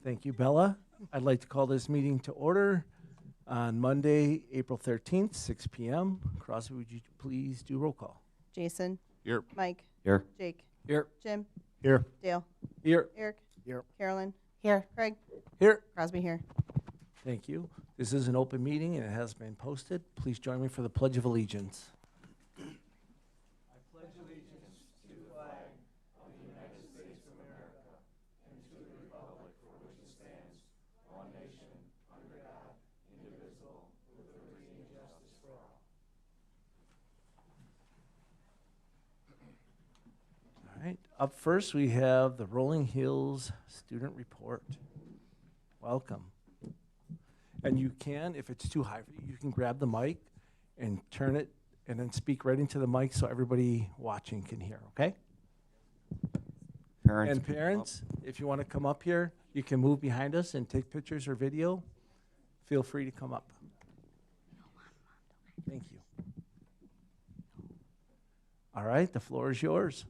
Thank you, Bella. I'd like to call this meeting to order on Monday, April 13th, 6 p.m. Crosby, would you please do roll call? Jason. Here. Mike. Here. Jake. Here. Jim. Here. Dale. Here. Eric. Here. Carolyn. Here. Craig. Here. Crosby here. Thank you. This is an open meeting and it has been posted. Please join me for the Pledge of Allegiance. All right. Up first, we have the Rolling Hills Student Report. Welcome. And you can, if it's too high for you, you can grab the mic and turn it and then speak right into the mic so everybody watching can hear, okay? Parents. And parents, if you want to come up here, you can move behind us and take pictures or video. Feel free to come up. Thank you. All right, the floor is yours.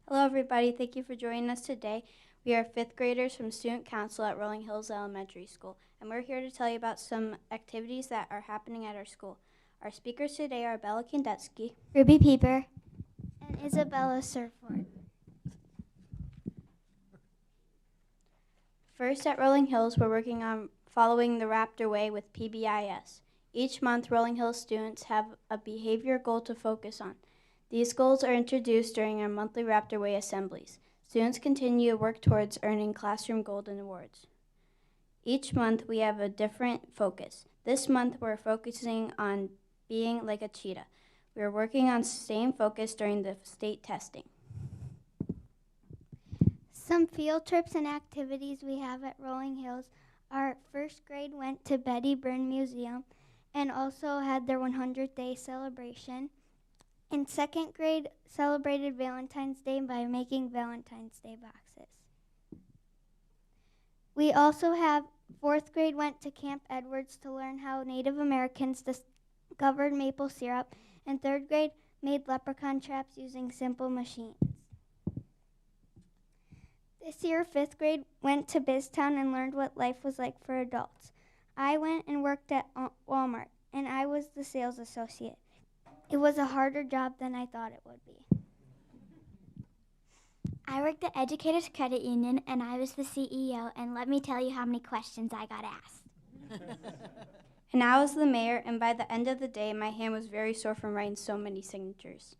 Hello, everybody. Thank you for joining us today. We are fifth graders from Student Council at Rolling Hills Elementary School, and we're here to tell you about some activities that are happening at our school. Our speakers today are Bella Kandetsky, Ruby Pieper, and Isabella Surford. First, at Rolling Hills, we're working on following the Raptor Way with PBIS. Each month, Rolling Hills students have a behavior goal to focus on. These goals are introduced during our monthly Raptor Way assemblies. Students continue to work towards earning Classroom Golden Awards. Each month, we have a different focus. This month, we're focusing on being like a cheetah. We're working on staying focused during the state testing. Some field trips and activities we have at Rolling Hills are first grade went to Betty Byrne Museum and also had their 100th day celebration. And second grade celebrated Valentine's Day by making Valentine's Day boxes. We also have fourth grade went to Camp Edwards to learn how Native Americans discovered maple syrup, and third grade made leprechaun traps using simple machines. This year, fifth grade went to Biztown and learned what life was like for adults. I went and worked at Walmart, and I was the sales associate. It was a harder job than I thought it would be. I worked at Educators Credit Union, and I was the CEO, and let me tell you how many questions I got asked. And I was the mayor, and by the end of the day, my hand was very sore from writing so many signatures.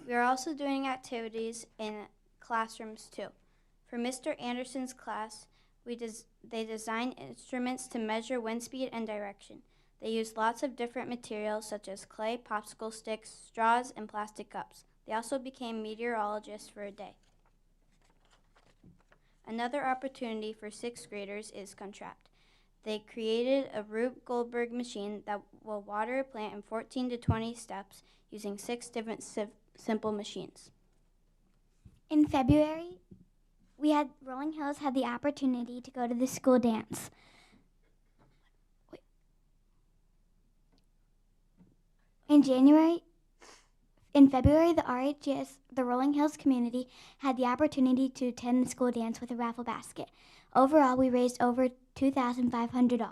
We are also doing activities in classrooms too. For Mr. Anderson's class, they designed instruments to measure wind speed and direction. They used lots of different materials such as clay, popsicle sticks, straws, and plastic cups. They also became meteorologists for a day. Another opportunity for sixth graders is Contract. They created a Rube Goldberg machine that will water a plant in 14 to 20 steps using 6 different simple machines. In February, Rolling Hills had the opportunity to go to the school dance. In February, the RHS, the Rolling Hills community, had the opportunity to attend the school dance with a raffle basket. Overall, we raised over $2,500.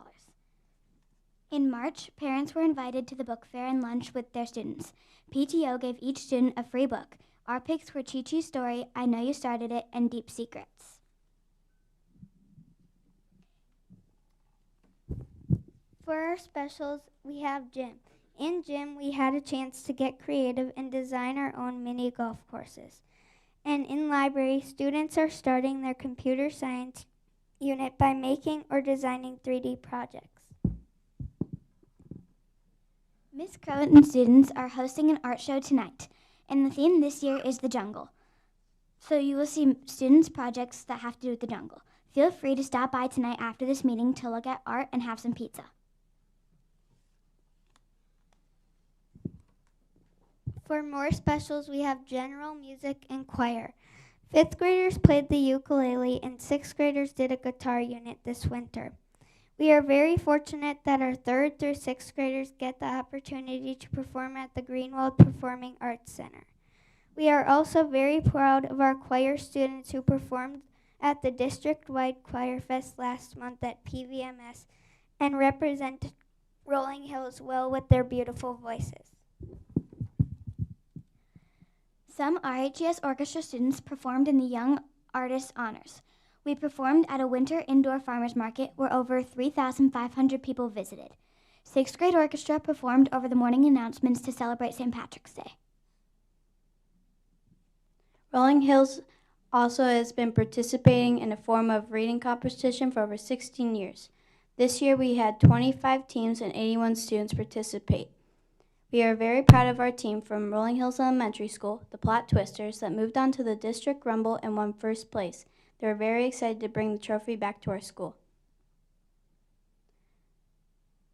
In March, parents were invited to the book fair and lunch with their students. PTO gave each student a free book. Our picks were Chi Chi's Story, I Know You Started It, and Deep Secrets. For our specials, we have gym. In gym, we had a chance to get creative and design our own mini golf courses. And in library, students are starting their computer science unit by making or designing 3D projects. Miss Croton students are hosting an art show tonight, and the theme this year is the jungle. So you will see students' projects that have to do with the jungle. Feel free to stop by tonight after this meeting to look at art and have some pizza. For more specials, we have general music and choir. Fifth graders played the ukulele and sixth graders did a guitar unit this winter. We are very fortunate that our third through sixth graders get the opportunity to perform at the Greenwald Performing Arts Center. We are also very proud of our choir students who performed at the district-wide Choir Fest last month at PVMS and represented Rolling Hills well with their beautiful voices. Some RHGS orchestra students performed in the Young Artist Honors. We performed at a winter indoor farmers market where over 3,500 people visited. 6th grade orchestra performed over the morning announcements to celebrate St. Patrick's Day. Rolling Hills also has been participating in a form of reading competition for over 16 years. This year we had 25 teams and 81 students participate. We are very proud of our team from Rolling Hills Elementary School, the Plot Twisters, that moved on to the District Rumble and won first place. They were very excited to bring the trophy back to our school.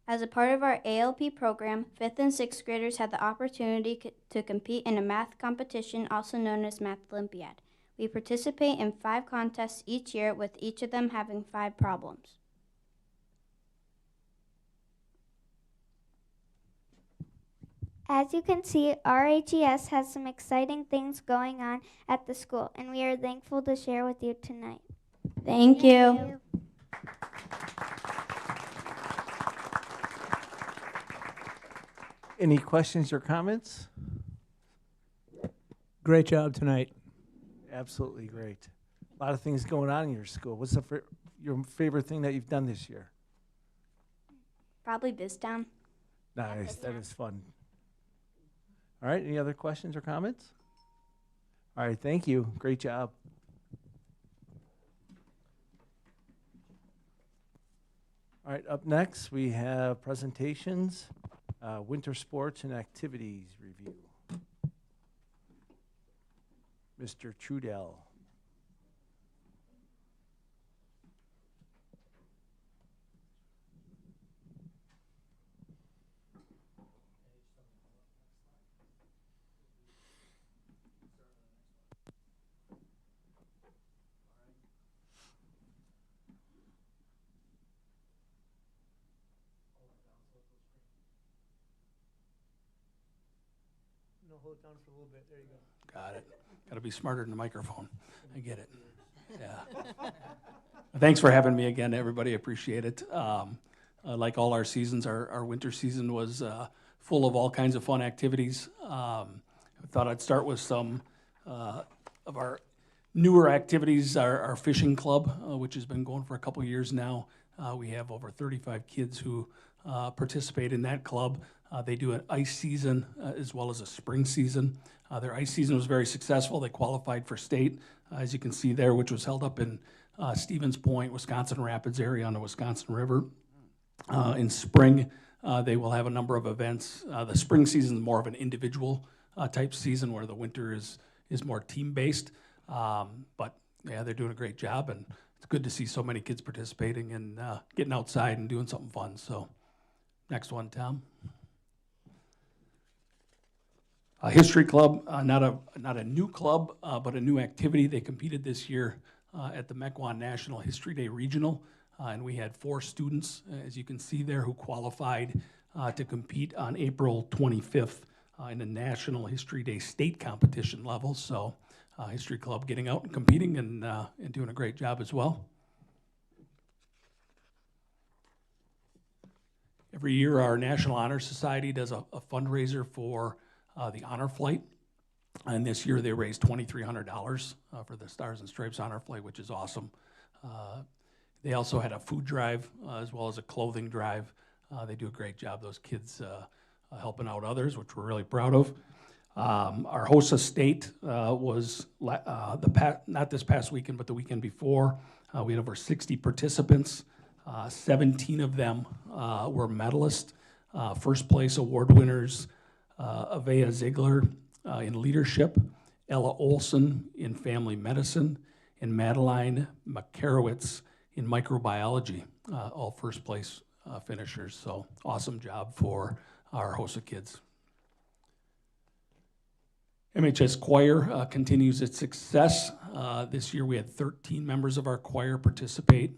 As a part of our ALP program, 5th and 6th graders had the opportunity to compete in a math competition, also known as Math Olympiad. We participate in 5 contests each year, with each of them having 5 problems. As you can see, RHES has some exciting things going on at the school, and we are thankful to share with you tonight. Thank you. Any questions or comments? Great job tonight. Absolutely great. A lot of things going on in your school. What's your favorite thing that you've done this year? Probably BizTown. Nice. That is fun. All right. Any other questions or comments? All right. Thank you. Great job. All right. Up next, we have presentations, winter sports and activities review. Mr. Trudell. No, hold it down for a little bit. There you go. Got it. Got to be smarter than the microphone. I get it. Yeah. Thanks for having me again, everybody. Appreciate it. Like all our seasons, our winter season was full of all kinds of fun activities. I thought I'd start with some of our newer activities. Our fishing club, which has been going for a couple years now. We have over 35 kids who participate in that club. They do an ice season as well as a spring season. Their ice season was very successful. They qualified for state, as you can see there, which was held up in Stevens Point, Wisconsin Rapids area on the Wisconsin River. In spring, they will have a number of events. The spring season is more of an individual type season, where the winter is more team-based. But yeah, they're doing a great job, and it's good to see so many kids participating and getting outside and doing something fun. So next one, Tom. History Club, not a new club, but a new activity. They competed this year at the Mukwonago National History Day Regional, and we had 4 students, as you can see there, who qualified to compete on April 25th in the National History Day state competition level. So History Club getting out and competing and doing a great job as well. Every year, our National Honor Society does a fundraiser for the Honor Flight, and this year they raised $2,300 for the Stars and Stripes Honor Flight, which is awesome. They also had a food drive as well as a clothing drive. They do a great job, those kids helping out others, which we're really proud of. Our HOSA state was not this past weekend, but the weekend before. We had over 60 participants. 17 of them were medalists, first place award winners. Avea Ziegler in leadership, Ella Olson in family medicine, and Madeline Makarowitz in microbiology, all first place finishers. So awesome job for our HOSA kids. MHS Choir continues its success. This year we had 13 members of our choir participate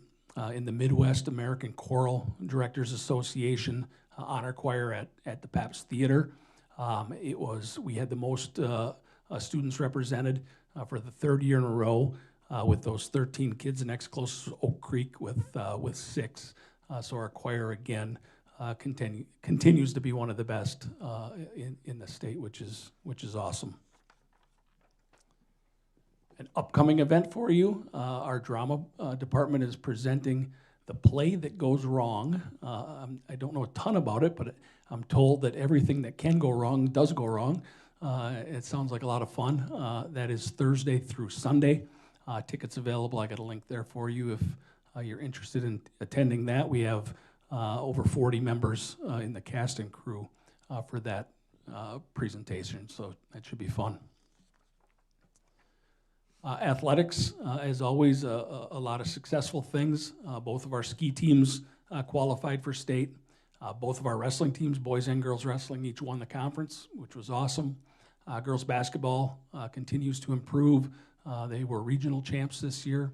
in the Midwest American Choral Directors Association honor choir at the Pabst Theater. We had the most students represented for the third year in a row, with those 13 kids. The next closest was Oak Creek with 6. So our choir again continues to be one of the best in the state, which is awesome. An upcoming event for you, our drama department is presenting The Play That Goes Wrong. I don't know a ton about it, but I'm told that everything that can go wrong does go wrong. It sounds like a lot of fun. That is Thursday through Sunday. Tickets available. I got a link there for you if you're interested in attending that. We have over 40 members in the cast and crew for that presentation, so that should be fun. Athletics, as always, a lot of successful things. Both of our ski teams qualified for state. Both of our wrestling teams, boys and girls wrestling, each won the conference, which was awesome. Girls basketball continues to improve. They were regional champs this year.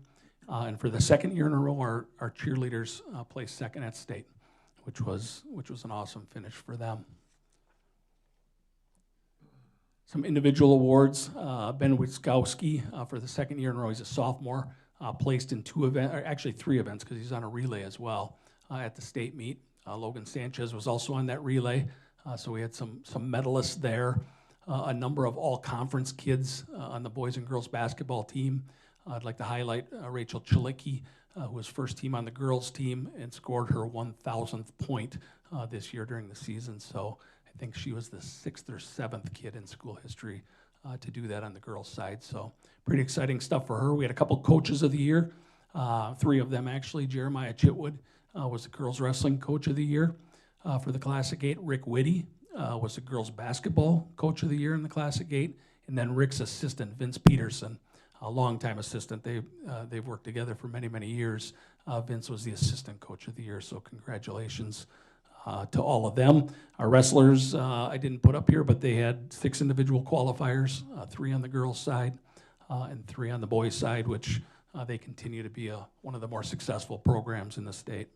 And for the second year in a row, our cheerleaders placed second at state, which was an awesome finish for them. Some individual awards. Ben Witkowski, for the second year in a row, he's a sophomore, placed in 2 events, or actually 3 events, because he's on a relay as well at the state meet. Logan Sanchez was also on that relay, so we had some medalists there. A number of all-conference kids on the boys and girls basketball team. I'd like to highlight Rachel Chalicki, who was first team on the girls team and scored her 1,000th point this year during the season. So I think she was the 6th or 7th kid in school history to do that on the girls' side. So pretty exciting stuff for her. We had a couple coaches of the year, 3 of them actually. Jeremiah Chitwood was the girls' wrestling coach of the year for the Classic 8. Rick Whitty was the girls' basketball coach of the year in the Classic 8. And then Rick's assistant, Vince Peterson, a longtime assistant. They've worked together for many, many years. Vince was the assistant coach of the year, so congratulations to all of them. Our wrestlers, I didn't put up here, but they had 6 individual qualifiers, 3 on the girls' side and 3 on the boys' side, which they continue to be one of the more successful programs in the state.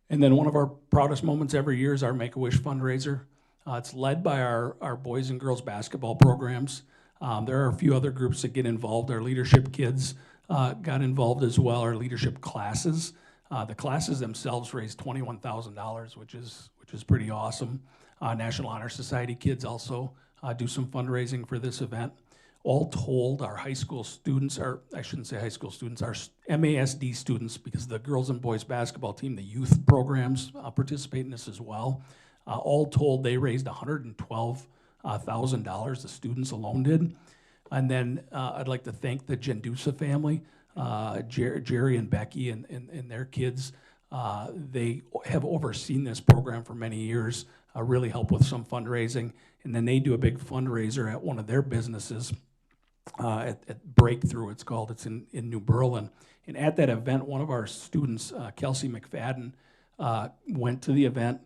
And then one of our proudest moments every year is our Make-A-Wish fundraiser. It's led by our boys and girls basketball programs. There are a few other groups that get involved. Our leadership kids got involved as well, our leadership classes. The classes themselves raised $21,000, which is pretty awesome. National Honor Society kids also do some fundraising for this event. All told, our high school students, or I shouldn't say high school students, our MASD students, because the girls and boys basketball team, the youth programs participate in this as well. All told, they raised $112,000, the students alone did. And then I'd like to thank the Gendusa family, Jerry and Becky and their kids. They have overseen this program for many years, really help with some fundraising. And then they do a big fundraiser at one of their businesses, at Breakthrough, it's called. It's in New Berlin. And at that event, one of our students, Kelsey McFadden, went to the event,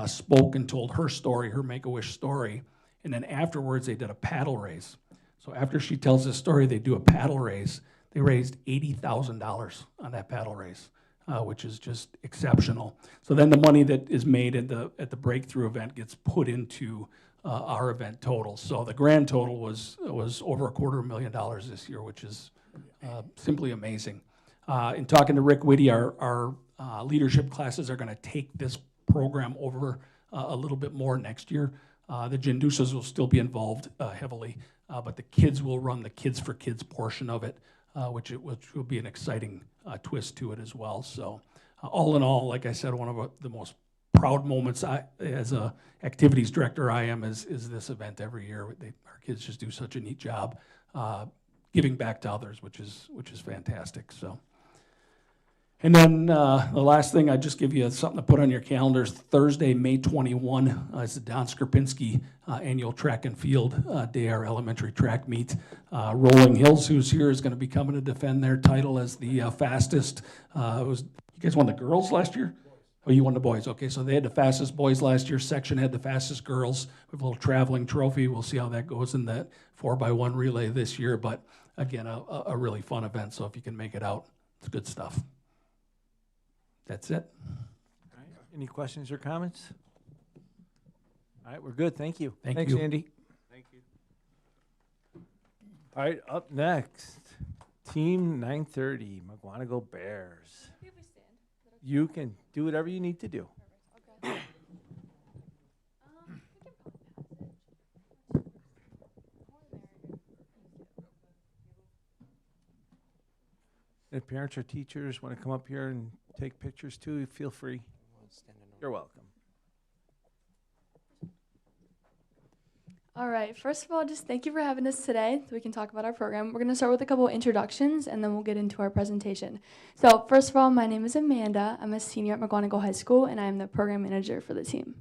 spoke and told her story, her Make-A-Wish story. And then afterwards, they did a paddle race. So after she tells this story, they do a paddle race. They raised $80,000 on that paddle race, which is just exceptional. So then the money that is made at the Breakthrough event gets put into our event total. So the grand total was over $250,000 this year, which is simply amazing. In talking to Rick Whitty, our leadership classes are going to take this program over a little bit more next year. The Gendusas will still be involved heavily, but the kids will run the Kids for Kids portion of it, which will be an exciting twist to it as well. So all in all, like I said, one of the most proud moments as a activities director is this event every year. Our kids just do such a neat job giving back to others, which is fantastic. So. And then the last thing, I just give you something to put on your calendars. Thursday, May 21, is the Don Skrapinski annual track and field day, our elementary track meet. Rolling Hills, who's here, is going to be coming to defend their title as the fastest. You guys won the girls last year? Oh, you won the boys. Okay, so they had the fastest boys last year. Section had the fastest girls. We have a little traveling trophy. We'll see how that goes in that 4x1 relay this year. But again, a really fun event. So if you can make it out, it's good stuff. That's it. All right. Any questions or comments? All right, we're good. Thank you. Thanks, you. Andy. Thank All right, up next, Team 930, Mukwonago Bears. You can do whatever you need to do. If parents or teachers want to come up here and take pictures too, feel free. You're welcome. All right, first of all, just thank you for having us today so we can talk about our program. We're going to start with a couple introductions and then we'll get into our presentation. So first of all, my name is Amanda. I'm a senior at Mukwonago High School and I'm the program manager for the team.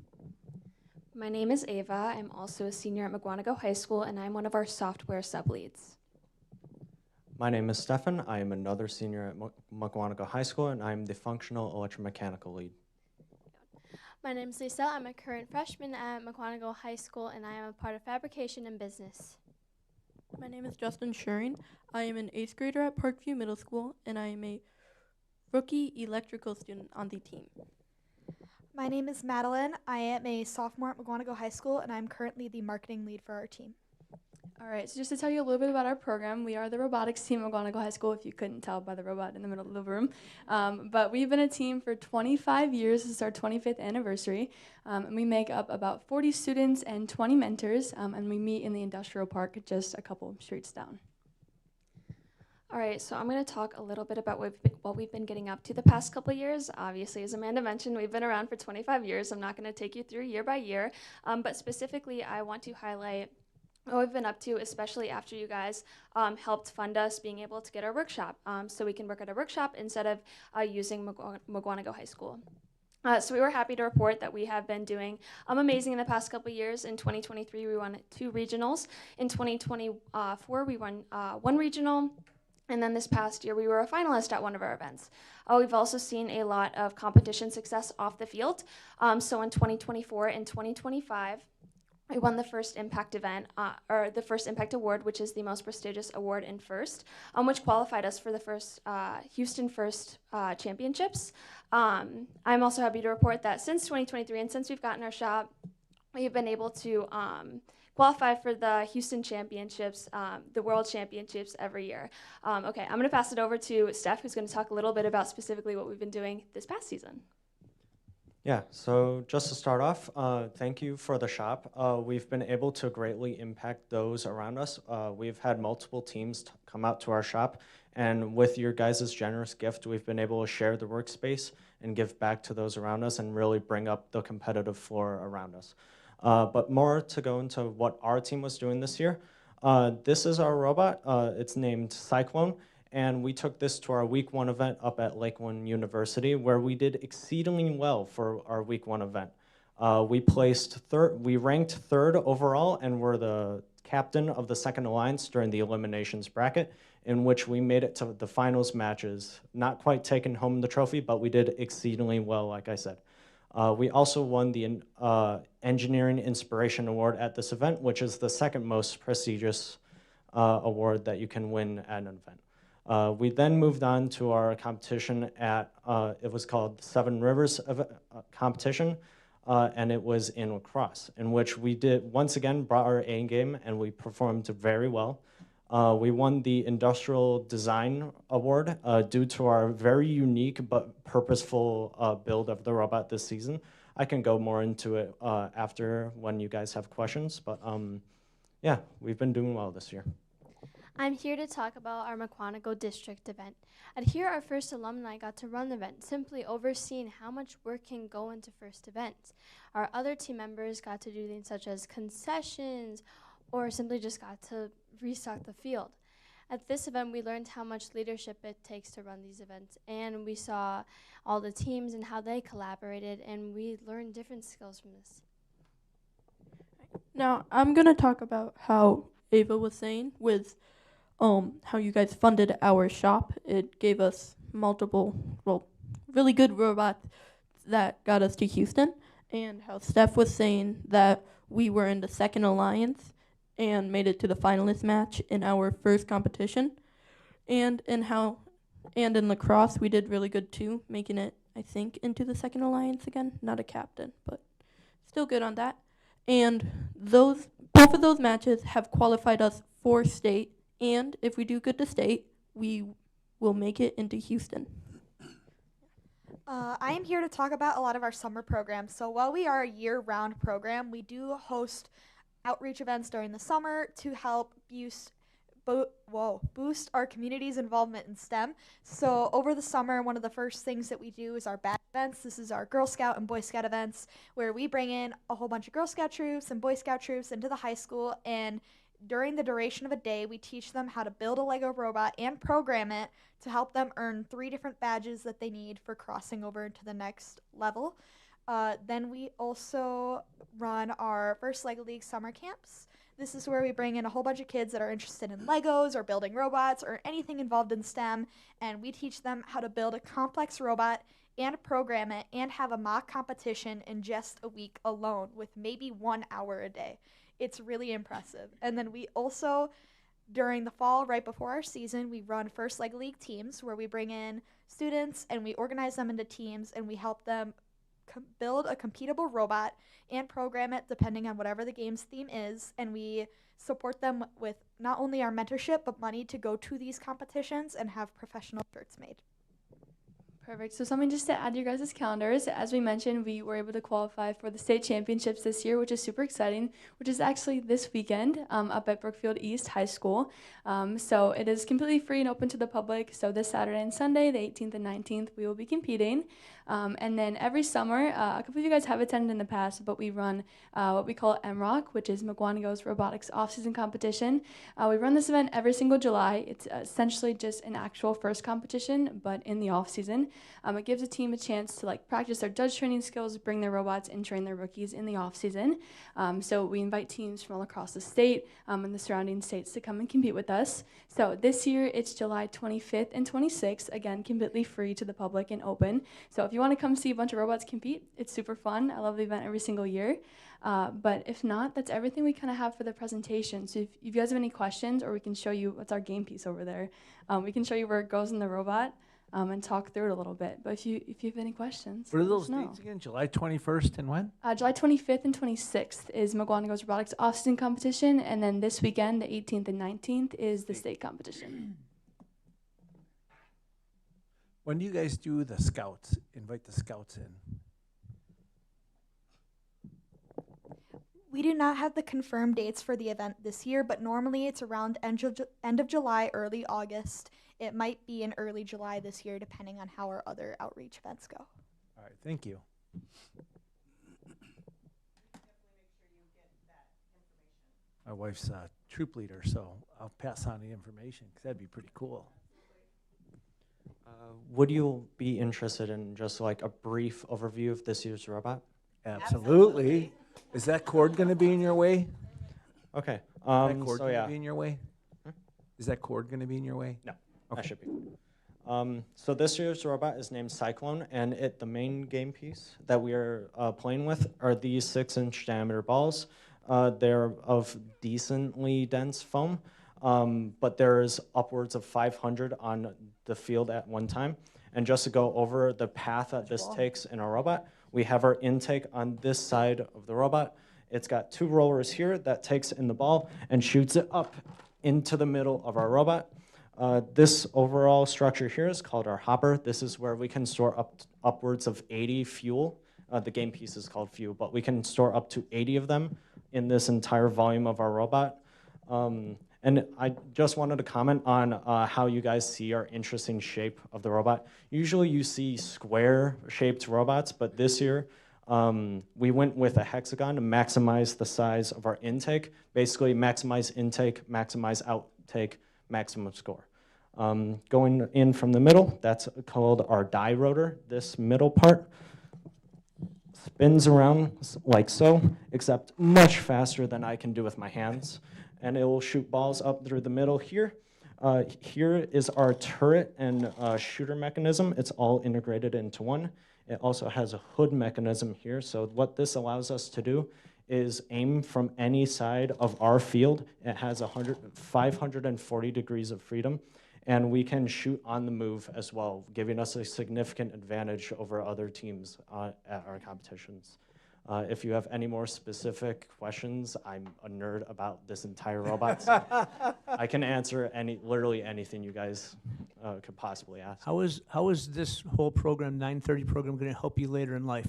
My name is Ava. I'm also a senior at Mukwonago High School and I'm one of our software sub-leads. My name is Stefan. I am another senior at Mukwonago High School, and I'm the functional electromechanical lead. My name is Lisa. I'm a current freshman at Mukwonago High School, and I am a part of fabrication and business. My name is Justin Shuring. I am an 8th grader at Parkview Middle School, and I am a rookie electrical student on the team. My name is Madeline. I am a sophomore at Mukwonago High School, and I'm currently the marketing lead for our team. All right, so just to tell you a little bit about our program, we are the robotics team at Mukwonago High School, if you couldn't tell by the robot in the middle of the room. But we've been a team for 25 years. This is our 25th anniversary. And we make up about 40 students and 20 mentors, and we meet in the industrial park just a couple streets down. All right, so I'm going to talk a little bit about what we've been getting up to the past couple years. Obviously, as Amanda mentioned, we've been around for 25 years. I'm not going to take you through year by year, but specifically, I want to highlight what we've been up to, especially after you guys helped fund us being able to get our workshop, so we can work at our workshop instead of using Mukwonago High School. So we were happy to report that we have been doing amazing in the past couple years. In 2023, we won 2 regionals. In 2024, we won 1 regional. And then this past year, we were a finalist at one of our events. We've also seen a lot of competition success off the field. So in 2024 and 2025, we won the First Impact event, or the First Impact Award, which is the most prestigious award in FIRST, which qualified us for the first Houston FIRST Championships. I'm also happy to report that since 2023 and since we've gotten our shop, we've been able to qualify for the Houston Championships, the World Championships every year. Okay, I'm going to pass it over to Steph, who's going to talk a little bit about specifically what we've been doing this past season. Yeah, so just to start off, thank you for the shop. We've been able to greatly impact those around us. We've had multiple teams come out to our shop, and with your guys' generous gift, we've been able to share the workspace and give back to those around us and really bring up the competitive floor around us. But more to go into what our team was doing this year. This is our robot. It's named Cyclone. And we took this to our week 1 event up at Lakeland University, where we did exceedingly well for our week 1 event. We ranked 3rd overall, and were the captain of the second alliance during the eliminations bracket, in which we made it to the finals matches. Not quite taking home the trophy, but we did exceedingly well, like I said. We also won the Engineering Inspiration Award at this event, which is the 2nd most prestigious award that you can win at an event. We then moved on to our competition at, it was called Seven Rivers competition, and it was in lacrosse, in which we did, once again, brought our A game, and we performed very well. We won the Industrial Design Award due to our very unique but purposeful build of the robot this season. I can go more into it after when you guys have questions, but yeah, we've been doing well this year. I'm here to talk about our Mukwonago district event. At here, our first alumni got to run the event, simply overseeing how much work can go into first events. Our other team members got to do things such as concessions, or simply just got to restock the field. At this event, we learned how much leadership it takes to run these events, and we saw all the teams and how they collaborated, and we learned different skills from this. Now, I'm going to talk about how Ava was saying with how you guys funded our shop. It gave us multiple, really good robots that got us to Houston, and how Steph was saying that we were in the second alliance and made it to the finalist match in our first competition, and in lacrosse we did really good too, making it, I think, into the second alliance again. Not a captain, but still good on that. And both of those matches have qualified us for state And if we do good to state, we will make it into Houston. I am here to talk about a lot of our summer programs. So while we are a year-round program, we do host outreach events during the summer to help boost our community's involvement in STEM. So over the summer, one of the first things that we do is our badge events. This is our Girl Scout and Boy Scout events, where we bring in a whole bunch of Girl Scout troops and Boy Scout troops into the high school, and during the duration of a day, we teach them how to build a Lego robot and program it to help them earn 3 different badges that they need for crossing over into the next level. Then we also run our first LEGO League summer camps. This is where we bring in a whole bunch of kids that are interested in Legos or building robots or anything involved in STEM, and we teach them how to build a complex robot and program it and have a mock competition in just a week alone with maybe 1 hour a day. It's really impressive. And then we also, during the fall, right before our season, we run first LEGO League teams where we bring in students and we organize them into teams and we help them build a completable robot and program it depending on whatever the game's theme is. And we support them with not only our mentorship, but money to go to these competitions and have professional shirts made. Perfect. So something just to add to your guys' calendars. As we mentioned, we were able to qualify for the state championships this year, which is super exciting, which is actually this weekend up at Brookfield East High School. So it is completely free and open to the public. So this Saturday and Sunday, the 18th and 19th, we will be competing. And then every summer, a couple of you guys have attended in the past, but we run what we call MROC, which is Mukwonago's Robotics Off-Season Competition. We run this event every single July. It's essentially just an actual first competition, but in the off-season. It gives a team a chance to practice their judge training skills, bring their robots, and train their rookies in the off-season. So we invite teams from all across the state and the surrounding states to come and compete with us. So this year, it's July 25th and 26th, again, completely free to the public and open. So if you want to come see a bunch of robots compete, it's super fun. I love the event every single year. But if not, that's everything we kind of have for the presentation. So if you guys have any questions, or we can show you what's our game piece over there. We can show you where it goes in the robot and talk through it a little bit. But if you have any questions, What are those let us know. dates again? July 21st and when? July 25th and 26th is Mukwonago's Robotics Off-Season Competition, and then this weekend, the 18th and 19th, is the state competition. When do you guys do the scouts? Invite the scouts in? We do not have the confirmed dates for the event this year, but normally it's around end of July, early August. It might be in early July this year, depending on how our other outreach events go. All right, thank you. My wife's a troop leader, so I'll pass on the information because that'd be pretty cool. Would you be interested in just like a brief overview of this year's robot? Absolutely. Is that cord going to be in your way? Okay. Is that cord So going yeah, to be in your way? Is that cord going to be in your way? no, Okay. that should be. So this year's robot is named Cyclone, and the main game piece that we are playing with are these 6-inch diameter balls. They're of decently dense foam, but there's upwards of 500 on the field at one time. And just to go over the path that this takes in our robot, we have our intake on this side of the robot. It's got 2 rollers here that takes in the ball and shoots it up into the middle of our robot. This overall structure here is called our hopper. This is where we can store upwards of 80 fuel. The game piece is called fuel, but we can store up to 80 of them in this entire volume of our robot. And I just wanted to comment on how you guys see our interesting shape of the robot. Usually you see square-shaped robots, but this year we went with a hexagon to maximize the size of our intake. Basically, maximize intake, maximize outtake, maximum score. Going in from the middle, that's called our die rotor. This middle part spins around like so, except much faster than I can do with my hands. And it will shoot balls up through the middle here. Here is our turret and shooter mechanism. It's all integrated into one. It also has a hood mechanism here. So what this allows us to do is aim from any side of our field. It has 540 degrees of freedom. And we can shoot on the move as well, giving us a significant advantage over other teams at our competitions. If you have any more specific questions, I'm a nerd about this entire robot. So I can answer literally anything you guys could possibly ask. How is this whole program, 930 program, going to help you later in life?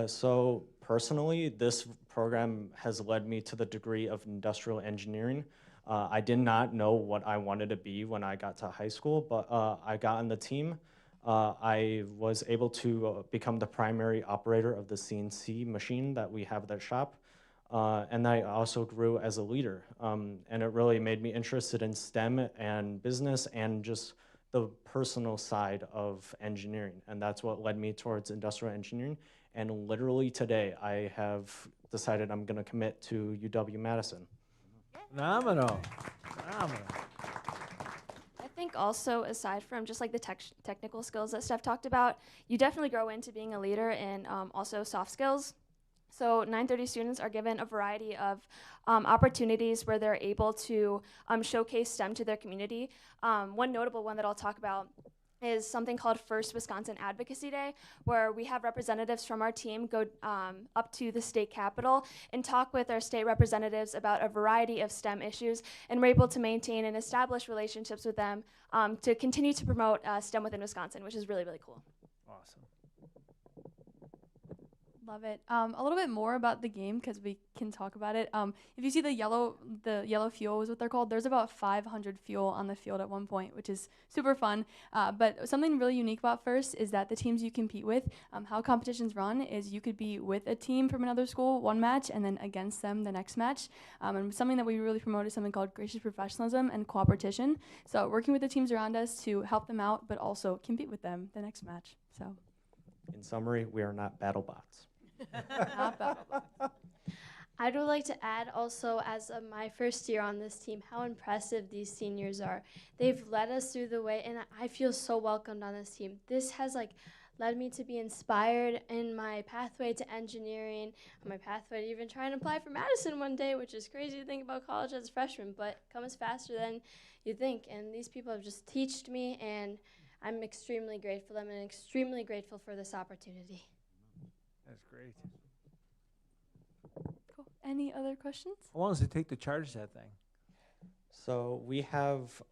So personally, this program has led me to the degree of industrial engineering. I did not know what I wanted to be when I got to high school, but I got on the team. I was able to become the primary operator of the CNC machine that we have at the shop. And I also grew as a leader. And it really made me interested in STEM and business and just the personal side of engineering. And that's what led me towards industrial engineering. And literally today, I have decided I'm going to commit to UW-Madison. Phenomenal. Phenomenal. I think also, aside from just like the technical skills that Steph talked about, you definitely grow into being a leader in also soft skills. So 930 students are given a variety of opportunities where they're able to showcase STEM to their community. One notable one that I'll talk about is something called First Wisconsin Advocacy Day, where we have representatives from our team go up to the state capitol and talk with our state representatives about a variety of STEM issues, and we're able to maintain and establish relationships with them to continue to promote STEM within Wisconsin, which is really, really cool. Awesome. Love it. A little bit more about the game, because we can talk about it. If you see the yellow fuel is what they're called. There's about 500 fuel on the field at one point, which is super fun. But something really unique about First is that the teams you compete with, how competitions run is you could be with a team from another school one match and then against them the next match. And something that we really promote is something called gracious professionalism and cooperation. So working with the teams around us to help them out, but also compete with them the next match. So, in summary, we are not battle bots. not bad. I'd like to add also, as of my first year on this team, how impressive these seniors are. They've led us through the way, and I feel so welcomed on this team. This has led me to be inspired in my pathway to engineering, my pathway to even trying to apply for Madison one day, which is crazy to think about college as a freshman, but comes faster than you think. And these people have just taught me, and I'm extremely grateful for them and extremely grateful for this opportunity. That's great. Cool. Any other questions? How long does it take to charge that thing? So we have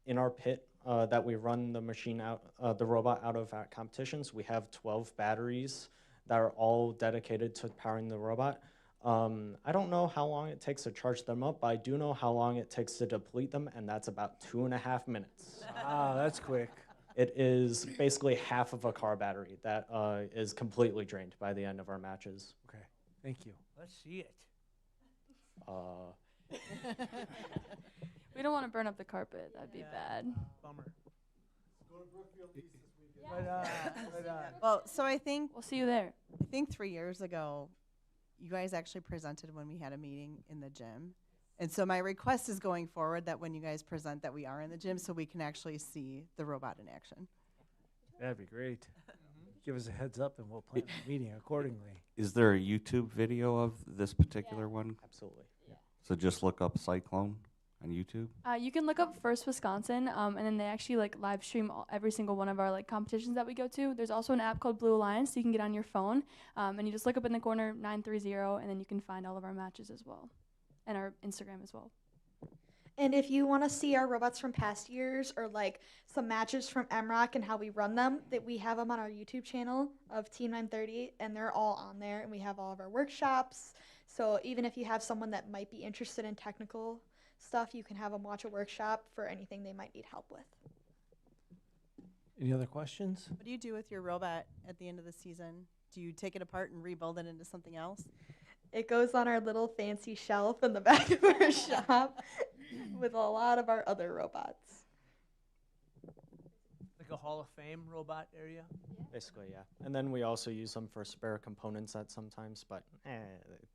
in our pit that we run the machine out, the robot out of at competitions, we have 12 batteries that are all dedicated to powering the robot. I don't know how long it takes to charge them up, but I do know how long it takes to deplete them, and that's about 2.5 minutes. Wow, that's quick. It is basically half of a car battery that is completely drained by the end of our matches. Okay, thank you. Let's see it. We don't want to burn up the carpet. That'd be bad. Bummer. Well, so I think We'll see you there. 3 years ago, you guys actually presented when we had a meeting in the gym. And so my request is going forward that when you guys present that we are in the gym so we can actually see the robot in action. That'd be great. Give us a heads up and we'll plan the meeting accordingly. Is there a YouTube video of this particular one? Absolutely. Yeah. So just look up Cyclone on YouTube? You can look up First Wisconsin, and then they actually live stream every single one of our competitions that we go to. There's also an app called Blue Alliance, so you can get on your phone, and you just look up in the corner 930, and then you can find all of our matches as well, and our Instagram as well. And if you want to see our robots from past years or some matches from MROC and how we run them, that we have them on our YouTube channel of Team 930, and they're all on there. And we have all of our workshops. So even if you have someone that might be interested in technical stuff, you can have them watch a workshop for anything they might need help with. Any other questions? What do you do with your robot at the end of the season? Do you take it apart and rebuild it into something else? It goes on our little fancy shelf in the back of our shop with a lot of our other robots. Like a Hall of Fame robot area? Basically, yeah. And then we also use them for spare components at sometimes, but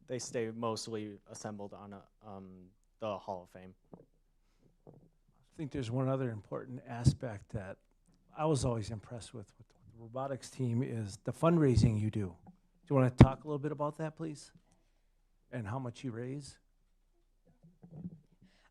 they stay mostly assembled on the Hall of Fame. I think there's one other important aspect that I was always impressed with the robotics team is the fundraising you do. Do you want to talk a little bit about that, please? And how much you raise?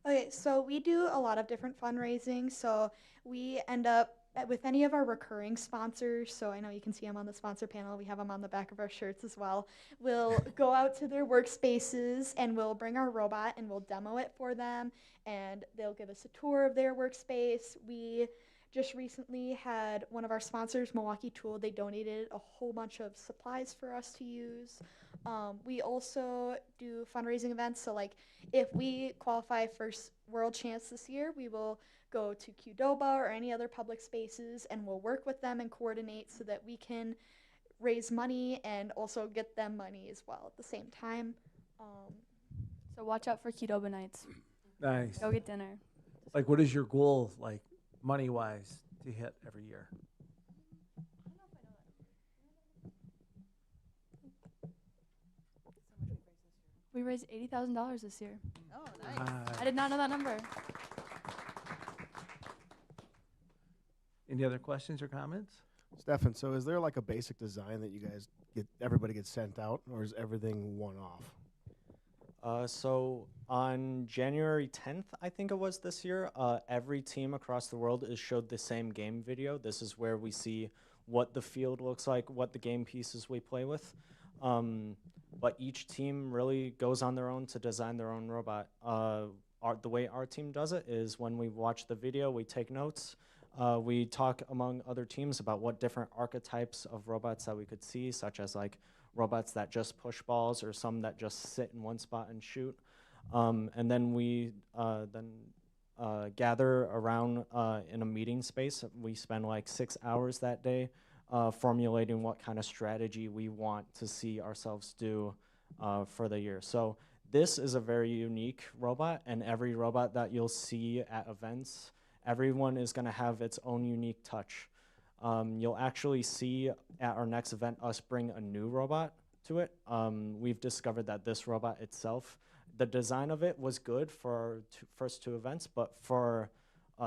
Okay, so we do a lot of different fundraising. So we end up with any of our recurring sponsors, so I know you can see them on the sponsor panel, we have them on the back of our shirts as well, we'll go out to their workspaces and we'll bring our robot and we'll demo it for them, and they'll give us a tour of their workspace. We just recently had one of our sponsors, Milwaukee Tool, they donated a whole bunch of supplies for us to use. We also do fundraising events, so like if we qualify for World Champs this year, we will go to Qdoba or any other public spaces and we'll work with them and coordinate so that we can raise money and also get them money as well at the same time. So watch out for Qdoba nights. Nice. Go get dinner. Like, what is your goal, like, money-wise, to hit every year? We raised $80,000 this year. Oh, nice. I did not know that number. Any other questions or comments? Stefan, so is there like a basic design that you guys everybody gets sent out, or is everything one-off? So on January 10th, I think it was this year, every team across the world is showed the same game video. This is where we see what the field looks like, what the game pieces we play with. But each team really goes on their own to design their own robot. The way our team does it is when we watch the video, we take notes. We talk among other teams about what different archetypes of robots that we could see, such as like robots that just push balls or some that just sit in one spot and shoot. And then we gather around in a meeting space. We spend like 6 hours that day formulating what kind of strategy we want to see ourselves do for the year. So this is a very unique robot, and every robot that you'll see at events, everyone is going to have its own unique touch. You'll actually see at our next event us bring a new robot to it. We've discovered that this robot itself, the design of it was good for our first two events, but for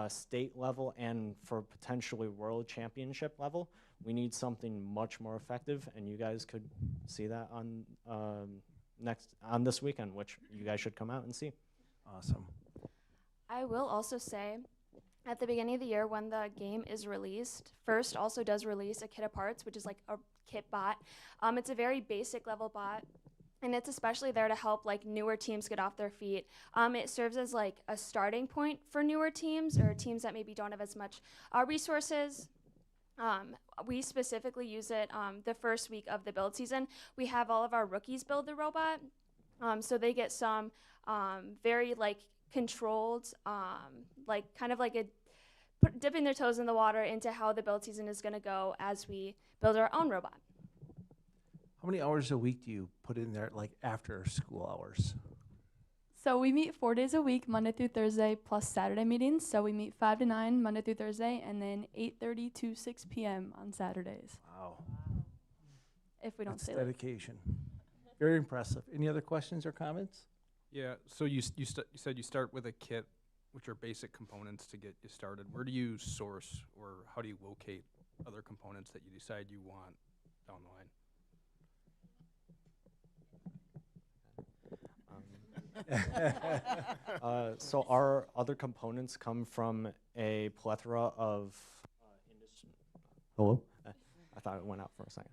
state level and for potentially world championship level, we need something much more effective, and you guys could see that on this weekend, which you guys should come out and see. Awesome. I will also say, at the beginning of the year when the game is released, First also does release a kit of parts, which is like a kit bot. It's a very basic level bot, and it's especially there to help like newer teams get off their feet. It serves as like a starting point for newer teams or teams that maybe don't have as much resources. We specifically use it the first week of the build season. We have all of our rookies build the robot, so they get some very like controlled, like kind of like dipping their toes in the water into how the build season is going to go as we build our own robot. How many hours a week do you put in there, like after school hours? So we meet 4 days a week, Monday through Thursday, plus Saturday meetings. So we meet 5 to 9, Monday through Thursday, and then 8:30 to 6 p.m. on Saturdays. Wow. If we don't That's stay late. dedication. Very impressive. Any other questions or comments? Yeah, so you said you start with a kit, which are basic components to get you started. Where do you source, or how do you locate other components that you decide you want down the line? So our other components come from a plethora of Hello? I thought it went out for a second.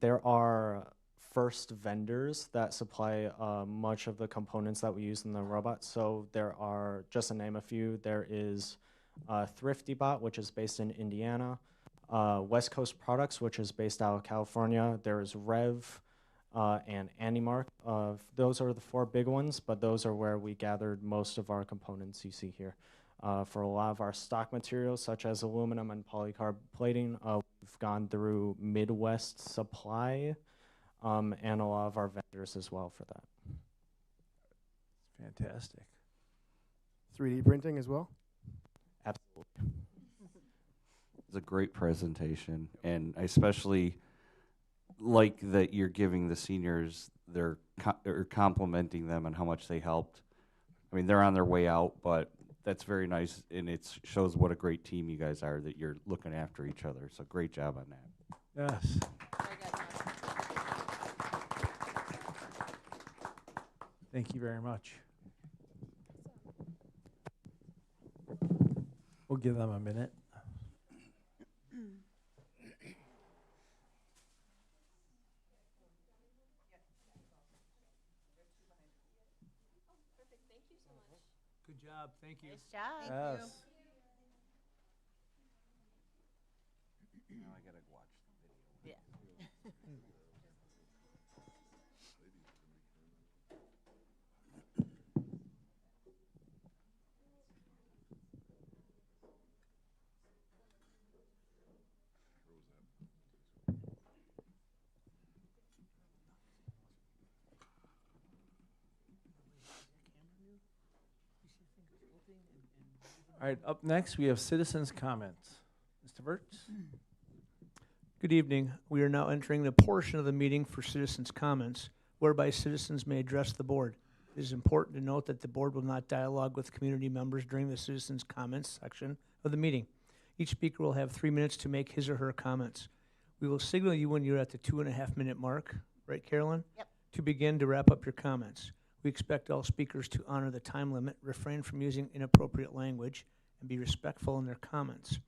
There are First vendors that supply much of the components that we use in the robot. So there are, just to name a few, there is ThriftyBot, which is based in Indiana, West Coast Products, which is based out of California. There is Rev and Andymark. Those are the four big ones, but those are where we gathered most of our components you see here. For a lot of our stock materials, such as aluminum and polycarb plating, we've gone through Midwest Supply, and a lot of our vendors as well for that. Fantastic. 3D printing as well? Absolutely. It's a great presentation, and I especially like that you're giving the seniors, they're complimenting them on how much they helped. I mean, they're on their way out, but that's very nice, and it shows what a great team you guys are, that you're looking after each other. So great job on that. Yes. Thank you very much. We'll give them a minute. Good job. Thank you. Nice job. Yes. Now I gotta watch the video. Yeah. All right, up next, we have citizens' comments. Mr. Verts? Good evening. We are now entering the portion of the meeting for citizens' comments, whereby citizens may address the board. It is important to note that the board will not dialogue with community members during the citizens' comments section of the meeting. Each speaker will have 3 minutes to make his or her comments. We will signal you when you're at the 2.5-minute mark, right, Carolyn? Yep. To begin to wrap up your comments. We expect all speakers to honor the time limit, refrain from using inappropriate language, and be respectful in their comments.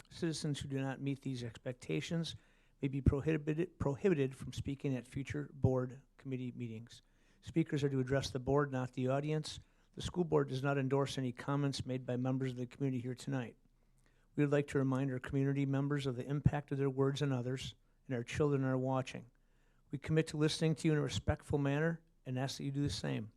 Citizens who do not meet these expectations may be prohibited from speaking at future board committee meetings. Speakers are to address the board, not the audience. The school board does not endorse any comments made by members of the community here tonight. We would like to remind our community members of the impact of their words on others, and our children are watching. We commit to listening to you in a respectful manner and ask that you do the same.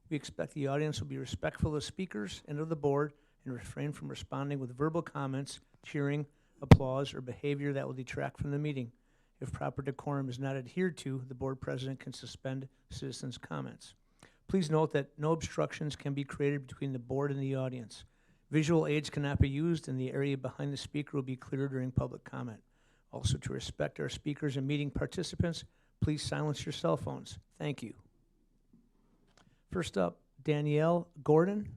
We expect the audience will be respectful of speakers and of the board and refrain from responding with verbal comments, cheering, applause, or behavior that will detract from the meeting. If proper decorum is not adhered to, the board president can suspend citizens' comments. Please note that no obstructions can be created between the board and the audience. Visual aids cannot be used, and the area behind the speaker will be clear during public comment. Also, to respect our speakers and meeting participants, please silence your cell phones. Thank you. First up, Danielle Gordon.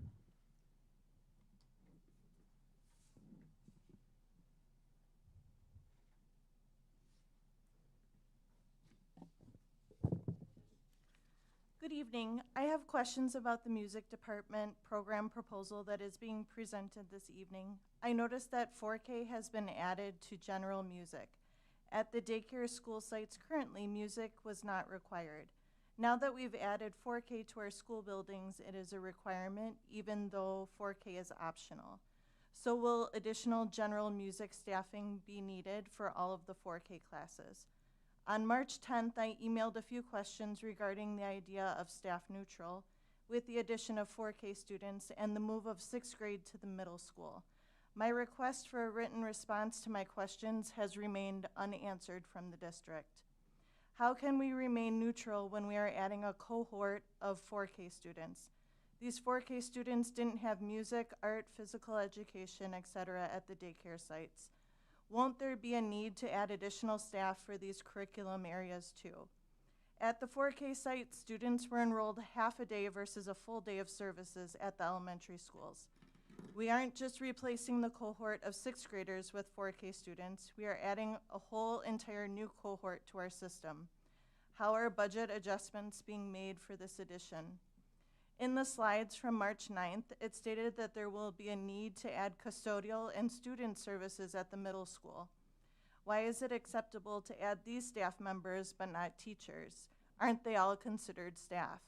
Good evening. I have questions about the music department program proposal that is being presented this evening. I noticed that 4K has been added to general music. At the daycare school sites currently, music was not required. Now that we've added 4K to our school buildings, it is a requirement, even though 4K is optional. So will additional general music staffing be needed for all of the 4K classes? On March 10th, I emailed a few questions regarding the idea of staff neutral with the addition of 4K students and the move of 6th grade to the middle school. My request for a written response to my questions has remained unanswered from the district. How can we remain neutral when we are adding a cohort of 4K students? These 4K students didn't have music, art, physical education, etc. at the daycare sites. Won't there be a need to add additional staff for these curriculum areas too? At the 4K site, students were enrolled half a day versus a full day of services at the elementary schools. We aren't just replacing the cohort of 6th graders with 4K students, we are adding a whole entire new cohort to our system. How are budget adjustments being made for this addition? In the slides from March 9th, it stated that there will be a need to add custodial and student services at the middle school. Why is it acceptable to add these staff members but not teachers? Aren't they all considered staff?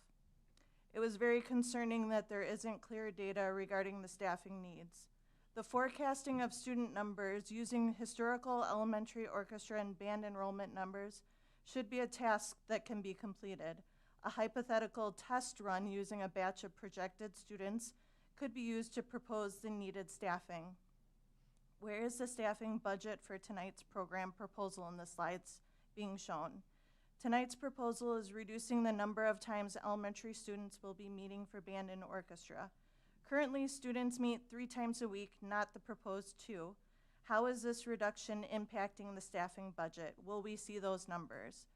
It was very concerning that there isn't clear data regarding the staffing needs. The forecasting of student numbers using historical elementary orchestra and band enrollment numbers should be a task that can be completed. A hypothetical test run using a batch of projected students could be used to propose the needed staffing. Where is the staffing budget for tonight's program proposal in the slides being shown? Tonight's proposal is reducing the number of times elementary students will be meeting for band and orchestra. Currently, students meet 3 times a week, not the proposed 2. How is this reduction impacting the staffing budget? Will we see those numbers?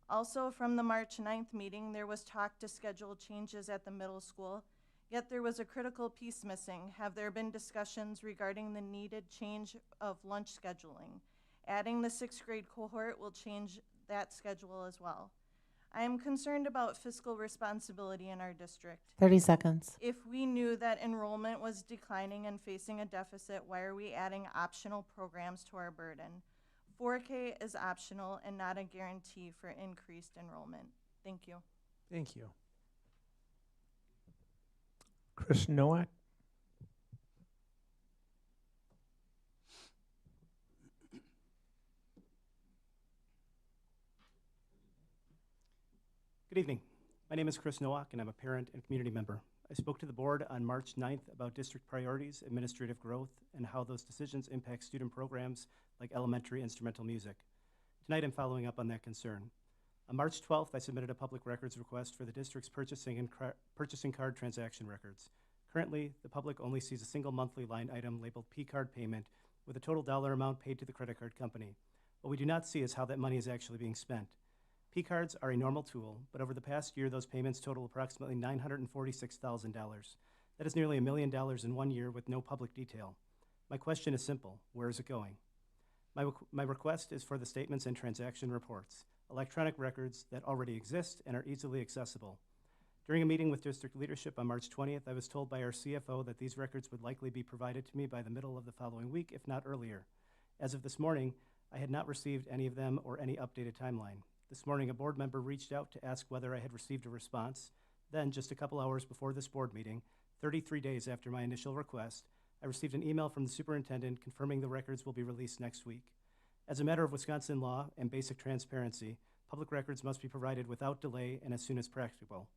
Also, from the March 9th meeting, there was talk to schedule changes at the middle school, yet there was a critical piece missing. Have there been discussions regarding the needed change of lunch scheduling? Adding the 6th grade cohort will change that schedule as well. I am concerned about fiscal responsibility in our district. 30 seconds. If we knew that enrollment was declining and facing a deficit, why are we adding optional programs to our burden? 4K is optional and not a guarantee for increased enrollment. Thank you. Thank you. Chris Nowak. Good evening. My name is Chris Nowak, and I'm a parent and community member. I spoke to the board on March 9th about district priorities, administrative growth, and how those decisions impact student programs like elementary instrumental music. Tonight, I'm following up on that concern. On March 12th, I submitted a public records request for the district's purchasing card transaction records. Currently, the public only sees a single monthly line item labeled P-card payment with a total dollar amount paid to the credit card company. What we do not see is how that money is actually being spent. P-cards are a normal tool, but over the past year, those payments total approximately $946,000. That is nearly $1 million in 1 year with no public detail. My question is simple: where is it going? My request is for the statements and transaction reports, electronic records that already exist and are easily accessible. During a meeting with district leadership on March 20th, I was told by our CFO that these records would likely be provided to me by the middle of the following week, if not earlier. As of this morning, I had not received any of them or any updated timeline. This morning, a board member reached out to ask whether I had received a response. Then, just a couple hours before this board meeting, 33 days after my initial request, I received an email from the superintendent confirming the records will be released next week. As a matter of Wisconsin law and basic transparency, public records must be provided without delay and as soon as practicable.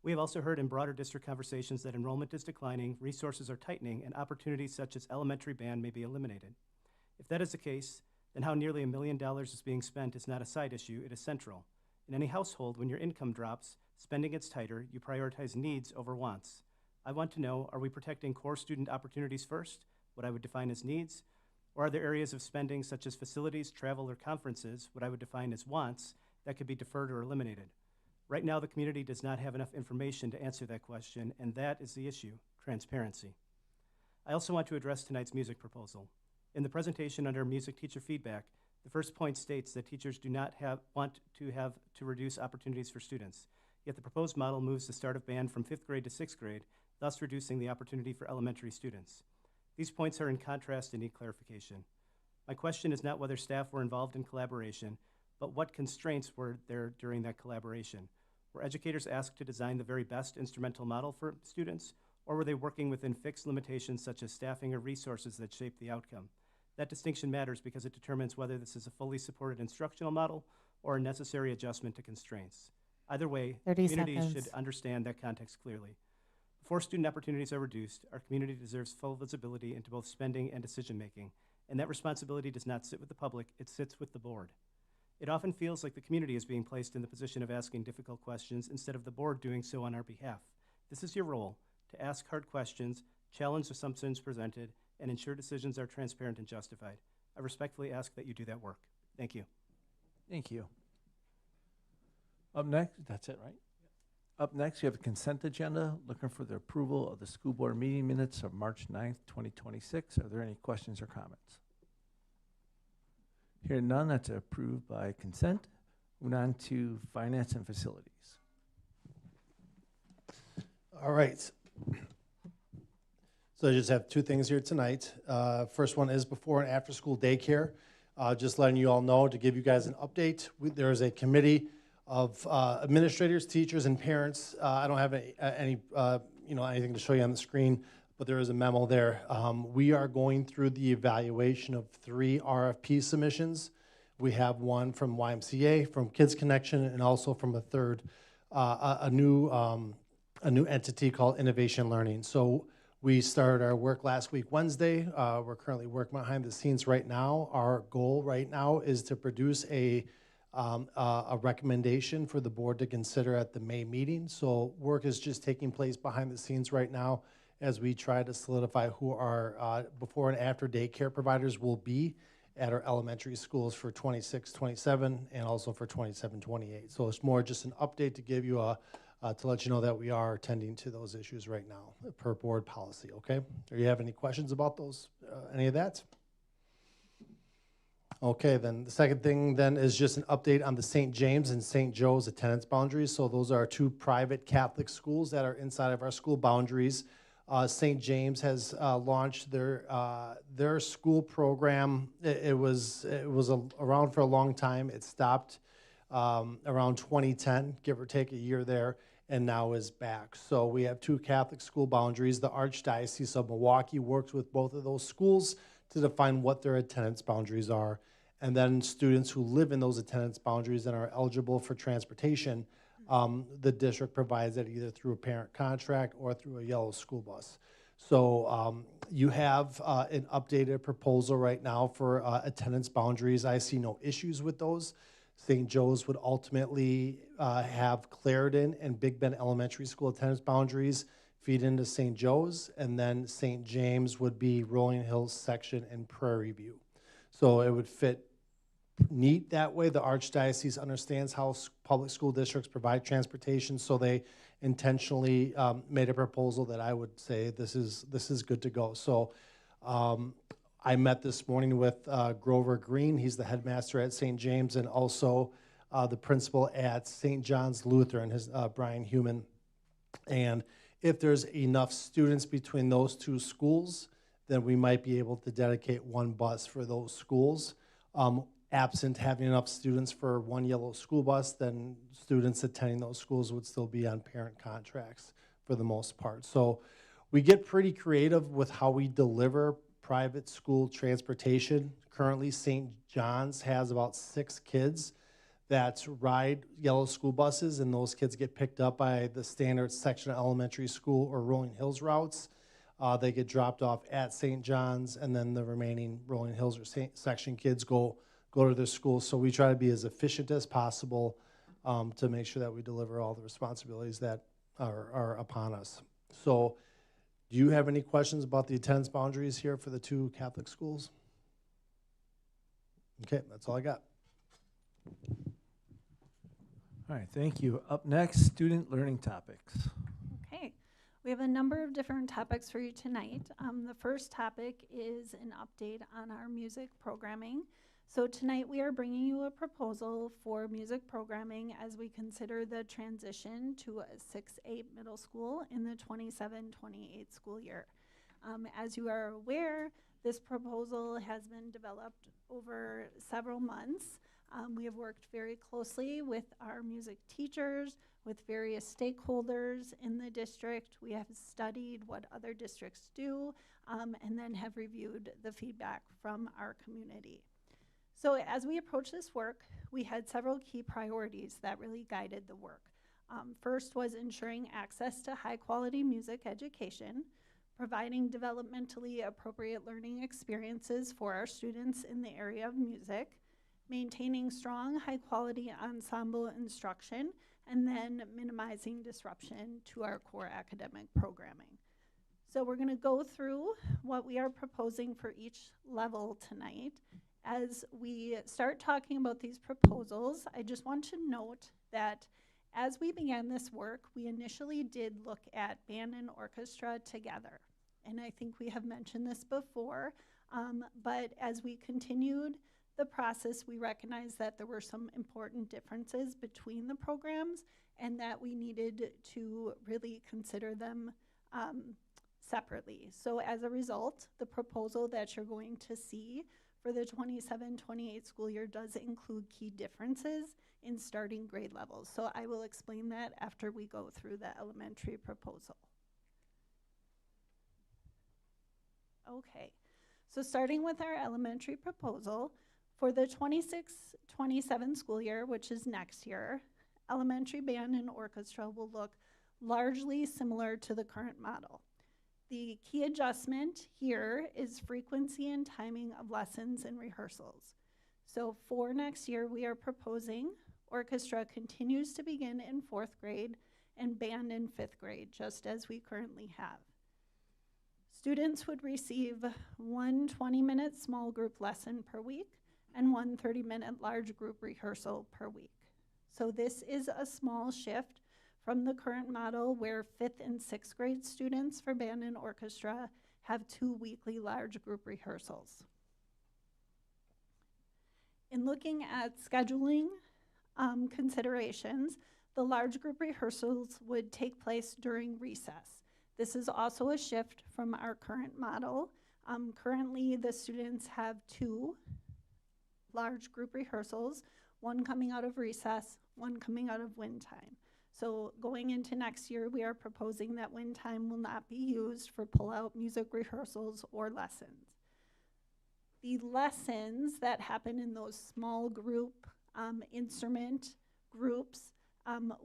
We have also heard in broader district conversations that enrollment is declining, resources are tightening, and opportunities such as elementary band may be eliminated. If that is the case, then how nearly $1 million is being spent is not a side issue, it is central. In any household, when your income drops, spending gets tighter, you prioritize needs over wants. I want to know, are we protecting core student opportunities first, what I would define as needs, or are there areas of spending such as facilities, travel, or conferences, what I would define as wants, that could be deferred or eliminated? Right now, the community does not have enough information to answer that question, and that is the issue: transparency. I also want to address tonight's music proposal. In the presentation under music teacher feedback, the first point states that teachers do not want to reduce opportunities for students. Yet the proposed model moves the start of band from 5th grade to 6th grade, thus reducing the opportunity for elementary students. These points are in contrast and need clarification. My question is not whether staff were involved in collaboration, but what constraints were there during that collaboration? Were educators asked to design the very best instrumental model for students, or were they working within fixed limitations such as staffing or resources that shape the outcome? That distinction matters because it determines whether this is a fully supported instructional model or a necessary adjustment to constraints. Either way, 30 communities seconds. should understand that context clearly. Before student opportunities are reduced, our community deserves full visibility into both spending and decision-making, and that responsibility does not sit with the public, it sits with the board. It often feels like the community is being placed in the position of asking difficult questions instead of the board doing so on our behalf. This is your role: to ask hard questions, challenge assumptions presented, and ensure decisions are transparent and justified. I respectfully ask that you do that work. Thank you. Thank you. Up next, that's it, right? Up next, you have a consent agenda, looking for the approval of the school board meeting minutes of March 9th, 2026. Are there any questions or comments? Hearing none, that's approved by consent. Moving on to finance and facilities. All right. So I just have two things here tonight. First one is before and after school daycare. Just letting you all know, to give you guys an update, there is a committee of administrators, teachers, and parents. I don't have anything to show you on the screen, but there is a memo there. We are going through the evaluation of 3 RFP submissions. We have one from YMCA, from Kids Connection, and also from a third, a new entity called Innovation Learning. So we started our work last week, Wednesday. We're currently working behind the scenes right now. Our goal right now is to produce a recommendation for the board to consider at the May meeting. So work is just taking place behind the scenes right now as we try to solidify who our before and after daycare providers will be at our elementary schools for 26, 27, and also for 27, 28. So it's more just an update to give you to let you know that we are attending to those issues right now per board policy, okay? Do you have any questions about those, any of that? Okay, then the second thing then is just an update on the St. James and St. Joe's attendance boundaries. So those are 2 private Catholic schools that are inside of our school boundaries. St. James has launched their school program. It was around for a long time. It stopped around 2010, give or take a year there. and now is back. So we have two Catholic school boundaries. The Archdiocese of Milwaukee works with both of those schools to define what their attendance boundaries are. And then students who live in those attendance boundaries and are eligible for transportation, the district provides it either through a parent contract or through a yellow school bus. So you have an updated proposal right now for attendance boundaries. I see no issues with those. St. Joe's would ultimately have Clarendon and Big Bend Elementary School attendance boundaries feed into St. Joe's, and then St. James would be Rolling Hills section and Prairie View. So it would fit neat that way. The Archdiocese understands how public school districts provide transportation, so they intentionally made a proposal that I would say this is good to go. So I met this morning with Grover Green. He's the headmaster at St. James, and also the principal at St. John's Lutheran, Brian Human. And if there's enough students between those two schools, then we might be able to dedicate one bus for those schools. Absent having enough students for one yellow school bus, then students attending those schools would still be on parent contracts for the most part. So we get pretty creative with how we deliver private school transportation. Currently, St. John's has about 6 kids that ride yellow school buses, and those kids get picked up by the standard section elementary school or Rolling Hills routes. They get dropped off at St. John's, and then the remaining Rolling Hills or section kids go to their schools. So we try to be as efficient as possible to make sure that we deliver all the responsibilities that are upon us. So do you have any questions about the attendance boundaries here for the two Catholic schools? Okay, that's all I got. All right, thank you. Up next, student learning topics. Okay, we have a number of different topics for you tonight. The first topic is an update on our music programming. So tonight we are bringing you a proposal for music programming as we consider the transition to a 6-8 middle school in the 27-28 school year. As you are aware, this proposal has been developed over several months. We have worked very closely with our music teachers, with various stakeholders in the district. We have studied what other districts do, and then have reviewed the feedback from our community. So as we approach this work, we had several key priorities that really guided the work. First was ensuring access to high quality music education, providing developmentally appropriate learning experiences for our students in the area of music, maintaining strong high quality ensemble instruction, and then minimizing disruption to our core academic programming. So we're gonna go through what we are proposing for each level tonight. As we start talking about these proposals, I just want to note that as we began this work, we initially did look at band and orchestra together. And I think we have mentioned this before, but as we continued the process, we recognized that there were some important differences between the programs and that we needed to really consider them separately. So as a result, the proposal that you're going to see for the 27-28 school year does include key differences in starting grade levels. So I will explain that after we go through the elementary proposal. Okay, so starting with our elementary proposal, for the 26-27 school year, which is next year, elementary band and orchestra will look largely similar to the current model. The key adjustment here is frequency and timing of lessons and rehearsals. So for next year, we are proposing orchestra continues to begin in 4th grade and band in 5th grade, just as we currently have. Students would receive one 20-minute small group lesson per week and one 30-minute large group rehearsal per week. So this is a small shift from the current model where 5th and 6th grade students for band and orchestra have 2 weekly large group rehearsals. In looking at scheduling considerations, the large group rehearsals would take place during recess. This is also a shift from our current model. Currently, the students have 2 large group rehearsals, one coming out of recess, one coming out of wind time. So going into next year, we are proposing that wind time will not be used for pull-out music rehearsals or lessons. The lessons that happen in those small group instrument groups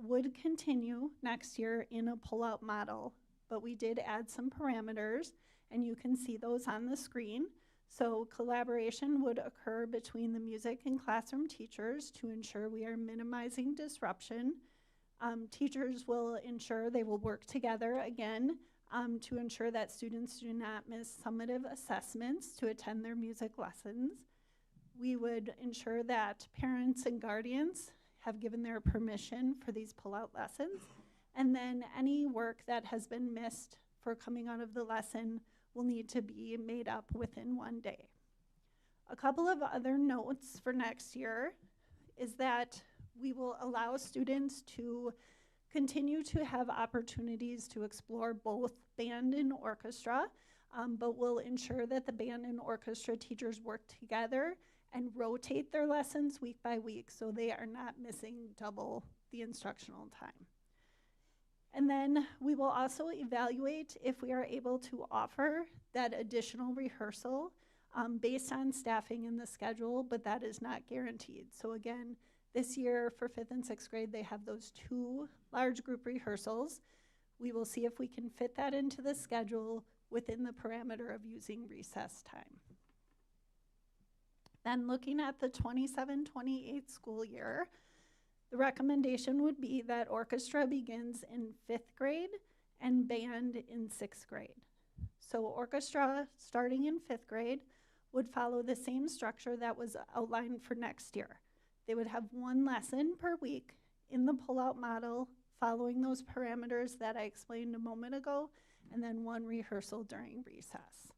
would continue next year in a pull-out model, but we did add some parameters, and you can see those on the screen. So collaboration would occur between the music and classroom teachers to ensure we are minimizing disruption. Teachers will ensure they will work together again to ensure that students do not miss summative assessments to attend their music lessons. We would ensure that parents and guardians have given their permission for these pull-out lessons, and then any work that has been missed for coming out of the lesson will need to be made up within 1 day. A couple of other notes for next year is that we will allow students to continue to have opportunities to explore both band and orchestra, but we'll ensure that the band and orchestra teachers work together and rotate their lessons week by week so they are not missing double the instructional time. And then we will also evaluate if we are able to offer that additional rehearsal based on staffing in the schedule, but that is not guaranteed. So again, this year for 5th and 6th grade, they have those 2 large group rehearsals. We will see if we can fit that into the schedule within the parameter of using recess time. Then looking at the 27-28 school year, the recommendation would be that orchestra begins in 5th grade and band in 6th grade. So orchestra starting in 5th grade would follow the same structure that was outlined for next year. They would have 1 lesson per week in the pull-out model following those parameters that I explained a moment ago, and then 1 rehearsal during recess.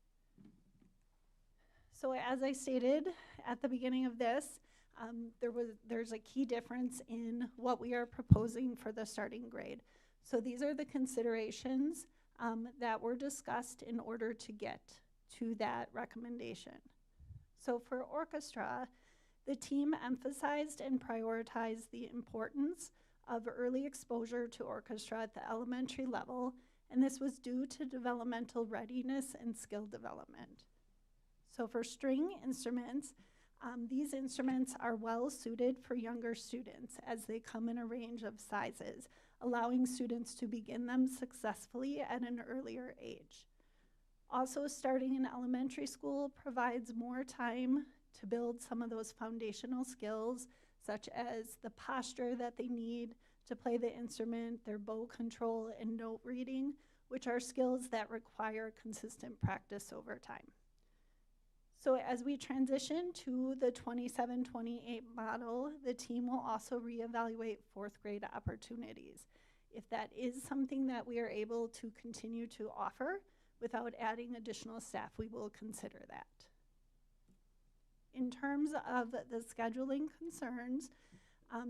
So as I stated at the beginning of this, there's a key difference in what we are proposing for the starting grade. So these are the considerations that were discussed in order to get to that recommendation. So for orchestra, the team emphasized and prioritized the importance of early exposure to orchestra at the elementary level, and this was due to developmental readiness and skill development. So for string instruments, these instruments are well suited for younger students as they come in a range of sizes, allowing students to begin them successfully at an earlier age. Also, starting in elementary school provides more time to build some of those foundational skills, such as the posture that they need to play the instrument, their bow control, and note reading, which are skills that require consistent practice over time. So as we transition to the 27-28 model, the team will also reevaluate 4th grade opportunities. If that is something that we are able to continue to offer without adding additional staff, we will consider that. In terms of the scheduling concerns,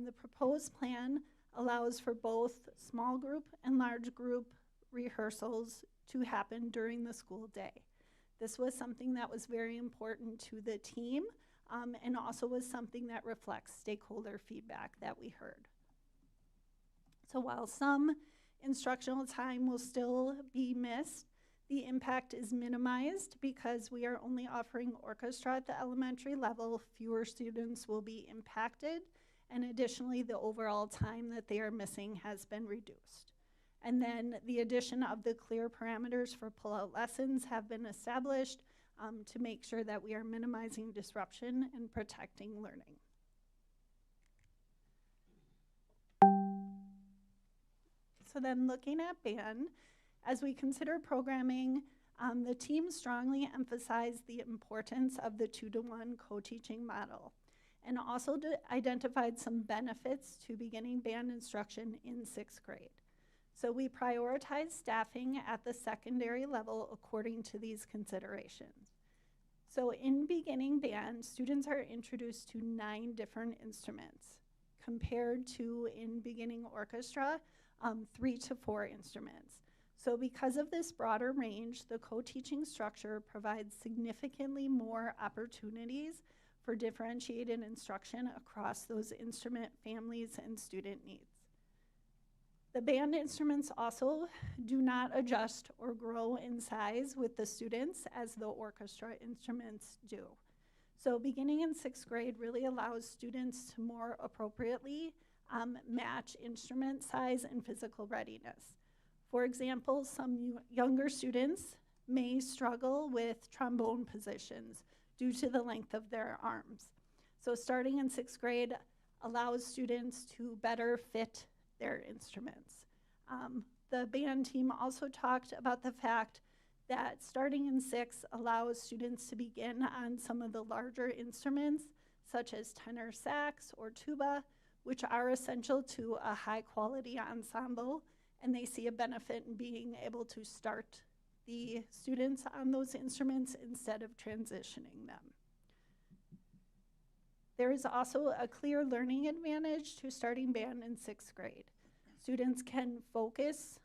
the proposed plan allows for both small group and large group rehearsals to happen during the school day. This was something that was very important to the team and also was something that reflects stakeholder feedback that we heard. So while some instructional time will still be missed, the impact is minimized because we are only offering orchestra at the elementary level. Fewer students will be impacted, and additionally, the overall time that they are missing has been reduced. And then the addition of the clear parameters for pull-out lessons have been established to make sure that we are minimizing disruption and protecting learning. So then looking at band, as we consider programming, the team strongly emphasized the importance of the 2-to-1 co-teaching model and also identified some benefits to beginning band instruction in 6th grade. So we prioritize staffing at the secondary level according to these considerations. So in beginning band, students are introduced to 9 different instruments compared to in beginning orchestra, 3 to 4 instruments. So because of this broader range, the co-teaching structure provides significantly more opportunities for differentiated instruction across those instrument families and student needs. The band instruments also do not adjust or grow in size with the students as the orchestra instruments do. So beginning in 6th grade really allows students to more appropriately match instrument size and physical readiness. For example, some younger students may struggle with trombone positions due to the length of their arms. So starting in 6th grade allows students to better fit their instruments. The band team also talked about the fact that starting in 6 allows students to begin on some of the larger instruments, such as tenor sax or tuba, which are essential to a high quality ensemble, and they see a benefit in being able to start the students on those instruments instead of transitioning them. There is also a clear learning advantage to starting band in 6th grade. Students can focus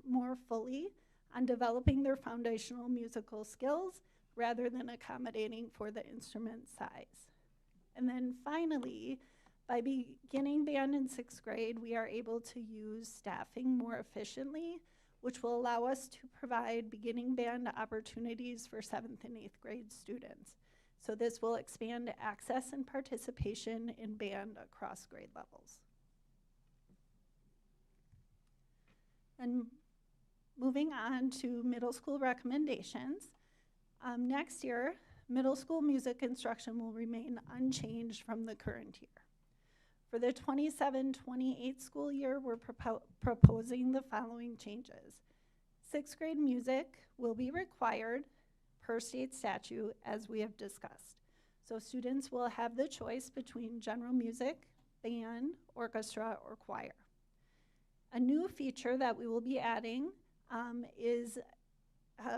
more fully on developing their foundational musical skills rather than accommodating for the instrument size. And then finally, by beginning band in 6th grade, we are able to use staffing more efficiently, which will allow us to provide beginning band opportunities for 7th and 8th grade students. So this will expand access and participation in band across grade levels. And moving on to middle school recommendations. Next year, middle school music instruction will remain unchanged from the current year. For the 27-28 school year, we're proposing the following changes. 6th grade music will be required per state statute, as we have discussed. So students will have the choice between general music, band, orchestra, or choir. A new feature that we will be adding is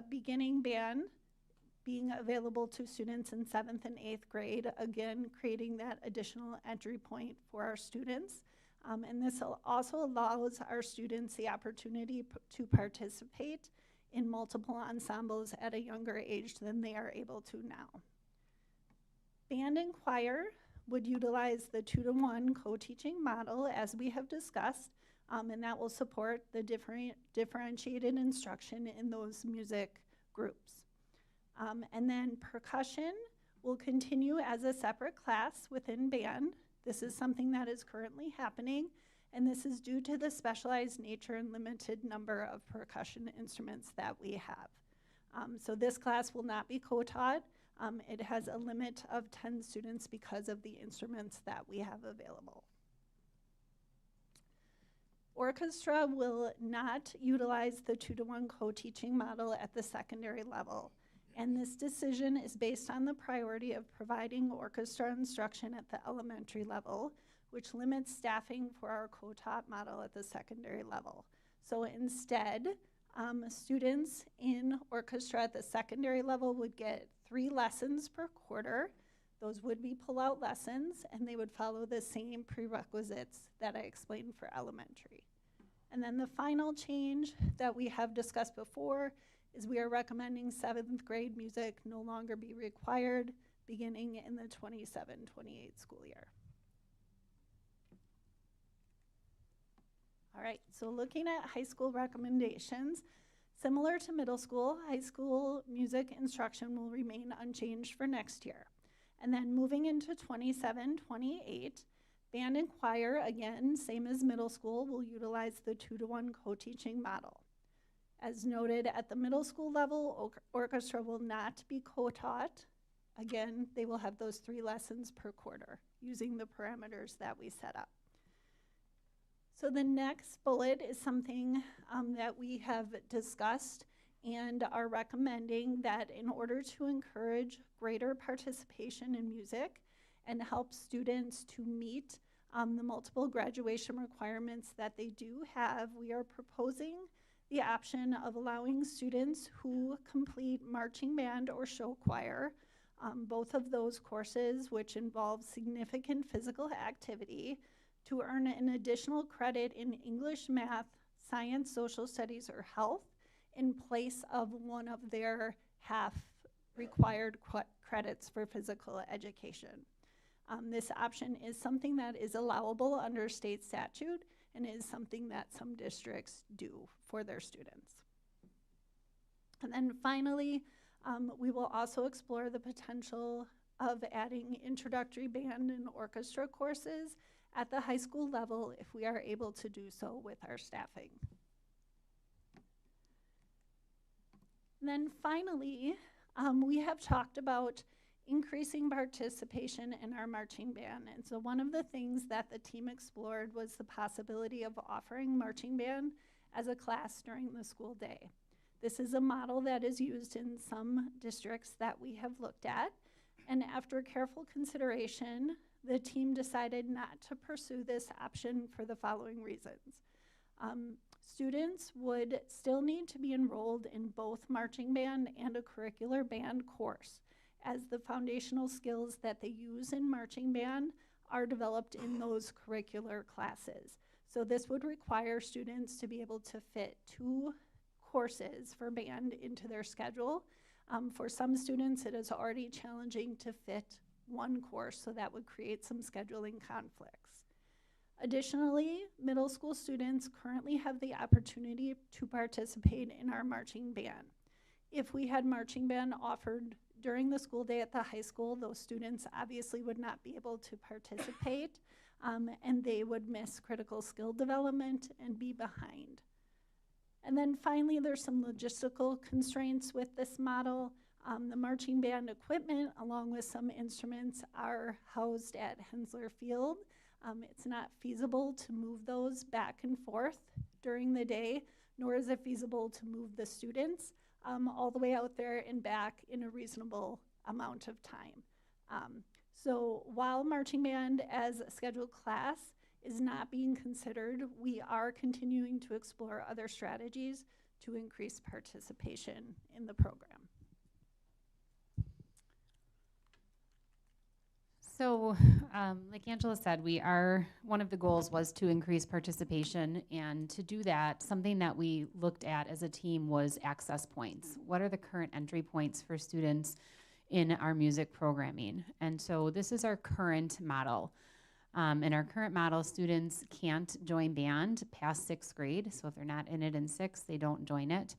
beginning band being available to students in 7th and 8th grade, again, creating that additional entry point for our students. And this also allows our students the opportunity to participate in multiple ensembles at a younger age than they are able to now. Band and choir would utilize the 2-to-1 co-teaching model, as we have discussed, and that will support the differentiated instruction in those music groups. And then percussion will continue as a separate class within band. This is something that is currently happening, and this is due to the specialized nature and limited number of percussion instruments that we have. So this class will not be co-taught. It has a limit of 10 students because of the instruments that we have available. Orchestra will not utilize the 2-to-1 co-teaching model at the secondary level. And this decision is based on the priority of providing orchestra instruction at the elementary level, which limits staffing for our co-taught model at the secondary level. So instead, students in orchestra at the secondary level would get 3 lessons per quarter. Those would be pull-out lessons, and they would follow the same prerequisites that I explained for elementary. And then the final change that we have discussed before is we are recommending 7th grade music no longer be required beginning in the 27-28 school year. All right, so looking at high school recommendations, similar to middle school, high school music instruction will remain unchanged for next year. And then moving into 27-28, band and choir, again, same as middle school, will utilize the 2-to-1 co-teaching model. As noted, at the middle school level, orchestra will not be co-taught. Again, they will have those 3 lessons per quarter using the parameters that we set up. So the next bullet is something that we have discussed and are recommending that in order to encourage greater participation in music and help students to meet the multiple graduation requirements that they do have, we are proposing the option of allowing students who complete marching band or show choir, both of those courses which involve significant physical activity, to earn an additional credit in English, math, science, social studies, or health in place of one of their half required credits for physical education. This option is something that is allowable under state statute, and is something that some districts do for their students. And then finally, we will also explore the potential of adding introductory band and orchestra courses at the high school level if we are able to do so with our staffing. And then finally, we have talked about increasing participation in our marching band. And so one of the things that the team explored was the possibility of offering marching band as a class during the school day. This is a model that is used in some districts that we have looked at. And after careful consideration, the team decided not to pursue this option for the following reasons. Students would still need to be enrolled in both marching band and a curricular band course, as the foundational skills that they use in marching band are developed in those curricular classes. So this would require students to be able to fit 2 courses for band into their schedule. For some students, it is already challenging to fit 1 course, so that would create some scheduling conflicts. Additionally, middle school students currently have the opportunity to participate in our marching band. If we had marching band offered during the school day at the high school, those students obviously would not be able to participate, and they would miss critical skill development and be behind. And then finally, there's some logistical constraints with this model. The marching band equipment, along with some instruments, are housed at Hensler Field. It's not feasible to move those back and forth during the day, nor is it feasible to move the students all the way out there and back in a reasonable amount of time. So while marching band as a scheduled class is not being considered, we are continuing to explore other strategies to increase participation in the program. So, like Angela said, one of the goals was to increase participation, and to do that, something that we looked at as a team was access points. What are the current entry points for students in our music programming? And so this is our current model. In our current model, students can't join band past 6th grade, so if they're not in it in 6th, they don't join it.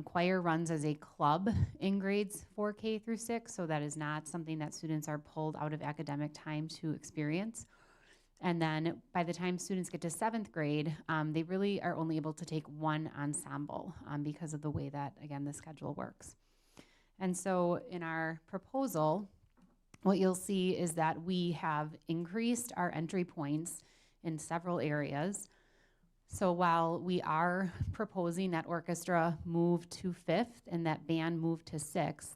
Choir runs as a club in grades 4K through 6, so that is not something that students are pulled out of academic time to experience. And then by the time students get to 7th grade, they really are only able to take 1 ensemble because of the way that, again, the schedule works. And so in our proposal, what you'll see is that we have increased our entry points in several areas. So while we are proposing that orchestra move to 5th and that band move to 6th,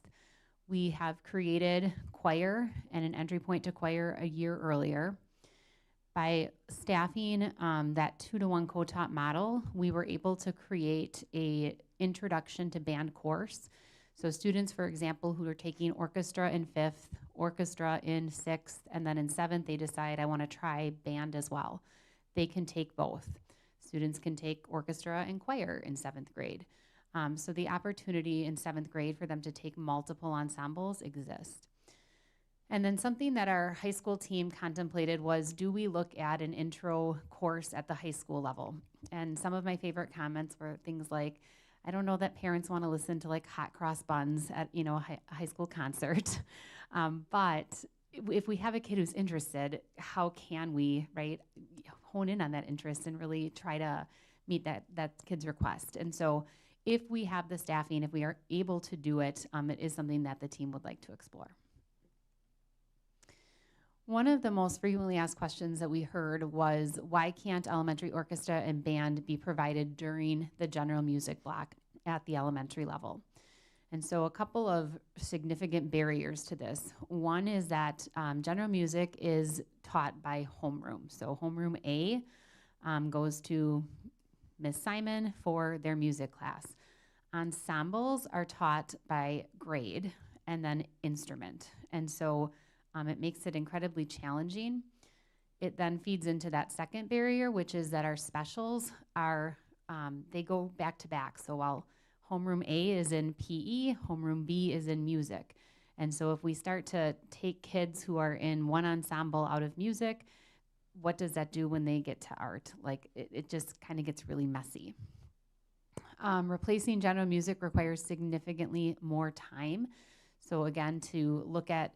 we have created choir and an entry point to choir a year earlier. By staffing that 2-to-1 co-taught model, we were able to create a introduction to band course. So students, for example, who are taking orchestra in 5th, orchestra in 6th, and then in 7th, they decide I want to try band as well. They can take both. Students can take orchestra and choir in 7th grade. So the opportunity in 7th grade for them to take multiple ensembles exists. And then something that our high school team contemplated was, do we look at an intro course at the high school level? And some of my favorite comments were things like, I don't know that parents want to listen to like hot cross buns at a high school concert, but if we have a kid who's interested, how can we, right, hone in on that interest and really try to meet that kid's request? And so if we have the staffing, if we are able to do it, it is something that the team would like to explore. One of the most frequently asked questions that we heard was, why can't elementary orchestra and band be provided during the general music block at the elementary level? And so a couple of significant barriers to this. One is that general music is taught by homeroom. So homeroom A goes to Ms. Simon for their music class. Ensembles are taught by grade and then instrument. And so it makes it incredibly challenging. It then feeds into that second barrier, which is that our specials are, they go back to back. So while homeroom A is in PE, homeroom B is in music. And so if we start to take kids who are in one ensemble out of music, what does that do when they get to art? Like, it just kind of gets really messy. Replacing general music requires significantly more time. So again, to look at,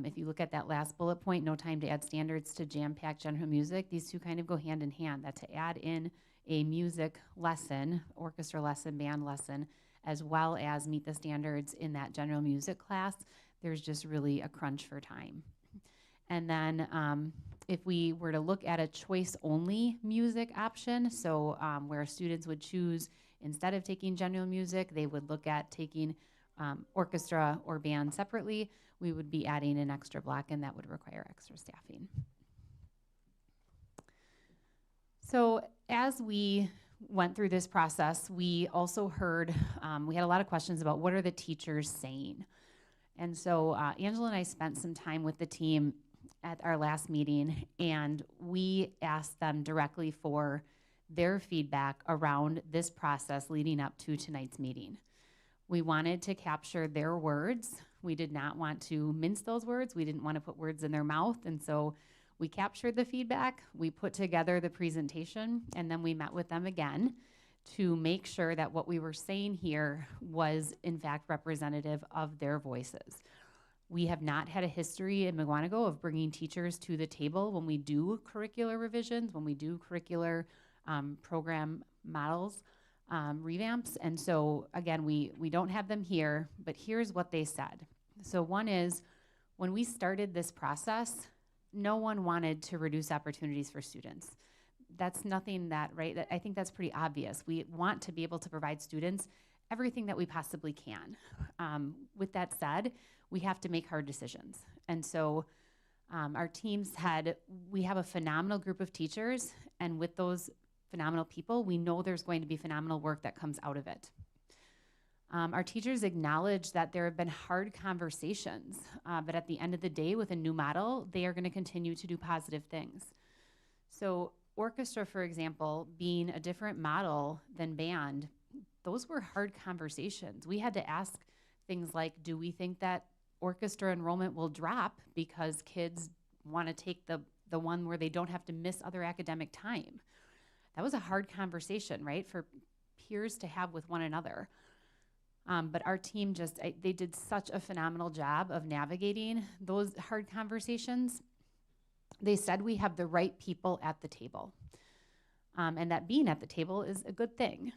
if you look at that last bullet point, no time to add standards to jam-pack general music, these two kind of go hand in hand. That to add in a music lesson, orchestra lesson, band lesson, as well as meet the standards in that general music class, there's just really a crunch for time. And then if we were to look at a choice-only music option, so where students would choose, instead of taking general music, they would look at taking orchestra or band separately, we would be adding an extra block, and that would require extra staffing. So as we went through this process, we also heard, we had a lot of questions about what are the teachers saying. And so Angela and I spent some time with the team at our last meeting, and we asked them directly for their feedback around this process leading up to tonight's meeting. We wanted to capture their words. We did not want to mince those words. We didn't want to put words in their mouth, and so we captured the feedback, we put together the presentation, and then we met with them again to make sure that what we were saying here was in fact representative of their voices. We have not had a history in Mukwonago of bringing teachers to the table when we do curricular revisions, when we do curricular program models, revamps. And so again, we don't have them here, but here's what they said. So one is, when we started this process, no one wanted to reduce opportunities for students. That's nothing that, right, I think that's pretty obvious. We want to be able to provide students everything that we possibly can. With that said, we have to make hard decisions. And so our teams we have a phenomenal group of teachers, and with those phenomenal people, we know there's going to be phenomenal work that comes out of it. Our teachers acknowledge that there have been hard conversations, but at the end of the day, with a new model, they are going to continue to do positive things. So orchestra, for example, being a different model than band, those were hard conversations. We had to ask things like, do we think that orchestra enrollment will drop because kids want to take the one where they don't have to miss other academic time? That was a hard conversation, right, for peers to have with one another. But our team they did such a phenomenal job of navigating those hard conversations. They said we have the right people at the table, and that being at the table is a good thing.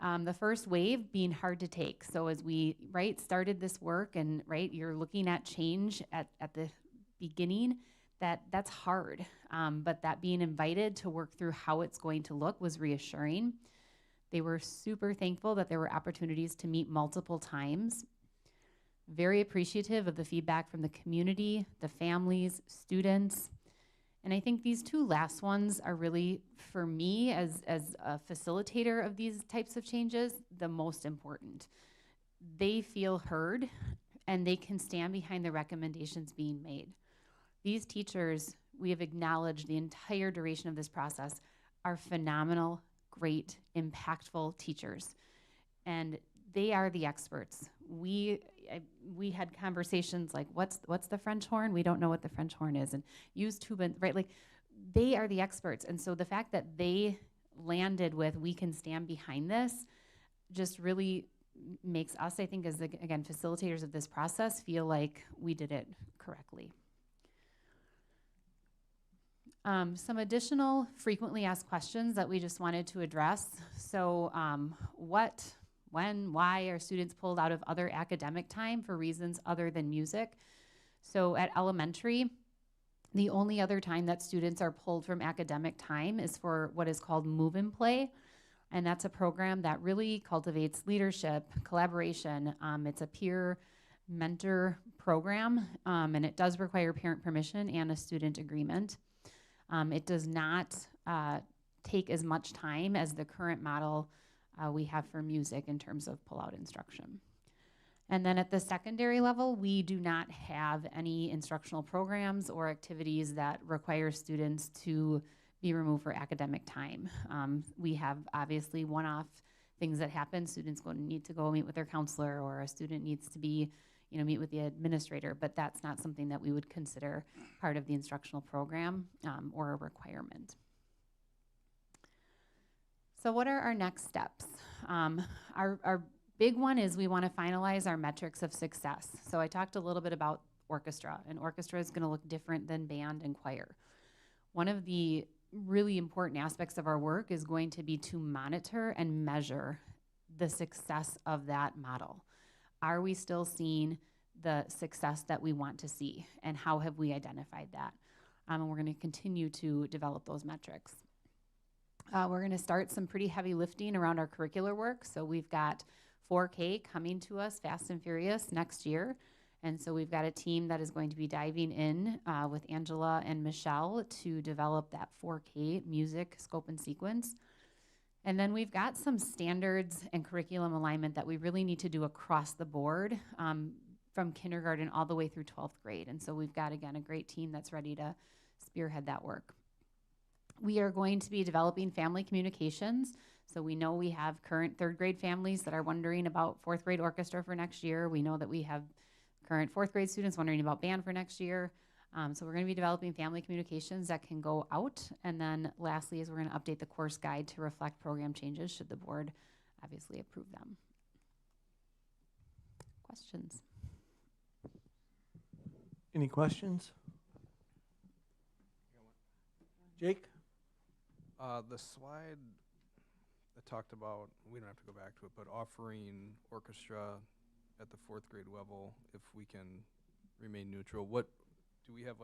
The first wave being hard to take. So as we started this work, and you're looking at change at the beginning, that's hard. But that being invited to work through how it's going to look was reassuring. They were super thankful that there were opportunities to meet multiple times. Very appreciative of the feedback from the community, the families, students. And I think these two last ones are really, for me, as a facilitator of these types of changes, the most important. They feel heard, and they can stand behind the recommendations being made. These teachers, we have acknowledged the entire duration of this process, are phenomenal, great, impactful teachers. And they are the experts. We had conversations like, what's the French horn? We don't know what the French horn is. And use tuba, right? Like, they are the experts. And so the fact that they landed with, we can stand behind this, just really makes us, I think, as, again, facilitators of this process, feel like we did it correctly. Some additional frequently asked questions that we just wanted to address. So what, when, why are students pulled out of other academic time for reasons other than music? So at elementary, the only other time that students are pulled from academic time is for what is called Move and Play. And that's a program that really cultivates leadership, collaboration. It's a peer mentor program, and it does require parent permission and a student agreement. It does not take as much time as the current model we have for music in terms of pull-out instruction. And then at the secondary level, we do not have any instructional programs or activities that require students to be removed for academic time. We have obviously one-off things that happen. Students need to go meet with their counselor, or a student needs to be, meet with the administrator, but that's not something that we would consider part of the instructional program or a requirement. So what are our next steps? Our big one is we want to finalize our metrics of success. So I talked a little bit about orchestra, and orchestra is going to look different than band and choir. One of the really important aspects of our work is going to be to monitor and measure the success of that model. Are we still seeing the success that we want to see, and how have we identified that? And we're going to continue to develop those metrics. We're going to start some pretty heavy lifting around our curricular work. So we've got 4K coming to us fast and furious next year. And so we've got a team that is going to be diving in with Angela and Michelle to develop that 4K music scope and sequence. And then we've got some standards and curriculum alignment that we really need to do across the board from kindergarten all the way through 12th grade. And so we've got, again, a great team that's ready to spearhead that work. We are going to be developing family communications. So we know we have current 3rd grade families that are wondering about 4th grade orchestra for next year. We know that we have current 4th grade students wondering about band for next year. So we're going to be developing family communications that can go out. And then lastly is we're going to update the course guide to reflect program changes should the board obviously approve them. Questions? Any questions? Jake? The slide that talked about, we don't have to go back to it, but offering orchestra at the 4th grade level, if we can remain neutral, what do we have,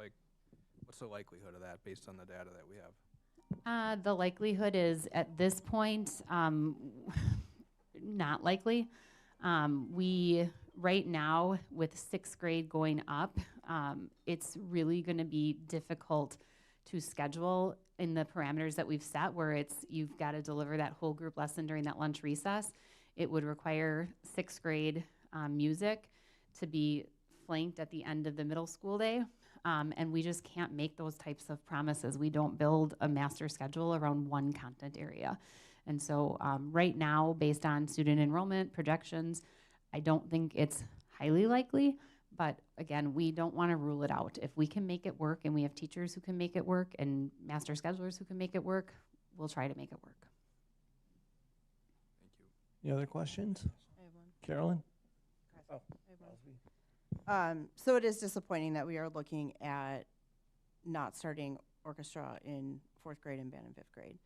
what's the likelihood of that based on the data that we have? The likelihood is at this point, not likely. We, right now, with 6th grade going up, it's really going to be difficult to schedule in the parameters that we've set, where you've got to deliver that whole group lesson during that lunch recess. It would require 6th grade music to be flanked at the end of the middle school day. And we just can't make those types of promises. We don't build a master schedule around one content area. And so right now, based on student enrollment projections, I don't think it's highly likely. But again, we don't want to rule it out. If we can make it work and we have teachers who can make it work and master schedulers who can make it work, we'll try to make it work. Thank you. Any other questions? I have one. Carolyn? Oh. I have one. So it is disappointing that we are looking at not starting orchestra in 4th grade and band in 5th grade.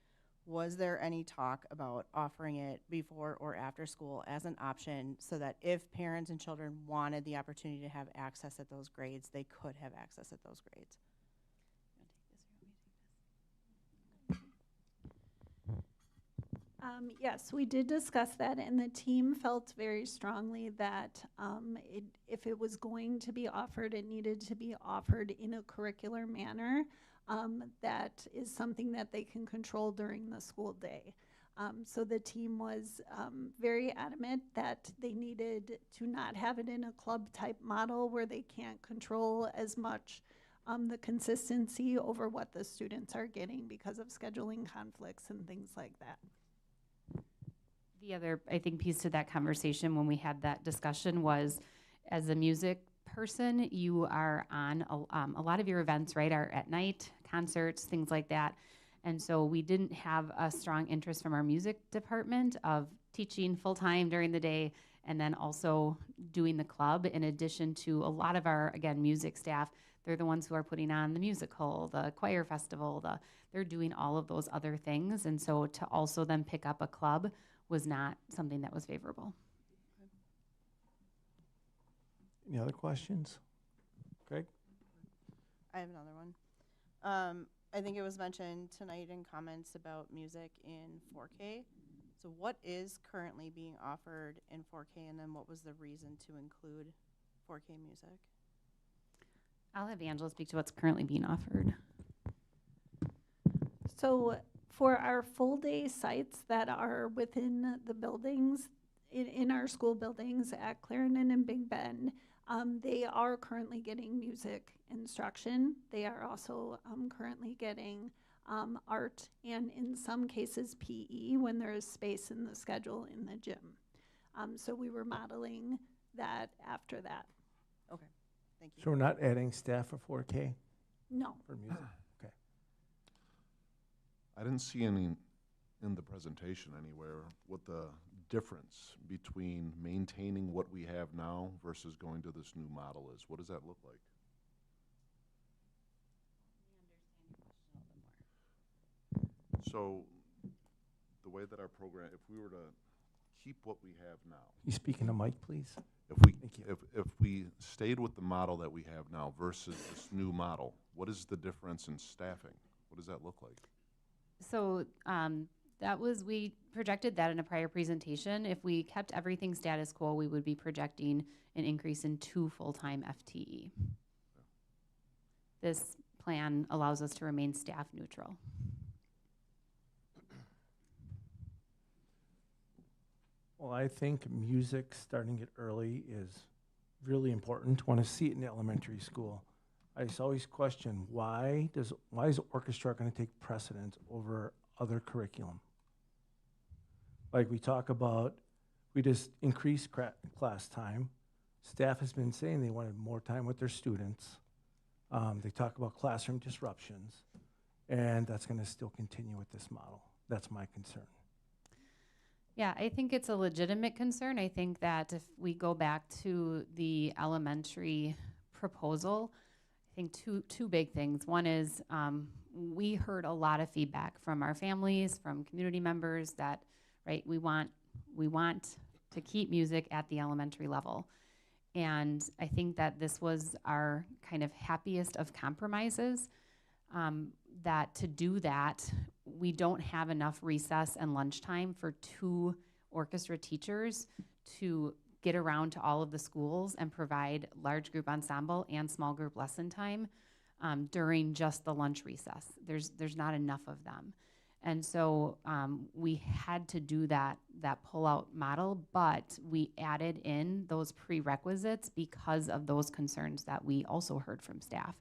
Was there any talk about offering it before or after school as an option so that if parents and children wanted the opportunity to have access at those grades, they could have access at those grades? Yes, we did discuss that, and the team felt very strongly that if it was going to be offered, it needed to be offered in a curricular manner. That is something that they can control during the school day. So the team was very adamant that they needed to not have it in a club type model where they can't control as much the consistency over what the students are getting because of scheduling conflicts and things like that. The other, I think, piece to that conversation when we had that discussion was, as a music person, you are on a lot of your events, right, are at night, concerts, things like that. And so we didn't have a strong interest from our music department of teaching full-time during the day and then also doing the club in addition to a lot of our, again, music staff. They're the ones who are putting on the musical, the choir festival, they're doing all of those other things. And so to also then pick up a club was not something that was favorable. Any other questions? Greg? I have another one. I think it was mentioned tonight in comments about music in 4K. So what is currently being offered in 4K, and then what was the reason to include 4K music? I'll have Angela speak to what's currently being offered. So for our full day sites that are within the buildings, in our school buildings at Clarendon and Big Bend, they are currently getting music instruction. They are also currently getting art and in some cases PE when there is space in the schedule in the gym. So we were modeling that after that. Okay, thank you. So we're not adding staff for 4K No. for music? Okay. I didn't see any in the presentation anywhere what the difference between maintaining what we have now versus going to this new model is. What does that look like? So the way that our program, if we were to keep what we have now. You speaking to Mike, please? If we stayed with the model that we have now versus this new model, what is the difference in staffing? What does that look like? So we projected that in a prior presentation. If we kept everything status quo, we would be projecting an increase in 2 full-time FTE. This plan allows us to remain staff neutral. Well, I think music starting it early is really important. Want to see it in elementary school. I just always question why is orchestra going to take precedence over other curriculum? Like we talk about, we just increased class time. Staff has been saying they wanted more time with their students. They talk about classroom disruptions, and that's going to still continue with this model. That's my concern. Yeah, I think it's a legitimate concern. I think that if we go back to the elementary proposal, I think two big things. One is we heard a lot of feedback from our families, from community members that, right, we want to keep music at the elementary level. And I think that this was our kind of happiest of compromises, that to do that, we don't have enough recess and lunchtime for 2 orchestra teachers to get around to all of the schools and provide large group ensemble and small group lesson time during just the lunch recess. There's not enough of them. And so we had to do that pull-out model, but we added in those prerequisites because of those concerns that we also heard from staff.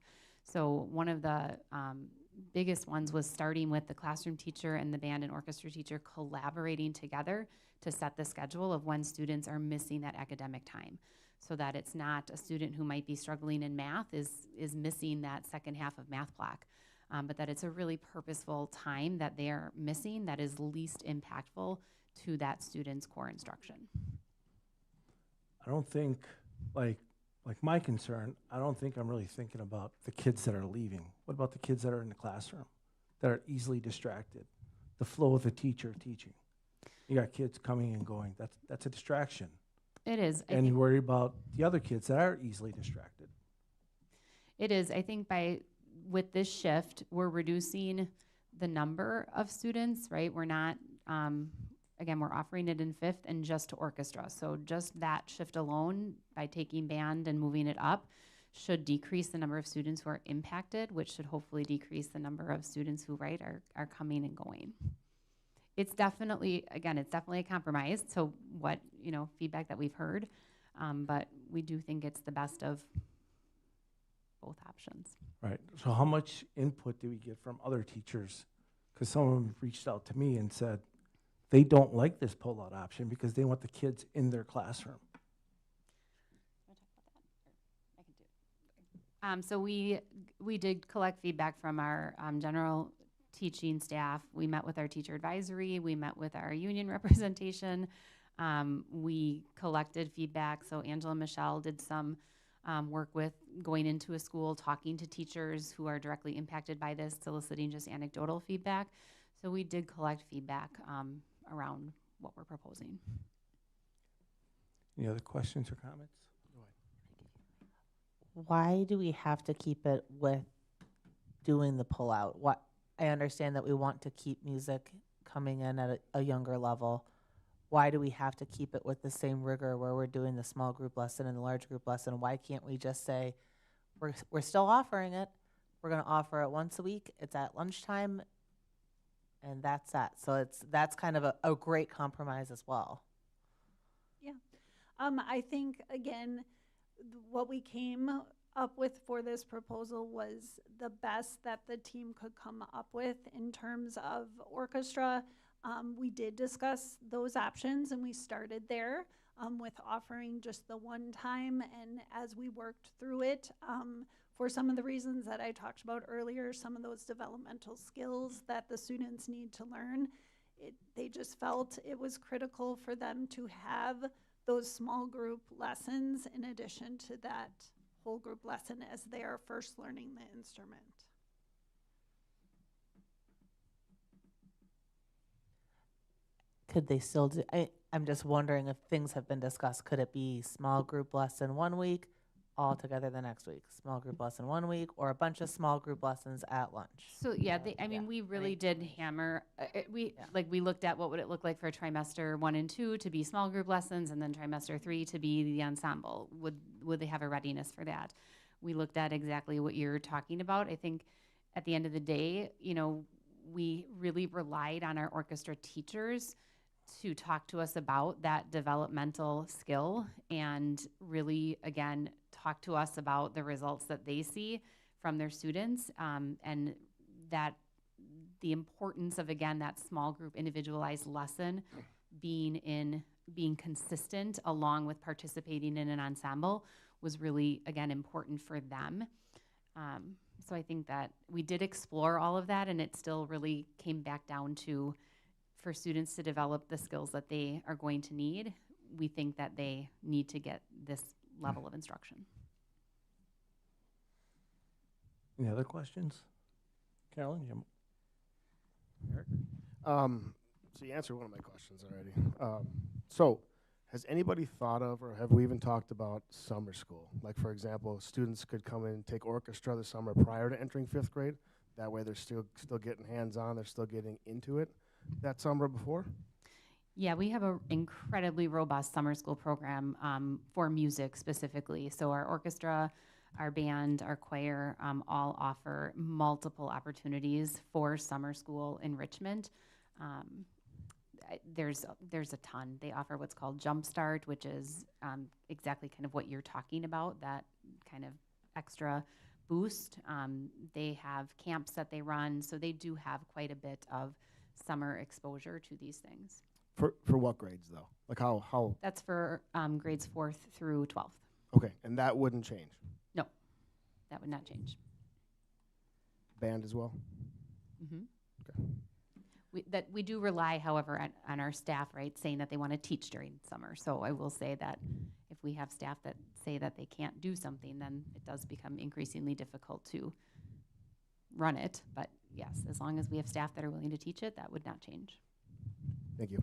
So one of the biggest ones was starting with the classroom teacher and the band and orchestra teacher collaborating together to set the schedule of when students are missing that academic time, so that it's not a student who might be struggling in math is missing that second half of math block, but that it's a really purposeful time that they are missing that is least impactful to that student's core instruction. I don't think, like my concern, I don't think I'm really thinking about the kids that are leaving. What about the kids that are in the classroom, that are easily distracted? The flow of the teacher teaching. You got kids coming and going. That's a distraction. It is. And you worry about the other kids that are easily distracted. It is. I think with this shift, we're reducing the number of students, right? We're not, again, we're offering it in 5th and just to orchestra. So just that shift alone, by taking band and moving it up, should decrease the number of students who are impacted, which should hopefully decrease the number of students who, right, are coming and going. It's definitely, again, it's definitely a compromise. So what, feedback that we've heard, but we do think it's the best of both options. Right. So how much input do we get from other teachers? Because some of them reached out to me and said they don't like this pull-out option because they want the kids in their classroom. So we did collect feedback from our general teaching staff. We met with our teacher advisory. We met with our union representation. We collected feedback. So Angela and Michelle did some work with going into a school, talking to teachers who are directly impacted by this, soliciting just anecdotal feedback. So we did collect feedback around what we're proposing. Any other questions or comments? Why do we have to keep it with doing the pullout? What I understand that we want to keep music coming in at a younger level. Why do we have to keep it with the same rigor where we're doing the small group lesson and the large group lesson? Why can't we just say we're still offering it? We're going to offer it once a week. It's at lunchtime, and that's that. So that's kind of a great compromise as well. Yeah, I think again, what we came up with for this proposal was the best that the team could come up with in terms of orchestra. We did discuss those options and we started there. with offering just the one time. And as we worked through it, for some of the reasons that I talked about earlier, some of those developmental skills that the students need to learn, they just felt it was critical for them to have those small group lessons in addition to that whole group lesson as they are first learning the instrument. Could they still do, I'm just wondering if things have been discussed. Could it be small group lesson 1 week, all together the next week? Small group lesson 1 week, or a bunch of small group lessons at lunch? So yeah, I mean, we really did hammer, we looked at what would it look like for trimester 1 and 2 to be small group lessons, and then trimester 3 to be the ensemble. Would they have a readiness for that? We looked at exactly what you're talking about. I think at the end of the day, you know, we really relied on our orchestra teachers to talk to us about that developmental skill and really, again, talk to us about the results that they see from their students, and that the importance of, again, that small group individualized lesson being consistent along with participating in an ensemble was really, again, important for them. So I think that we did explore all of that, and it still really came back down to, for students to develop the skills that they are going to need, we think that they need to get this level of instruction. Any other questions? Carolyn, Jim? Eric? So you answered one of my questions already. So has anybody thought of, or have we even talked about summer school? Like, for example, students could come in and take orchestra the summer prior to entering 5th grade. That way they're still getting hands-on, they're still getting into it that summer before? Yeah, we have an incredibly robust summer school program for music specifically. So our orchestra, our band, our choir all offer multiple opportunities for summer school enrichment. There's a ton. They offer what's called Jumpstart, which is exactly kind of what you're talking about, that kind of extra boost. They have camps that they run, so they do have quite a bit of summer exposure to these things. For what grades though? Like how? That's for grades 4th through 12th. Okay, and that wouldn't change? No, that would not change. Band as well? Mm-hmm. Okay. We do rely, however, on our staff, right, saying that they want to teach during summer. So I will say that if we have staff that say that they can't do something, then it does become increasingly difficult to run it. But yes, as long as we have staff that are willing to teach it, that would not change. Thank you.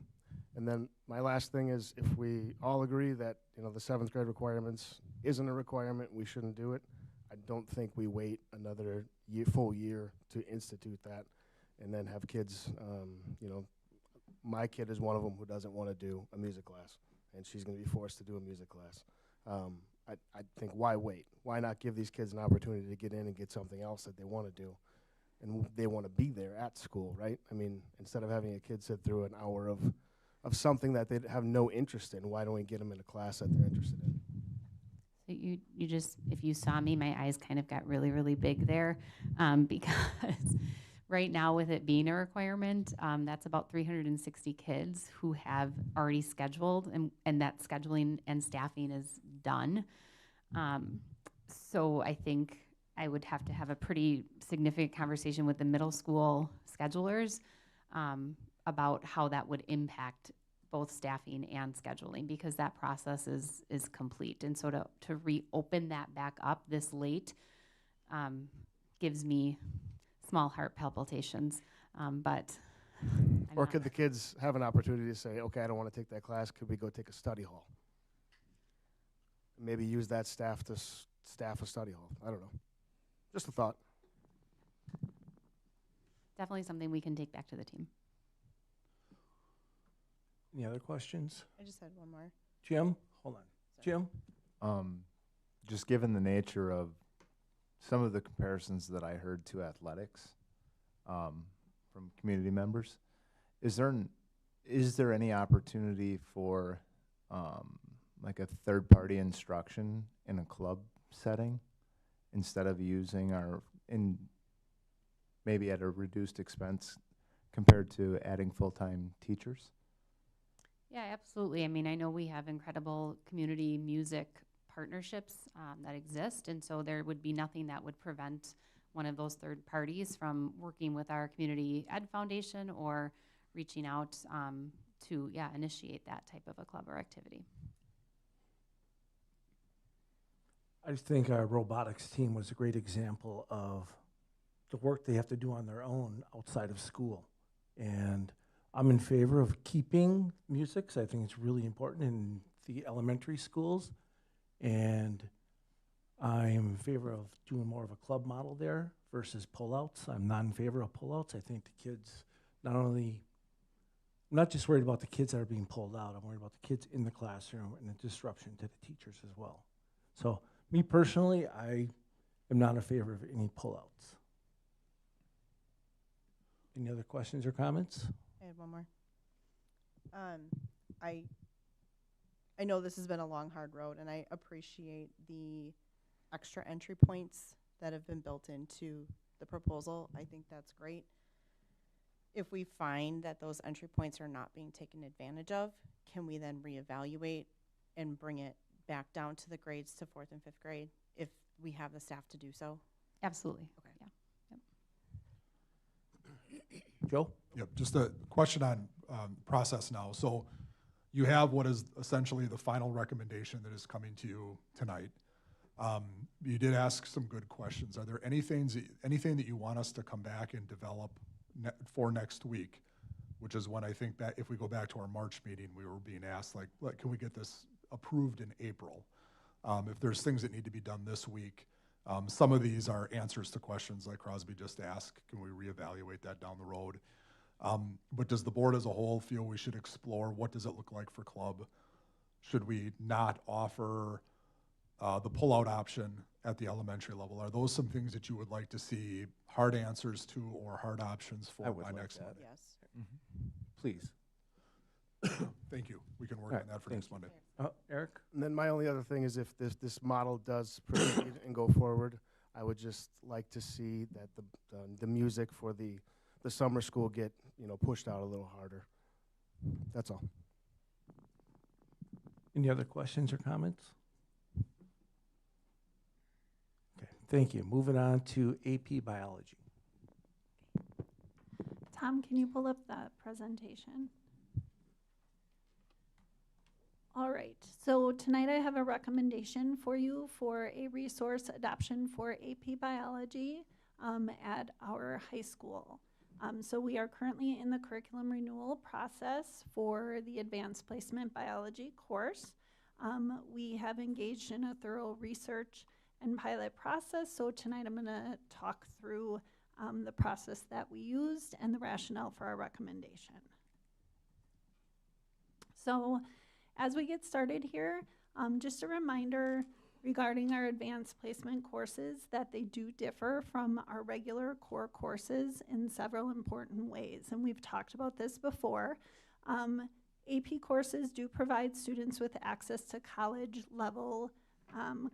And then my last thing is, if we all agree that, you know, the 7th grade requirements isn't a requirement, we shouldn't do it, I don't think we wait another full year to institute that and then have kids, you know, my kid is one of them who doesn't want to do a music class, and she's going to be forced to do a music class. I think, why wait? Why not give these kids an opportunity to get in and get something else that they want to do? And they want to be there at school, right? I mean, instead of having a kid sit through an hour of something that they have no interest in, why don't we get them in a class that they're interested in? So you just, if you saw me, my eyes kind of got really, really big there, because right now with it being a requirement, that's about 360 kids who have already scheduled, and that scheduling and staffing is done. So I think I would have to have a pretty significant conversation with the middle school schedulers about how that would impact both staffing and scheduling, because that process is complete. And so to reopen that back up this late gives me small heart palpitations, but. Or could the kids have an opportunity to say, okay, I don't want to take that class, could we go take a study hall? Maybe use that staff to staff a study hall. I don't know. Just a thought. Definitely something we can take back to the team. Any other questions? I just had one more. Jim, hold on. Sorry. Jim? Just given the nature of some of the comparisons that I heard to athletics from community members, is there any opportunity for like a third-party instruction in a club setting instead of using maybe at a reduced expense compared to adding full-time teachers? Yeah, absolutely. I mean, I know we have incredible community music partnerships that exist, and so there would be nothing that would prevent one of those third parties from working with our community ed foundation or reaching out to, initiate that type of a club or activity. I just think our robotics team was a great example of the work they have to do on their own outside of school. And I'm in favor of keeping music, 'cause I think it's really important in the elementary schools. And I am in favor of doing more of a club model there versus pullouts. I'm not in favor of pullouts. I think the kids, I'm not just worried about the kids that are being pulled out, I'm worried about the kids in the classroom and the disruption to the teachers as well. So me personally, I am not in favor of any pullouts. Any other questions or comments? I had one more. I know this has been a long, hard road, and I appreciate the extra entry points that have been built into the proposal. I think that's great. If we find that those entry points are not being taken advantage of, can we then reevaluate and bring it back down to the grades to 4th and 5th grade if we have the staff to do so? Absolutely. Okay. Yeah. Joe? Yep, just a question on process now. So you have what is essentially the final recommendation that is coming to you tonight. You did ask some good questions. Are there anything that you want us to come back and develop for next week, which is when I think that if we go back to our March meeting, we were being asked, like can we get this approved in April? If there's things that need to be done this week, some of these are answers to questions like Crosby just asked. Can we reevaluate that down the road? But does the board as a whole feel we should explore what does it look like for club? Should we not offer the pullout option at the elementary level? Are those some things that you would like to see hard answers to or hard options for by next Monday? Yes. Mm-hmm. Please. Thank you. We can work All on right, that for thank next Monday. Eric? And then my only other thing is if this model does proceed and go forward, I would just like to see that the music for the summer school get pushed out a little harder. That's all. Any other questions or comments? Okay, thank you. Moving on to AP Biology. Tom, can you pull up that presentation? All right, so tonight I have a recommendation for you for a resource adoption for AP Biology at our high school. So we are currently in the curriculum renewal process for the Advanced Placement Biology course. We have engaged in a thorough research and pilot process, so tonight I'm gonna talk through the process that we used and the rationale for our recommendation. So as we get started here, just a reminder regarding our advanced placement courses that they do differ from our regular core courses in several important ways, and we've talked about this before. AP courses do provide students with access to college level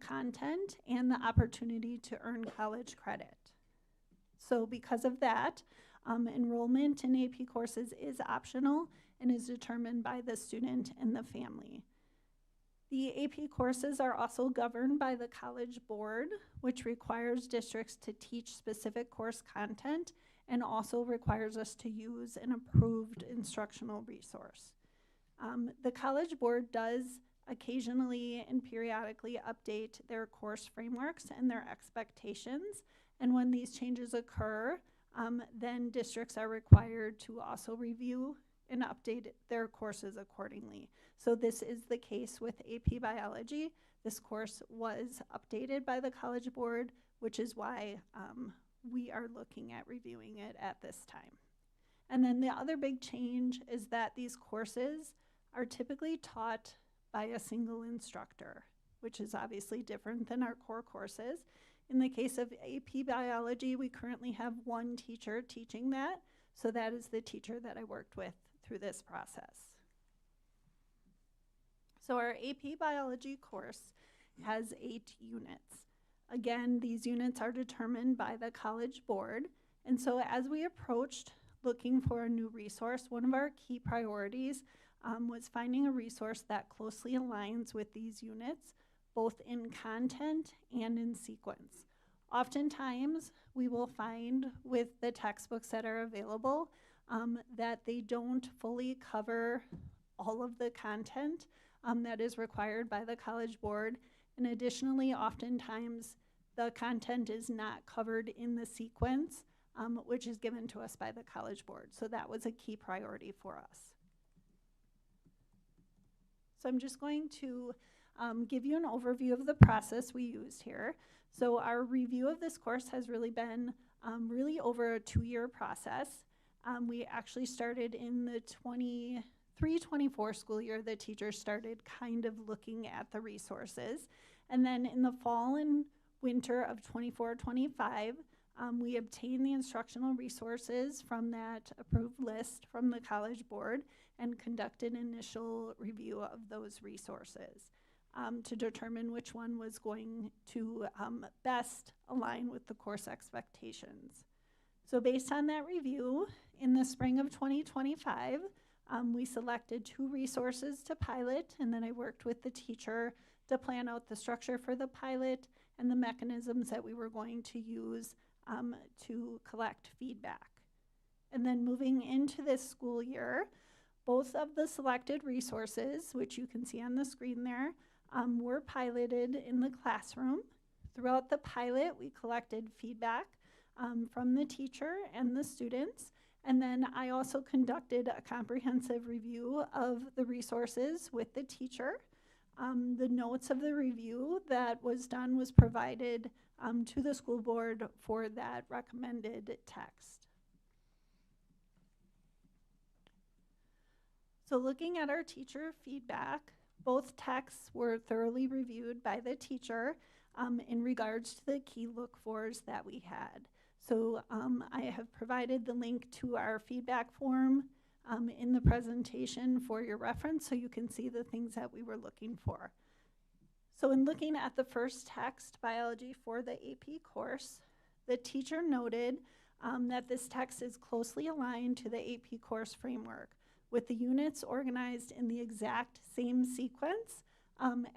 content and the opportunity to earn college credit. So because of that, enrollment in AP courses is optional and is determined by the student and the family. The AP courses are also governed by the College Board, which requires districts to teach specific course content and also requires us to use an approved instructional resource. The College Board does occasionally and periodically update their course frameworks and their expectations, and when these changes occur, then districts are required to also review and update their courses accordingly. So this is the case with AP Biology. This course was updated by the College Board, which is why we are looking at reviewing it at this time. And then the other big change is that these courses are typically taught by a single instructor, which is obviously different than our core courses. In the case of AP Biology, we currently have one teacher teaching that, so that is the teacher that I worked with through this process. So our AP Biology course has 8 units. Again, these units are determined by the College Board, and so as we approached looking for a new resource, one of our key priorities was finding a resource that closely aligns with these units, both in content and in sequence. Oftentimes, we will find with the textbooks that are available that they don't fully cover all of the content that is required by the College Board. And additionally, oftentimes, the content is not covered in the sequence, which is given to us by the College Board. So that was a key priority for us. So I'm just going to give you an overview of the process we used here. So our review of this course has really been really over a 2-year process. We actually started in the 23-24 school year. The teachers started kind of looking at the resources. And then in the fall and winter of 24-25, we obtained the instructional resources from that approved list from the College Board and conducted initial review of those resources to determine which one was going to best align with the course expectations. So based on that review, in the spring of 2025, we selected 2 resources to pilot, and then I worked with the teacher to plan out the structure for the pilot and the mechanisms that we were going to use to collect feedback. And then moving into this school year, both of the selected resources, which you can see on the screen there, were piloted in the classroom. Throughout the pilot, we collected feedback from the teacher and the students. And then I also conducted a comprehensive review of the resources with the teacher. The notes of the review that was done was provided to the school board for that recommended text. So looking at our teacher feedback, both texts were thoroughly reviewed by the teacher in regards to the key look-fors that we had. So I have provided the link to our feedback form in the presentation for your reference so you can see the things that we were looking for. So in looking at the first text, biology for the AP course, the teacher noted that this text is closely aligned to the AP course framework, with the units organized in the exact same sequence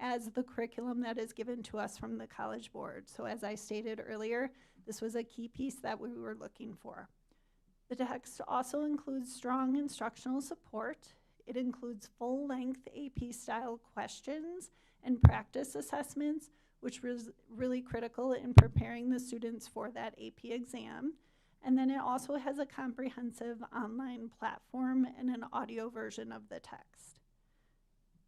as the curriculum that is given to us from the College Board. So as I stated earlier, this was a key piece that we were looking for. The text also includes strong instructional support. It includes full-length AP-style questions and practice assessments, which was really critical in preparing the students for that AP exam. And then it also has a comprehensive online platform and an audio version of the text.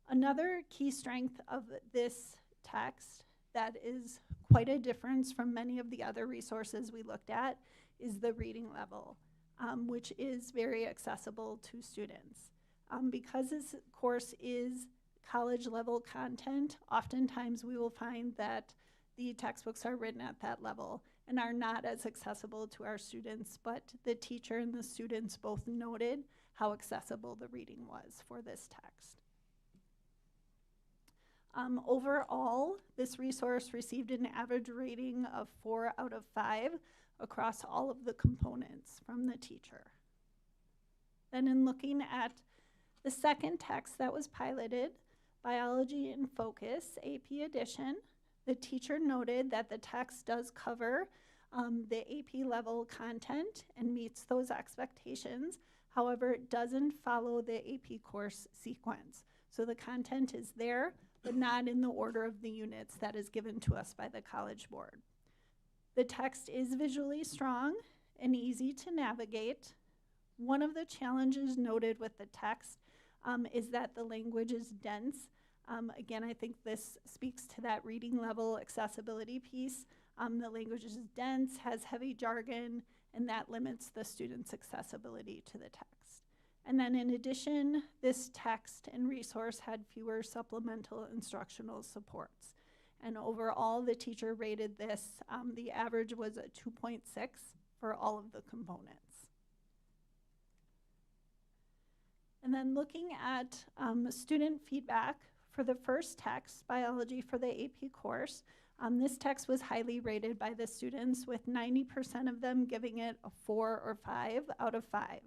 Another key strength of this text that is quite a difference from many of the other resources we looked at is the reading level, which is very accessible to students. Because this course is college level content, oftentimes we will find that the textbooks are written at that level and are not as accessible to our students, but the teacher and the students both noted how accessible the reading was for this text. Overall, this resource received an average rating of 4 out of 5 across all of the components from the teacher. Then in looking at the second text that was piloted, Biology in Focus, AP Edition, the teacher noted that the text does cover the AP level content and meets those expectations. However, it doesn't follow the AP course sequence. So the content is there, but not in the order of the units that is given to us by the College Board. The text is visually strong and easy to navigate. One of the challenges noted with the text is that the language is dense. Again, I think this speaks to that reading level accessibility piece. The language is dense, has heavy jargon, and that limits the student's accessibility to the text. And then in addition, this text and resource had fewer supplemental instructional supports. And overall, the teacher rated this, the average was a 2.6 for all of the components. And then looking at student feedback for the first text, Biology for the AP course, this text was highly rated by the students, with 90% of them giving it a 4 or 5 out of 5.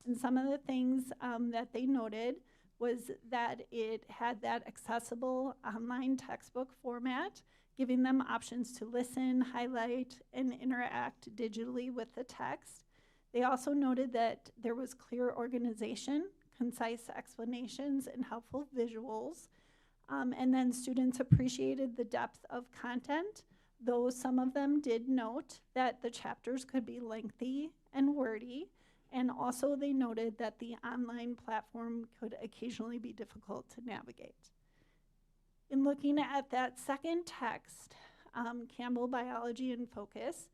And some of the things that they noted was that it had that accessible online textbook format, giving them options to listen, highlight, and interact digitally with the text. They also noted that there was clear organization, concise explanations, and helpful visuals. And then students appreciated the depth of content, though some of them did note that the chapters could be lengthy and wordy. And also they noted that the online platform could occasionally be difficult to navigate. In looking at that second text, Campbell Biology in Focus,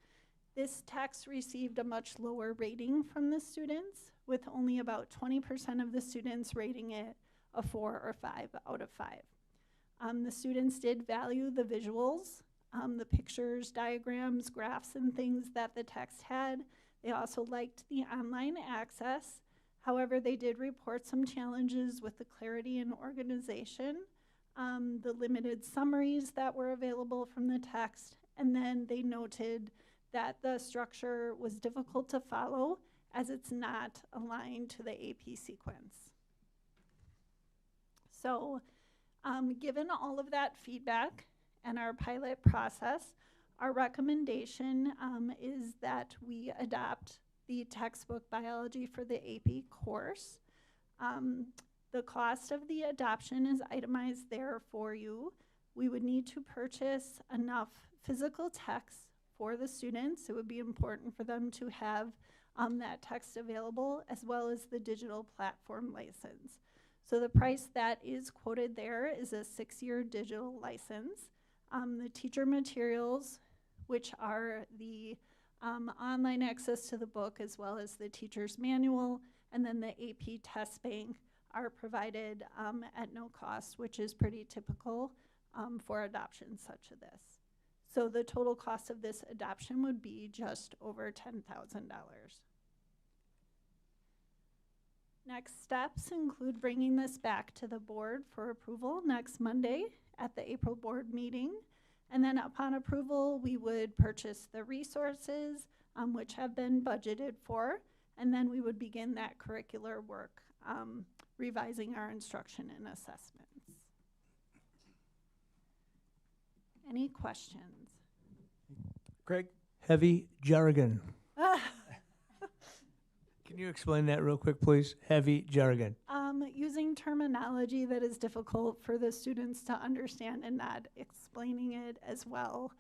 this text received a much lower rating from the students, with only about 20% of the students rating it a 4 or 5 out of 5. The students did value the visuals, the pictures, diagrams, graphs, and things that the text had. They also liked the online access. However, they did report some challenges with the clarity and organization, the limited summaries that were available from the text, and then they noted that the structure was difficult to follow as it's not aligned to the AP sequence. So, given all of that feedback and our pilot process, our recommendation is that we adopt the textbook biology for the AP course. The cost of the adoption is itemized there for you. We would need to purchase enough physical text for the students. It would be important for them to have that text available, as well as the digital platform license. So the price that is quoted there is a 6-year digital license. The teacher materials, which are the online access to the book, as well as the teacher's manual, and then the AP test bank, are provided at no cost, which is pretty typical for adoptions such as this. So the total cost of this adoption would be just over $10,000. Next steps include bringing this back to the board for approval next Monday at the April board meeting. And then upon approval, we would purchase the resources which have been budgeted for, and then we would begin that curricular work, revising our instruction and assessments. Any questions? Craig? Heavy jargon. Can you explain that real quick, please? Heavy jargon. Using terminology that is difficult for the students to understand and not explaining it as well.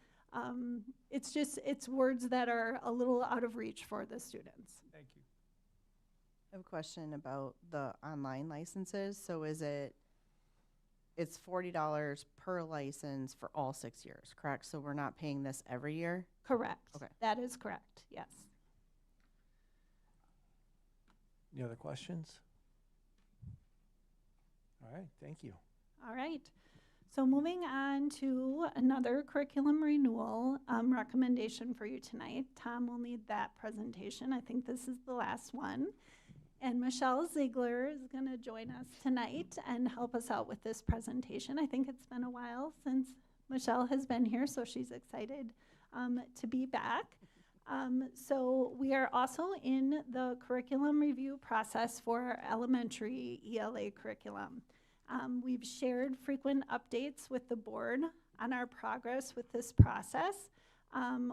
It's words that are a little out of reach for the students. Thank you. I have a question about the online licenses. So it's $40 per license for all 6 years, correct? So we're not paying this every year? Correct. Okay. That is correct, yes. Any other questions? All right, thank you. All right. So moving on to another curriculum renewal recommendation for you tonight. Tom will need that presentation. I think this is the last one. And Michelle Ziegler is going to join us tonight and help us out with this presentation. I think it's been a while since Michelle has been here, so she's excited to be back. So we are also in the curriculum review process for our elementary ELA curriculum. We've shared frequent updates with the board on our progress with this process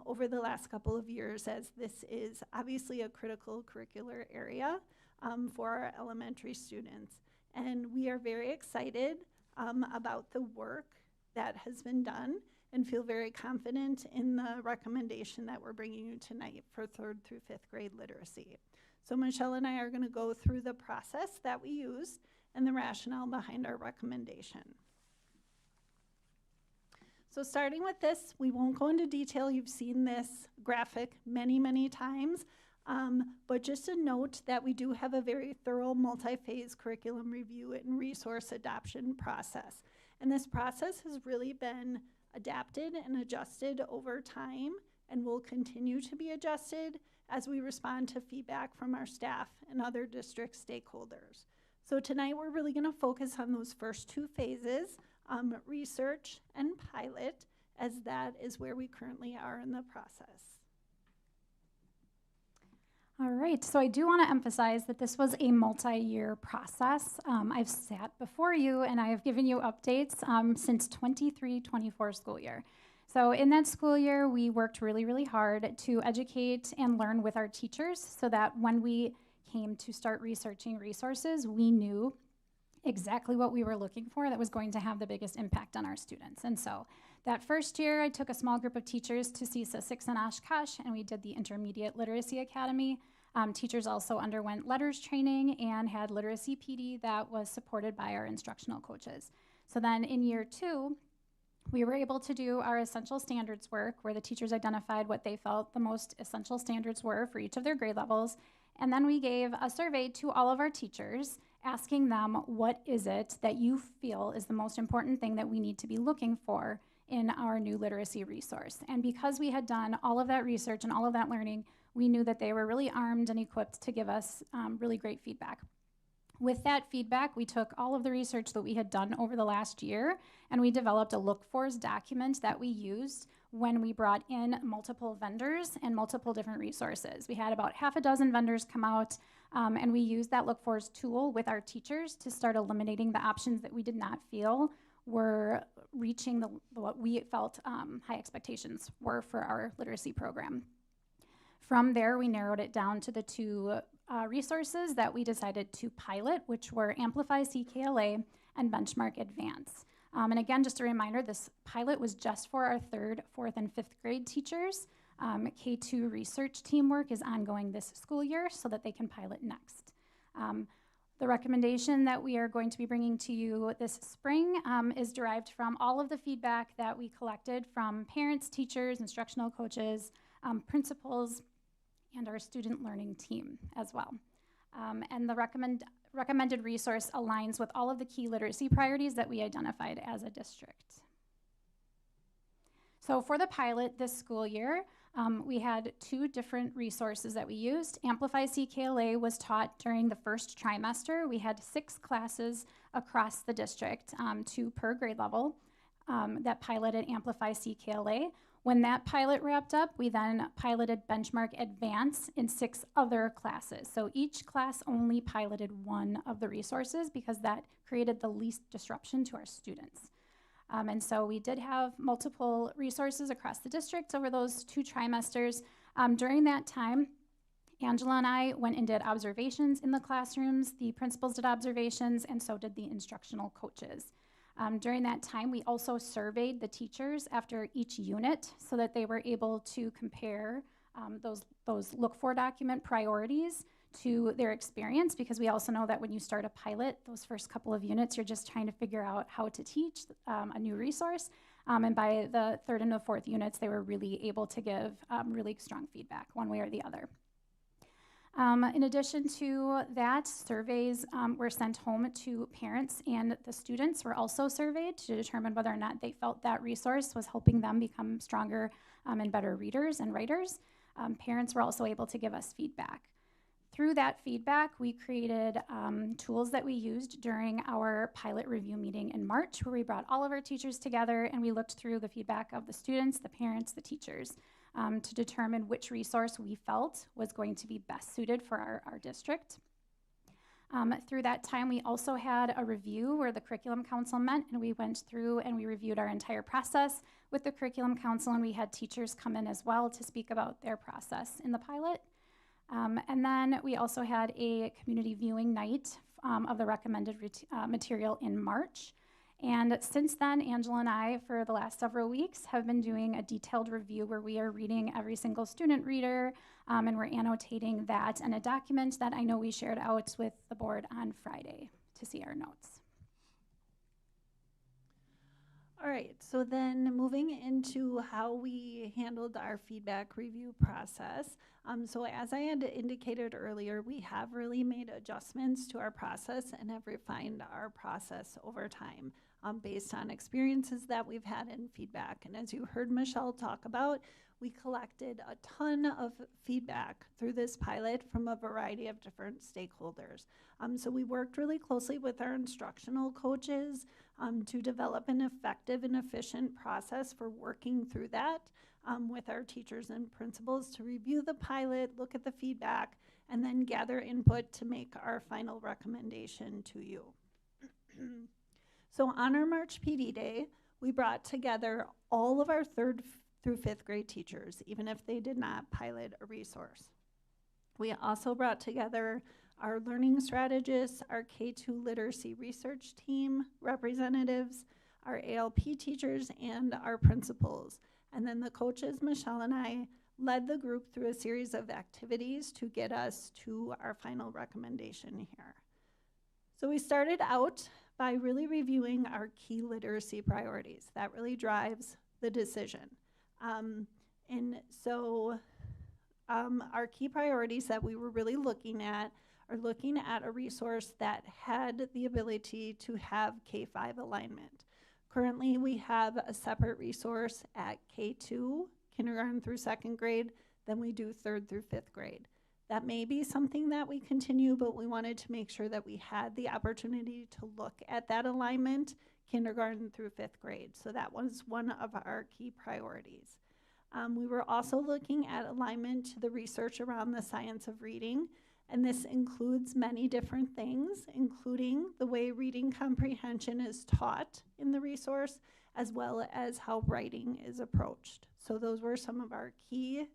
over the last couple of years, as this is obviously a critical curricular area for our elementary students. And we are very excited about the work that has been done and feel very confident in the recommendation that we're bringing you tonight for 3rd through 5th grade literacy. So Michelle and I are going to go through the process that we use and the rationale behind our recommendation. So starting with this, we won't go into detail. You've seen this graphic many, many times. But just a note that we do have a very thorough multi-phase curriculum review and resource adoption process. And this process has really been adapted and adjusted over time and will continue to be adjusted as we respond to feedback from our staff and other district stakeholders. So tonight we're really going to focus on those first 2 phases, research and pilot, as that is where we currently are in the process. All right, so I do want to emphasize that this was a multi-year process. I've sat before you and I have given you updates since 23-24 school year. So in that school year, we worked really, really hard to educate and learn with our teachers so that when we came to start researching resources, we knew exactly what we were looking for that was going to have the biggest impact on our students. And so that first year, I took a small group of teachers to CISA 6 in Oshkosh, and we did the Intermediate Literacy Academy. Teachers also underwent letters training and had literacy PD that was supported by our instructional coaches. So then in year 2, we were able to do our essential standards work where the teachers identified what they felt the most essential standards were for each of their grade levels. And then we gave a survey to all of our teachers asking them, what is it that you feel is the most important thing that we need to be looking for in our new literacy resource? And because we had done all of that research and all of that learning, we knew that they were really armed and equipped to give us really great feedback. With that feedback, we took all of the research that we had done over the last year, and we developed a look-fors document that we used when we brought in multiple vendors and multiple different resources. We had about half a dozen vendors come out, and we used that look-fors tool with our teachers to start eliminating the options that we did not feel were reaching what we felt high expectations were for our literacy program. From there, we narrowed it down to the 2 resources that we decided to pilot, which were Amplify CKLA and Benchmark Advance. And again, just a reminder, this pilot was just for our 3rd, 4th, and 5th grade teachers. K2 research teamwork is ongoing this school year so that they can pilot next. The recommendation that we are going to be bringing to you this spring is derived from all of the feedback that we collected from parents, teachers, instructional coaches, principals, and our student learning team as well. And the recommended resource aligns with all of the key literacy priorities that we identified as a district. So for the pilot this school year, we had 2 different resources that we used. Amplify CKLA was taught during the first trimester. We had 6 classes across the district, 2 per grade level, that piloted Amplify CKLA. When that pilot wrapped up, we then piloted Benchmark Advance in 6 other classes. So each class only piloted 1 of the resources because that created the least disruption to our students. And so we did have multiple resources across the district over those 2 trimesters. During that time, Angela and I went and did observations in the classrooms. The principals did observations, and so did the instructional coaches. During that time, we also surveyed the teachers after each unit so that they were able to compare those look-for document priorities to their experience, because we also know that when you start a pilot, those first couple of units, you're just trying to figure out how to teach a new resource. And by the 3rd and the 4th units, they were really able to give really strong feedback one way or the other. In addition to that, surveys were sent home to parents, and the students were also surveyed to determine whether or not they felt that resource was helping them become stronger and better readers and writers. Parents were also able to give us feedback. Through that feedback, we created tools that we used during our pilot review meeting in March, where we brought all of our teachers together and we looked through the feedback of the students, the parents, the teachers, to determine which resource we felt was going to be best suited for our district. Through that time, we also had a review where the curriculum council met, and we went through and we reviewed our entire process with the curriculum council, and we had teachers come in as well to speak about their process in the pilot. And then we also had a community viewing night of the recommended material in March. And since then, Angela and I, for the last several weeks, have been doing a detailed review where we are reading every single student reader, and we're annotating that in a document that I know we shared out with the board on Friday to see our notes. All right, so then moving into how we handled our feedback review process. So as I had indicated earlier, we have really made adjustments to our process and have refined our process over time based on experiences that we've had in feedback. And as you heard Michelle talk about, we collected a ton of feedback through this pilot from a variety of different stakeholders. So we worked really closely with our instructional coaches to develop an effective and efficient process for working through that with our teachers and principals to review the pilot, look at the feedback, and then gather input to make our final recommendation to you. So on our March PD Day, we brought together all of our 3rd through 5th grade teachers, even if they did not pilot a resource. We also brought together our learning strategists, our K-2 literacy research team representatives, our ALP teachers, and our principals. And then the coaches, Michelle and I, led the group through a series of activities to get us to our final recommendation here. So we started out by really reviewing our key literacy priorities. That really drives the decision. Our key priorities that we were really looking at are looking at a resource that had the ability to have K-5 alignment. Currently, we have a separate resource at K-2, kindergarten through 2nd grade, than we do 3rd through 5th grade. That may be something that we continue, but we wanted to make sure that we had the opportunity to look at that alignment kindergarten through 5th grade. So that was one of our key priorities. We were also looking at alignment to the research around the science of reading, and this includes many different things, including the way reading comprehension is taught in the resource, as well as how writing is approached. So those were some of our key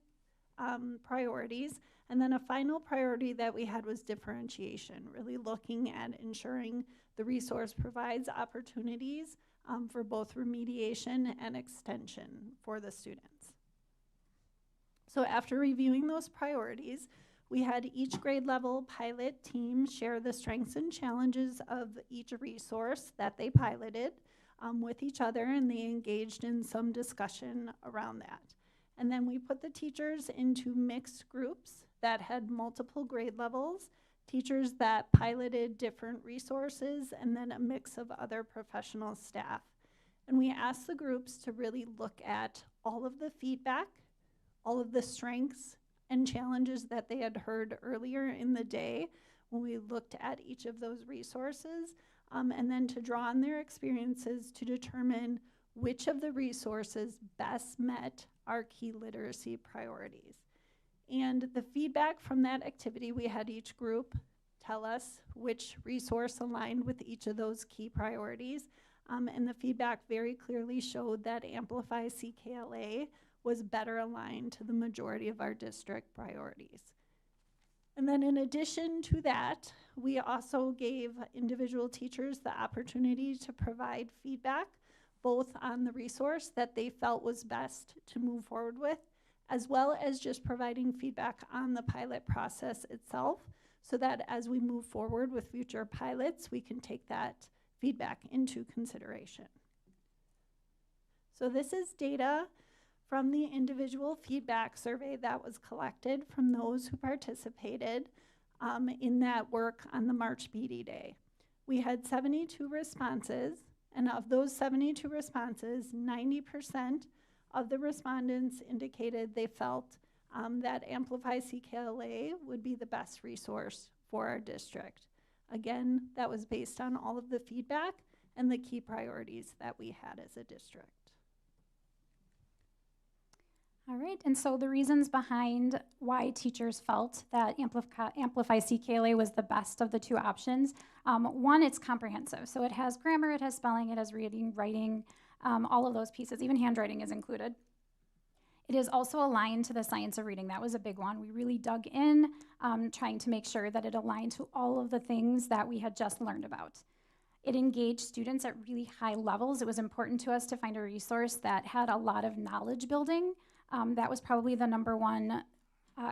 priorities. And then a final priority that we had was differentiation, really looking at ensuring the resource provides opportunities for both remediation and extension for the students. So after reviewing those priorities, we had each grade level pilot team share the strengths and challenges of each resource that they piloted with each other, and they engaged in some discussion around that. And then we put the teachers into mixed groups that had multiple grade levels, teachers that piloted different resources, and then a mix of other professional staff. And we asked the groups to really look at all of the feedback, all of the strengths and challenges that they had heard earlier in the day when we looked at each of those resources, and then to draw on their experiences to determine which of the resources best met our key literacy priorities. And the feedback from that activity, we had each group tell us which resource aligned with each of those key priorities. And the feedback very clearly showed that Amplify CKLA was better aligned to the majority of our district priorities. And then in addition to that, we also gave individual teachers the opportunity to provide feedback, both on the resource that they felt was best to move forward with, as well as just providing feedback on the pilot process itself, so that as we move forward with future pilots, we can take that feedback into consideration. So this is data from the individual feedback survey that was collected from those who participated in that work on the March PD Day. We had 72 responses, and of those 72 responses, 90% of the respondents indicated they felt that Amplify CKLA would be the best resource for our district. Again, that was based on all of the feedback and the key priorities that we had as a district. All right, and so the reasons behind why teachers felt that Amplify CKLA was the best of the two options. One, it's comprehensive. So it has grammar, it has spelling, it has reading, writing, all of those pieces, even handwriting is included. It is also aligned to the science of reading. That was a big one. We really dug in, trying to make sure that it aligned to all of the things that we had just learned about. It engaged students at really high levels. It was important to us to find a resource that had a lot of knowledge building. That was probably the #1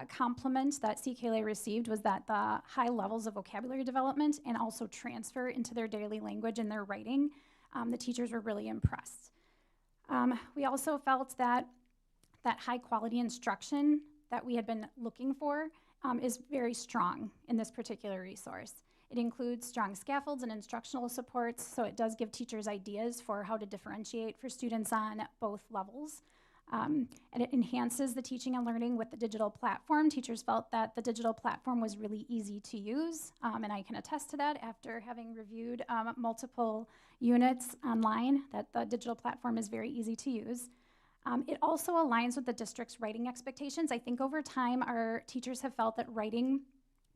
compliment that CKLA received, was that the high levels of vocabulary development and also transfer into their daily language and their writing. The teachers were really impressed. We also felt that high quality instruction that we had been looking for is very strong in this particular resource. It includes strong scaffolds and instructional supports, so it does give teachers ideas for how to differentiate for students on both levels. And it enhances the teaching and learning with the digital platform. Teachers felt that the digital platform was really easy to use, and I can attest to that after having reviewed multiple units online, that the digital platform is very easy to use. It also aligns with the district's writing expectations. I think over time, our teachers have felt that writing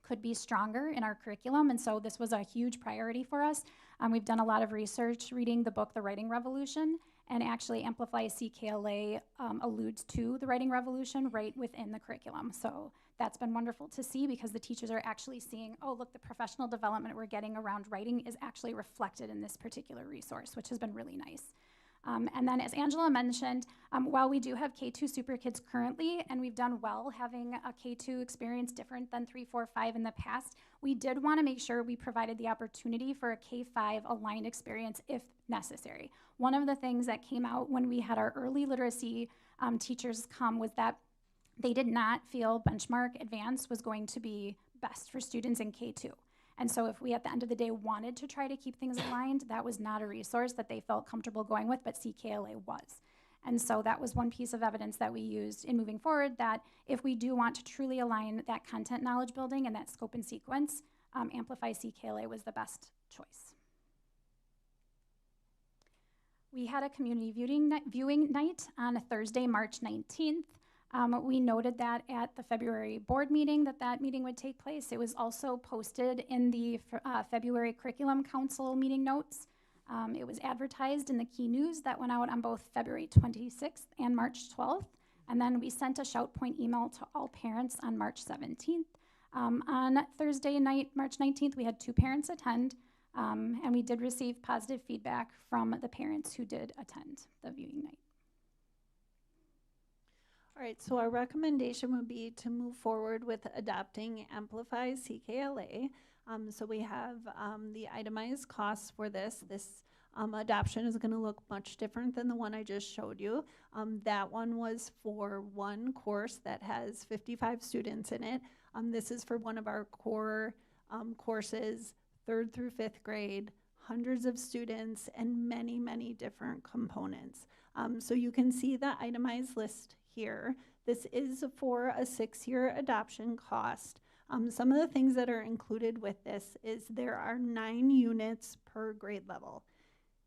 could be stronger in our curriculum, and so this was a huge priority for us. We've done a lot of research reading the book, The Writing Revolution, and actually Amplify CKLA alludes to the writing revolution right within the curriculum. So that's been wonderful to see because the teachers are actually seeing, oh, look, the professional development we're getting around writing is actually reflected in this particular resource, which has been really nice. And then as Angela mentioned, while we do have K2 Super Kids currently, and we've done well having a K2 experience different than 3, 4, 5 in the past, we did want to make sure we provided the opportunity for a K5 aligned experience if necessary. One of the things that came out when we had our early literacy teachers come was that they did not feel Benchmark Advanced was going to be best for students in K2. And so if we, at the end of the day, wanted to try to keep things aligned, that was not a resource that they felt comfortable going with, but CKLA was. And so that was one piece of evidence that we used in moving forward, that if we do want to truly align that content knowledge building and that scope and sequence, Amplify CKLA was the best choice. We had a community viewing night on a Thursday, March 19th. We noted that at the February board meeting that meeting would take place. It was also posted in the February Curriculum Council meeting notes. It was advertised in the key news that went out on both February 26th and March 12th. And then we sent a shout point email to all parents on March 17th. On Thursday night, March 19th, we had 2 parents attend, and we did receive positive feedback from the parents who did attend the viewing night. All right, so our recommendation would be to move forward with adopting Amplify CKLA. So we have the itemized costs for this. This adoption is going to look much different than the one I just showed you. That one was for one course that has 55 students in it. This is for one of our core courses, 3rd through 5th grade, hundreds of students, and many, many different components. So you can see the itemized list here. This is for a 6-year adoption cost. Some of the things that are included with this is there are 9 units per grade level.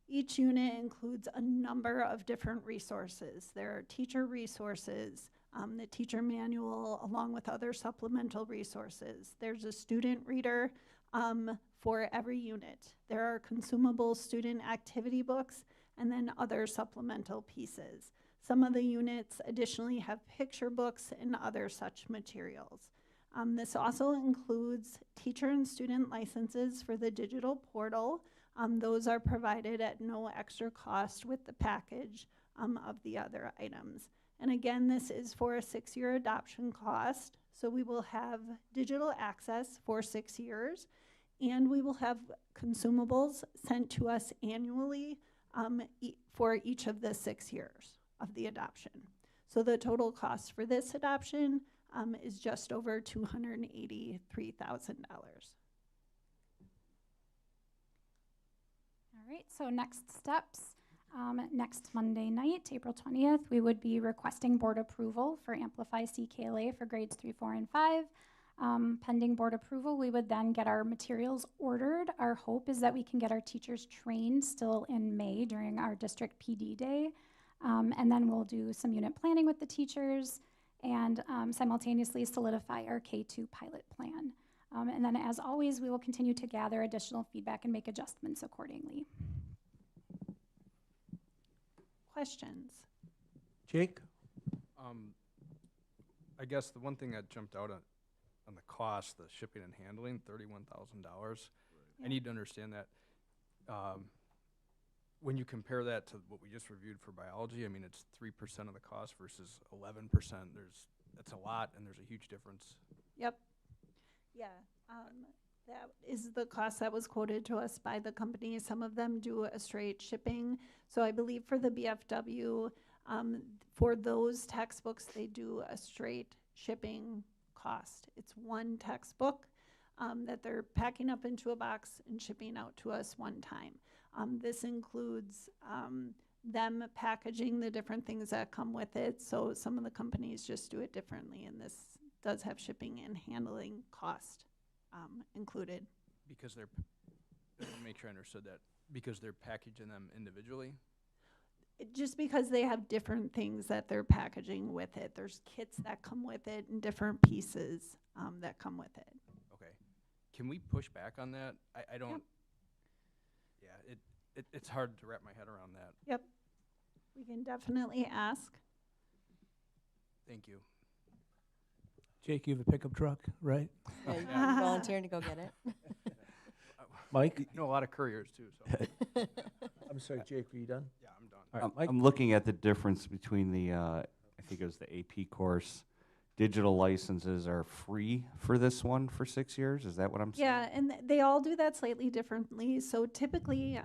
Each unit includes a number of different resources. There are teacher resources, the teacher manual, along with other supplemental resources. There's a student reader for every unit. There are consumable student activity books and then other supplemental pieces. Some of the units additionally have picture books and other such materials. This also includes teacher and student licenses for the digital portal. Those are provided at no extra cost with the package of the other items. And again, this is for a 6-year adoption cost. So we will have digital access for 6 years, and we will have consumables sent to us annually for each of the 6 years of the adoption. So the total cost for this adoption is just over $283,000. All right, so next steps. Next Monday night, April 20th, we would be requesting board approval for Amplify CKLA for grades 3, 4, and 5. Pending board approval, we would then get our materials ordered. Our hope is that we can get our teachers trained still in May during our district PD day. And then we'll do some unit planning with the teachers and simultaneously solidify our K2 pilot plan. And then as always, we will continue to gather additional feedback and make adjustments accordingly. Questions? Jake? I guess the one thing that jumped out on the cost, the shipping and handling, $31,000. I need to understand that. When you compare that to what we just reviewed for biology, I mean, it's 3% of the cost versus 11%. That's a lot, and there's a huge difference. Yep. Yeah. That is the cost that was quoted to us by the company. Some of them do a straight shipping. So I believe for the BFW, for those textbooks, they do a straight shipping cost. It's one textbook that they're packing up into a box and shipping out to us one time. This includes them packaging the different things that come with it. So some of the companies just do it differently, and this does have shipping and handling cost included. Because they're, I want to make sure I understood that, because they're packaging them individually? Just because they have different things that they're packaging with it. There's kits that come with it and different pieces that come with it. Okay. can we push back on that? I don't, yeah, it's hard to wrap my head around that. Yep. We can definitely ask. Thank you. Jake, you have a pickup truck, right? Yeah, you volunteering to go get it? Mike? You know a lot of couriers too, so. I'm sorry, Jake, are you done? Yeah, I'm done. All right, Mike? I'm looking at the difference between the, I think it was the AP course. Digital licenses are free for this one for 6 years. Is that what I'm saying? Yeah, and they all do that slightly differently. So typically,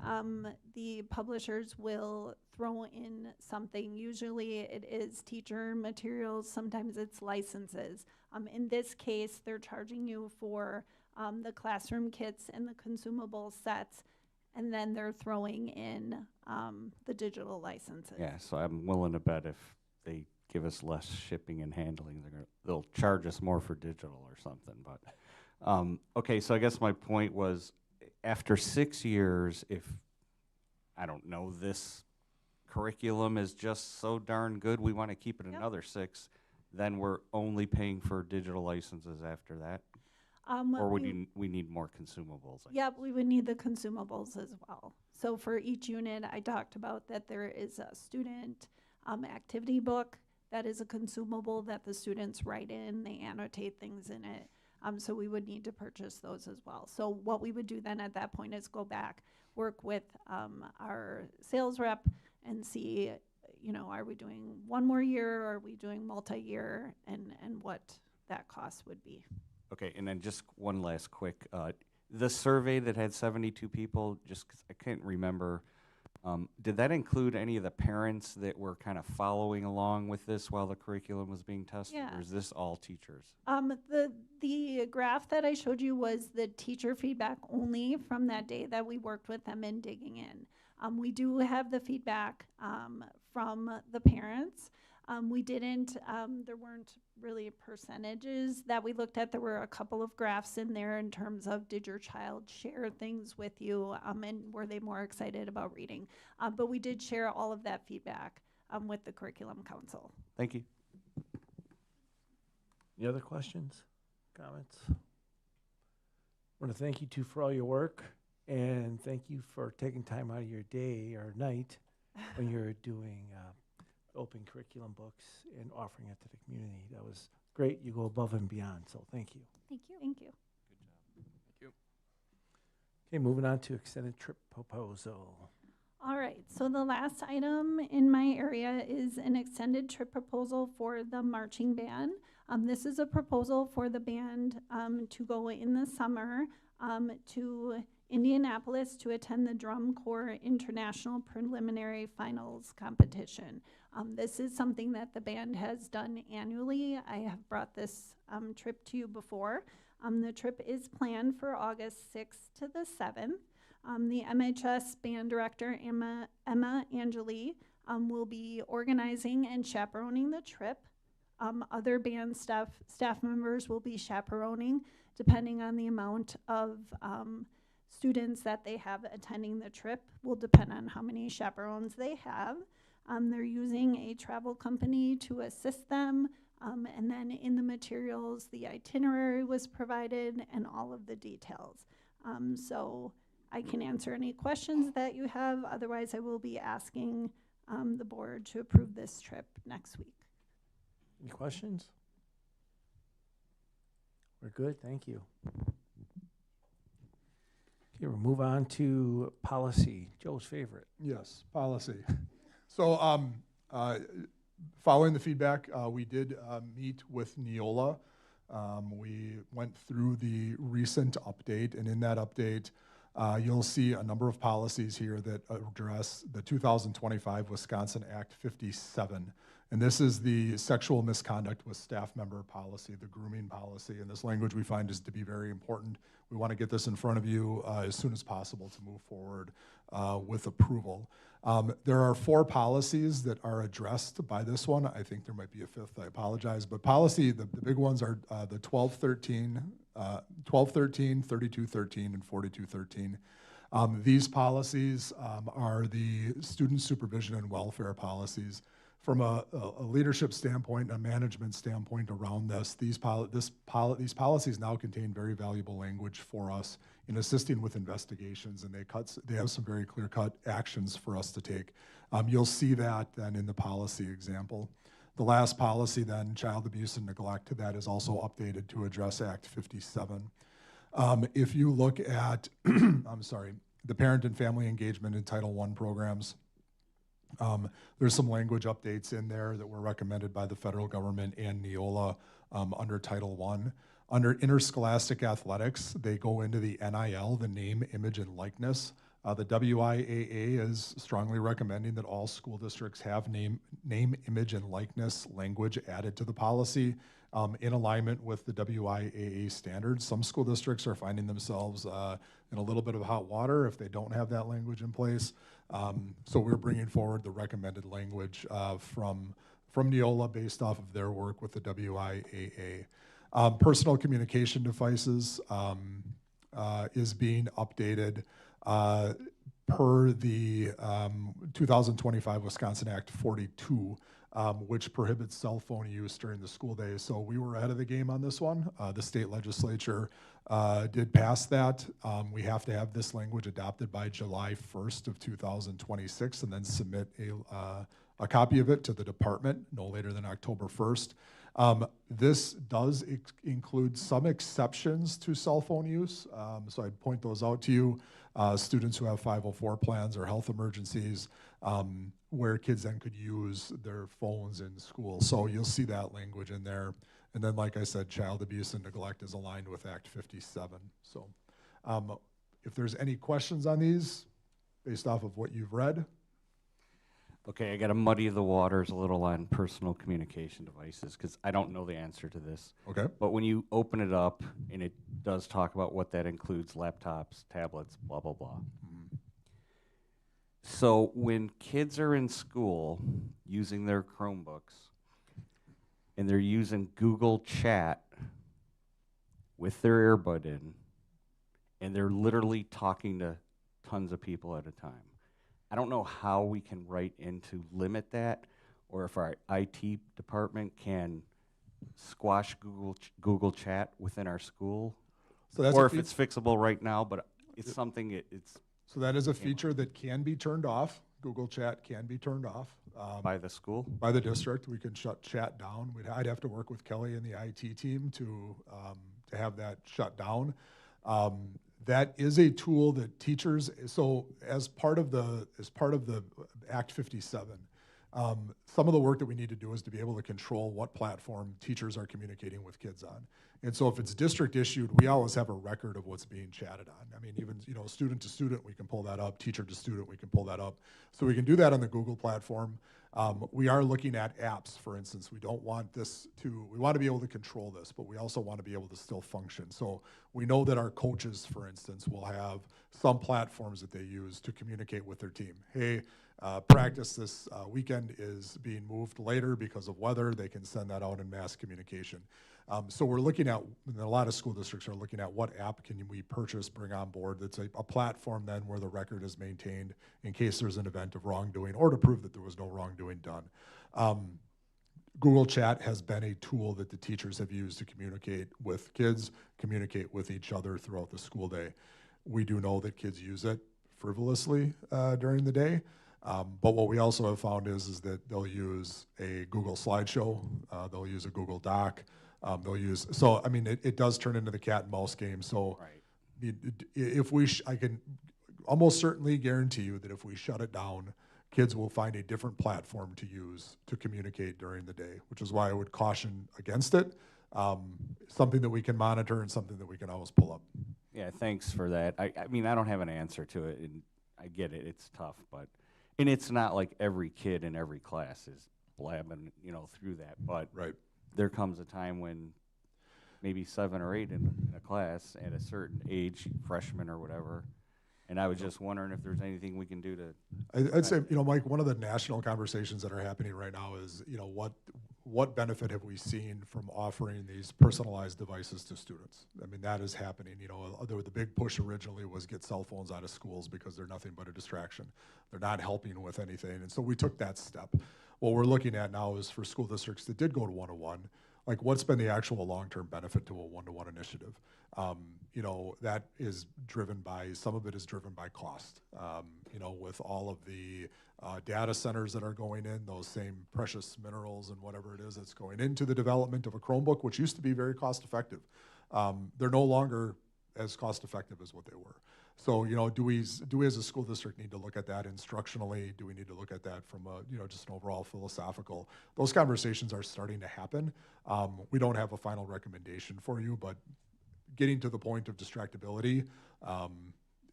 the publishers will throw in something. Usually it is teacher materials, sometimes it's licenses. In this case, they're charging you for the classroom kits and the consumable sets, and then they're throwing in the digital licenses. Yeah, so I'm willing to bet if they give us less shipping and handling, they'll charge us more for digital or something. But okay, so I guess my point was, after 6 years, if I don't know, this curriculum is just so darn good, we want to keep it another 6, then we're only paying for digital licenses after that. Or we need more consumables? Yep, we would need the consumables as well. So for each unit, I talked about that there is a student activity book that is a consumable that the students write in. They annotate things in it. So we would need to purchase those as well. So what we would do then at that point is go back, work with our sales rep and see, you know, are we doing 1 more year, or are we doing multi-year, and what that cost would be. Okay, and then just one last quick, the survey that had 72 people, just 'cause I can't remember, did that include any of the parents that were kind of following along with this while the curriculum was being tested? Yeah. Or is this all teachers? The graph that I showed you was the teacher feedback only from that day that we worked with them in digging in. We do have the feedback from the parents. We didn't, there weren't really percentages that we looked at. There were a couple of graphs in there in terms of, did your child share things with you, and were they more excited about reading? But we did share all of that feedback with the Curriculum Council. Thank you. Any other questions, comments? I want to thank you two for all your work, and thank you for taking time out of your day or night when you're doing open curriculum books and offering it to the community. That was great. You go above and beyond, so thank you. Thank you. Thank you. Thank you. Okay, moving on to extended trip proposal. All right, so the last item in my area is an extended trip proposal for the marching band. This is a proposal for the band to go in the summer to Indianapolis to attend the Drum Corps International Preliminary Finals competition. This is something that the band has done annually. I have brought this trip to you before. The trip is planned for August 6th to the 7th. The MHS band director, Emma Angeli, will be organizing and chaperoning the trip. Other band staff members will be chaperoning, depending on the amount of students that they have attending the trip will depend on how many chaperones they have. They're using a travel company to assist them, and then in the materials, the itinerary was provided and all of the details. So I can answer any questions that you have. Otherwise, I will be asking the board to approve this trip next week. Any questions? We're good, thank you. Okay, we'll move on to policy, Joe's favorite. Yes, policy. So following the feedback, we did meet with Neola. We went through the recent update, and in that update, you'll see a number of policies here that address the 2025 Wisconsin Act 57. And this is the sexual misconduct with staff member policy, the grooming policy. And this language we find is to be very important. We want to get this in front of you as soon as possible to move forward with approval. There are 4 policies that are addressed by this one. I think there might be a 5th, I apologize. But policy, the big ones are the 1213, 3213, and 4213. These policies are the student supervision and welfare policies. from a leadership standpoint, a management standpoint around this, these policies now contain very valuable language for us in assisting with investigations, and they have some very clear-cut actions for us to take. You'll see that then in the policy example. The last policy then, child abuse and neglect, that is also updated to address Act 57. If you look at, I'm sorry, the parent and family engagement in Title I programs, there's some language updates in there that were recommended by the federal government and Neola under Title I. Under interscholastic athletics, they go into the NIL, the name, image, and likeness. The WIAA is strongly recommending that all school districts have name, image, and likeness language added to the policy in alignment with the WIAA standards. Some school districts are finding themselves in a little bit of hot water if they don't have that language in place. So we're bringing forward the recommended language from Neola based off of their work with the WIAA. Personal communication devices is being updated per the 2025 Wisconsin Act 42, which prohibits cell phone use during the school day. So we were ahead of the game on this one. The state legislature did pass that. We have to have this language adopted by July 1st of 2026 and then submit a copy of it to the department no later than October 1st. This does include some exceptions to cell phone use, so I'd point those out to you. Students who have 504 plans or health emergencies, where kids then could use their phones in school. So you'll see that language in there. And then, like I said, child abuse and neglect is aligned with Act 57. So if there's any questions on these, based off of what you've read. Okay, I got to muddy the waters a little on personal communication devices because I don't know the answer to this. Okay. But when you open it up, and it does talk about what that includes, laptops, tablets, blah, blah, blah. Mm-hmm. So when kids are in school using their Chromebooks, and they're using Google Chat with their earbud in, and they're literally talking to tons of people at a time. I don't know how we can write in to limit that, or if our IT department can squash Google Chat within our school, so that's or if it's fixable right now, but it's something it's. So that is a feature that can be turned off. Google Chat can be turned off. By the school? By the district. We can shut chat down. I'd have to work with Kelly and the IT team to have that shut down. That is a tool that teachers, so as part of the Act 57, some of the work that we need to do is to be able to control what platform teachers are communicating with kids on. And so if it's district issued, we always have a record of what's being chatted on. I mean, even student to student, we can pull that up. Teacher to student, we can pull that up. So we can do that on the Google platform. We are looking at apps, for instance. We want to be able to control this, but we also want to be able to still function. So we know that our coaches, for instance, will have some platforms that they use to communicate with their team. Hey, practice this weekend is being moved later because of weather. They can send that out in mass communication. So we're looking at, and a lot of school districts are looking at what app can we purchase, bring on board that's a platform then where the record is maintained in case there's an event of wrongdoing or to prove that there was no wrongdoing done. Google Chat has been a tool that the teachers have used to communicate with kids, communicate with each other throughout the school day. We do know that kids use it frivolously during the day. But what we also have found is that they'll use a Google slideshow, they'll use a Google Doc, so I mean, it does turn into the cat and mouse game. So right. I can almost certainly guarantee you that if we shut it down, kids will find a different platform to use to communicate during the day, which is why I would caution against it. Something that we can monitor and something that we can always pull up. Yeah, thanks for that. I mean, I don't have an answer to it, and I get it. It's tough, and it's not like every kid in every class is blabbing, through that. But right. There comes a time when maybe 7 or 8 in a class at a certain age, freshman or whatever. And I was just wondering if there's anything we can do to. I'd say, Mike, one of the national conversations that are happening right now is, what benefit have we seen from offering these personalized devices to students? I mean, that is happening. The big push originally was get cell phones out of schools because they're nothing but a distraction. They're not helping with anything. And so we took that step. what we're looking at now is for school districts that did go to one-to-one, like what's been the actual long-term benefit to a one-to-one initiative? You know, that is driven by, some of it is driven by cost. You know, with all of the data centers that are going in, those same precious minerals and whatever it is that's going into the development of a Chromebook, which used to be very cost effective. They're no longer as cost effective as what they were. So, you know, do we as a school district need to look at that instructionally? Do we need to look at that from a, you know, just an overall philosophical? Those conversations are starting to happen. We don't have a final recommendation for you, but getting to the point of distractibility,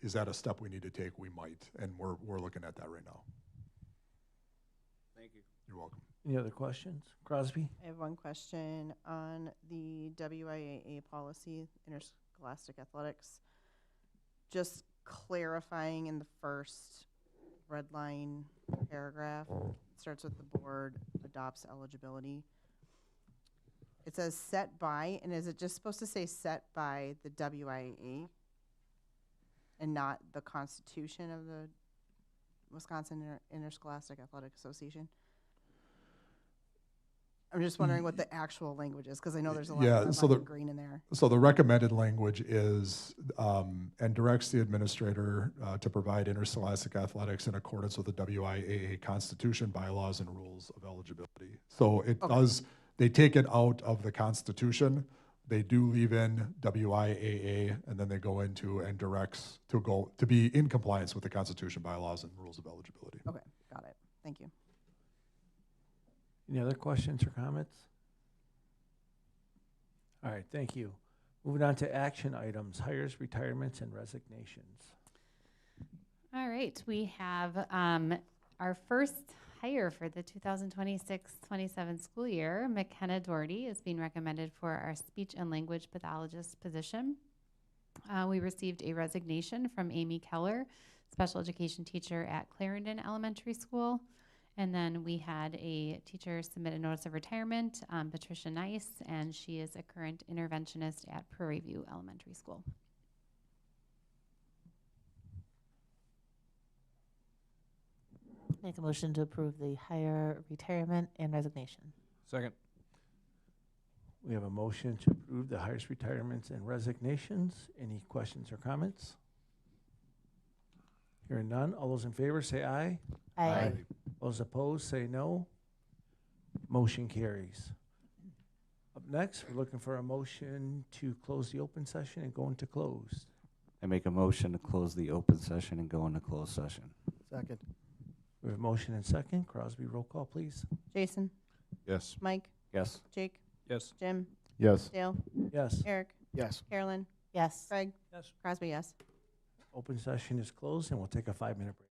is that a step we need to take? We might, and we're looking at that right now. Thank you. You're welcome. Any other questions? Crosby? I have one question on the WIAA policy, interscholastic athletics. Just clarifying in the first red line paragraph, it starts with the board adopts eligibility. It says set by, and is it just supposed to say set by the WIAA and not the Constitution of the Wisconsin Interscholastic Athletic Association? I'm just wondering what the actual language is, because I know there's a lot of red line and green in there. So the recommended language is, and directs the administrator to provide interscholastic athletics in accordance with the WIAA Constitution, bylaws, and rules of eligibility. So it does, they take it out of the Constitution, they do leave in WIAA, and then they go into and directs to be in compliance with the Constitution, bylaws, and rules of eligibility. Okay, got it. Thank you. Any other questions or comments? All right, thank you. Moving on to action items, hires, retirements, and resignations. All right, we have our first hire for the 2026-27 school year. McKenna Doherty is being recommended for our speech and language pathologist position. We received a resignation from Amy Keller, special education teacher at Clarendon Elementary School. And then we had a teacher submit a notice of retirement, Patricia Nice, and she is a current interventionist at Prairie View Elementary School. Make a motion to approve the hire, retirement, and resignation. Second. We have a motion to approve the hires, retirements, and resignations. Any questions or comments? Hearing none, all those in favor say aye. Aye. Those opposed say no. Motion carries. Up next, we're looking for a motion to close the open session and go into closed. I make a motion to close the open session and go into closed session. Second. We have a motion and second. Crosby, roll call, please. Jason? Yes. Mike? Yes. Jake? Yes. Jim? Yes. Dale? Yes. Eric? Yes. Carolyn? Yes. Craig? Yes. Crosby, yes. Open session is closed, and we'll take a 5-minute break.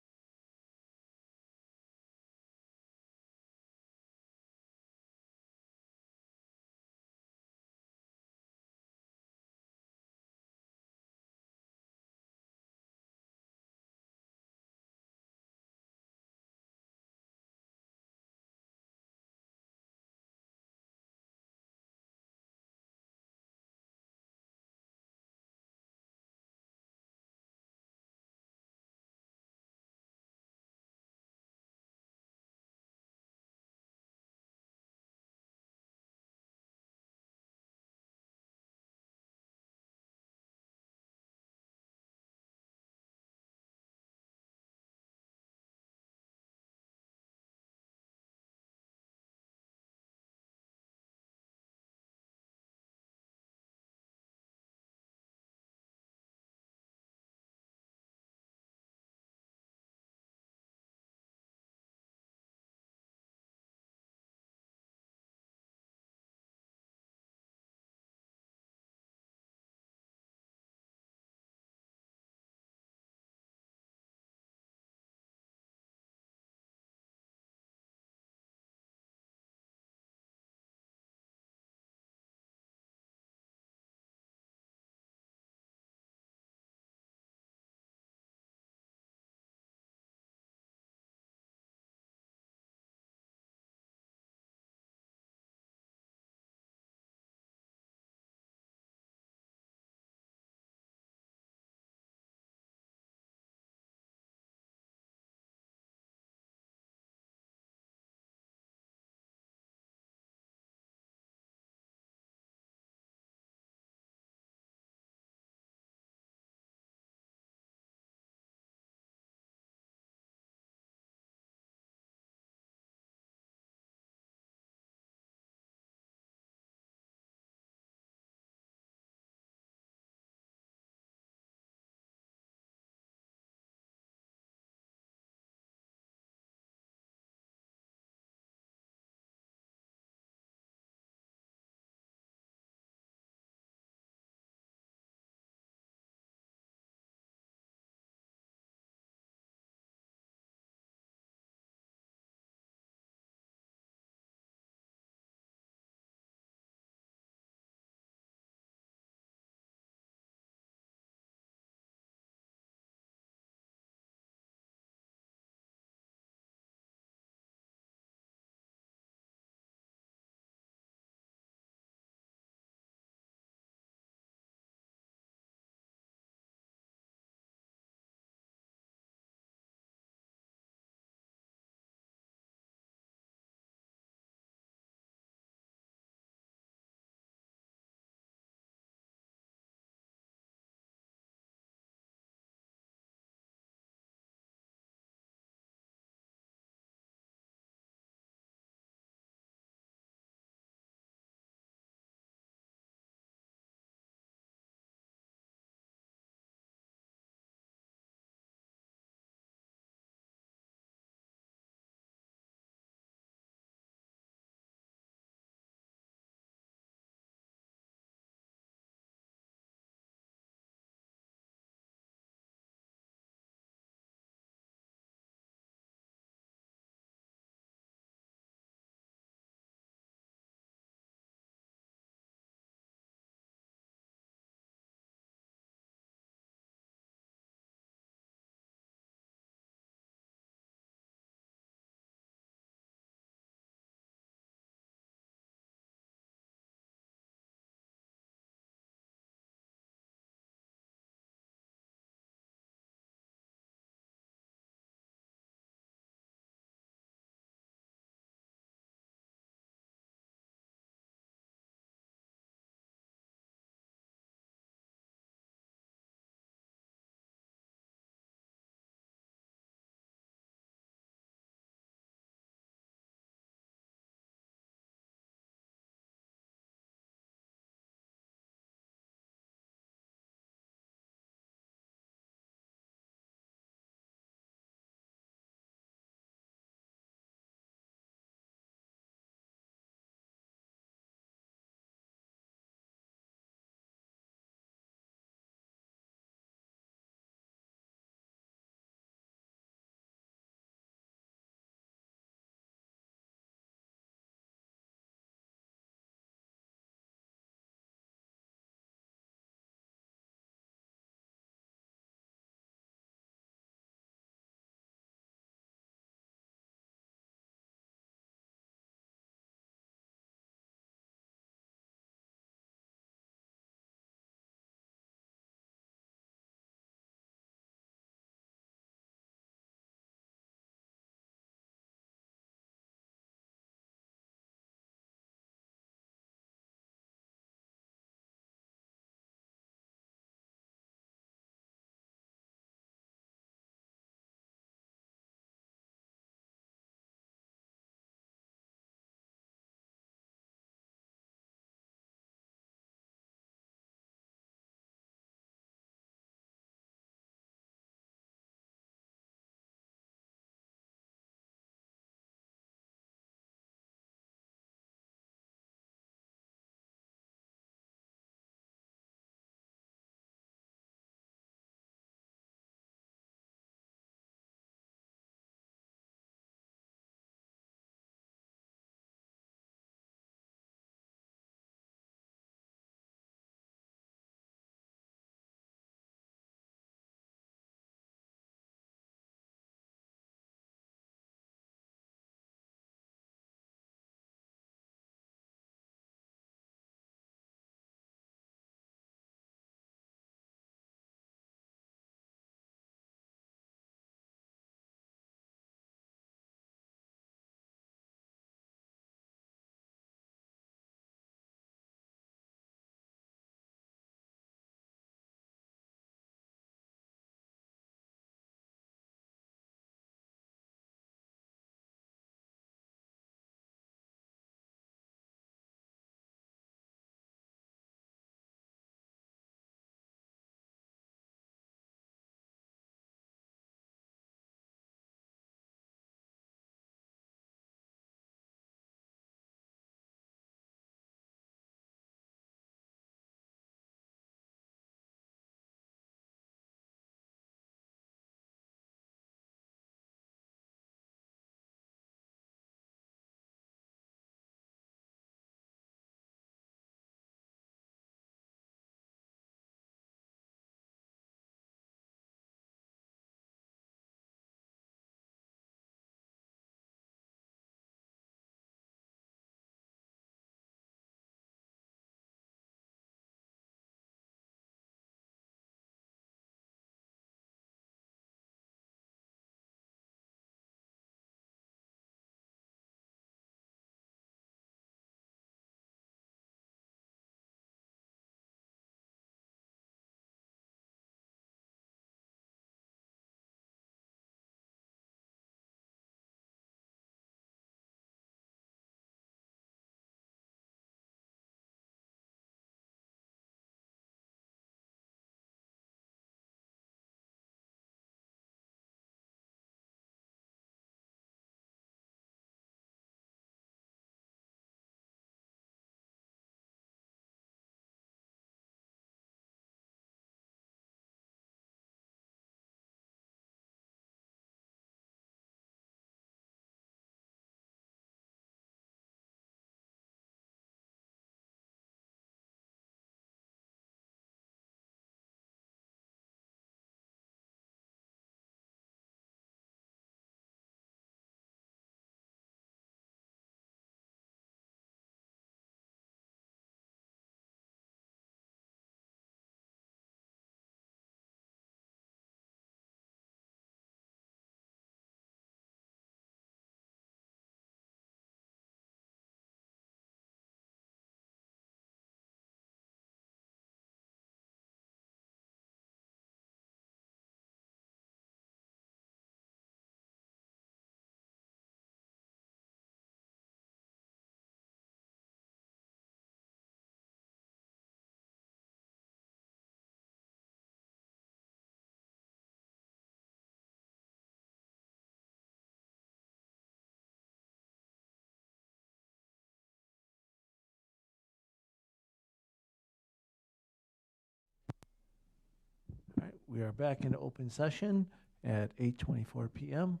we are back in open session at 8:24 p.m.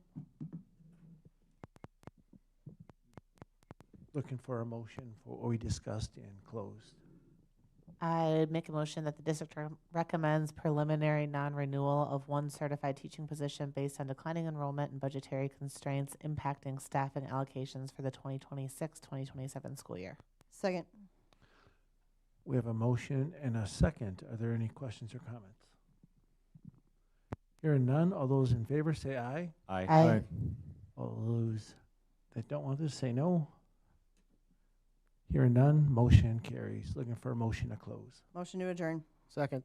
Looking for a motion for what we discussed in closed. I make a motion that the district recommends preliminary non-renewal of one certified teaching position based on declining enrollment and budgetary constraints impacting staffing allocations for the 2026-2027 school year. Second. We have a motion and a second. Are there any questions or comments? Hearing none, all those in favor say aye. Aye. Aye. All those that don't want this say no. Hearing none, motion carries. Looking for a motion to close. Motion to adjourn. Second.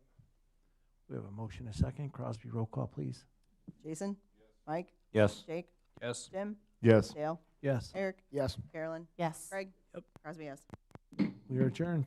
We have a motion and a second. Crosby, roll call, please. Jason? Mike? Yes. Jake? Yes. Jim? Yes. Dale? Yes, Eric? Yes. Carolyn? Yes. Craig? Crosby, yes. we are adjourned.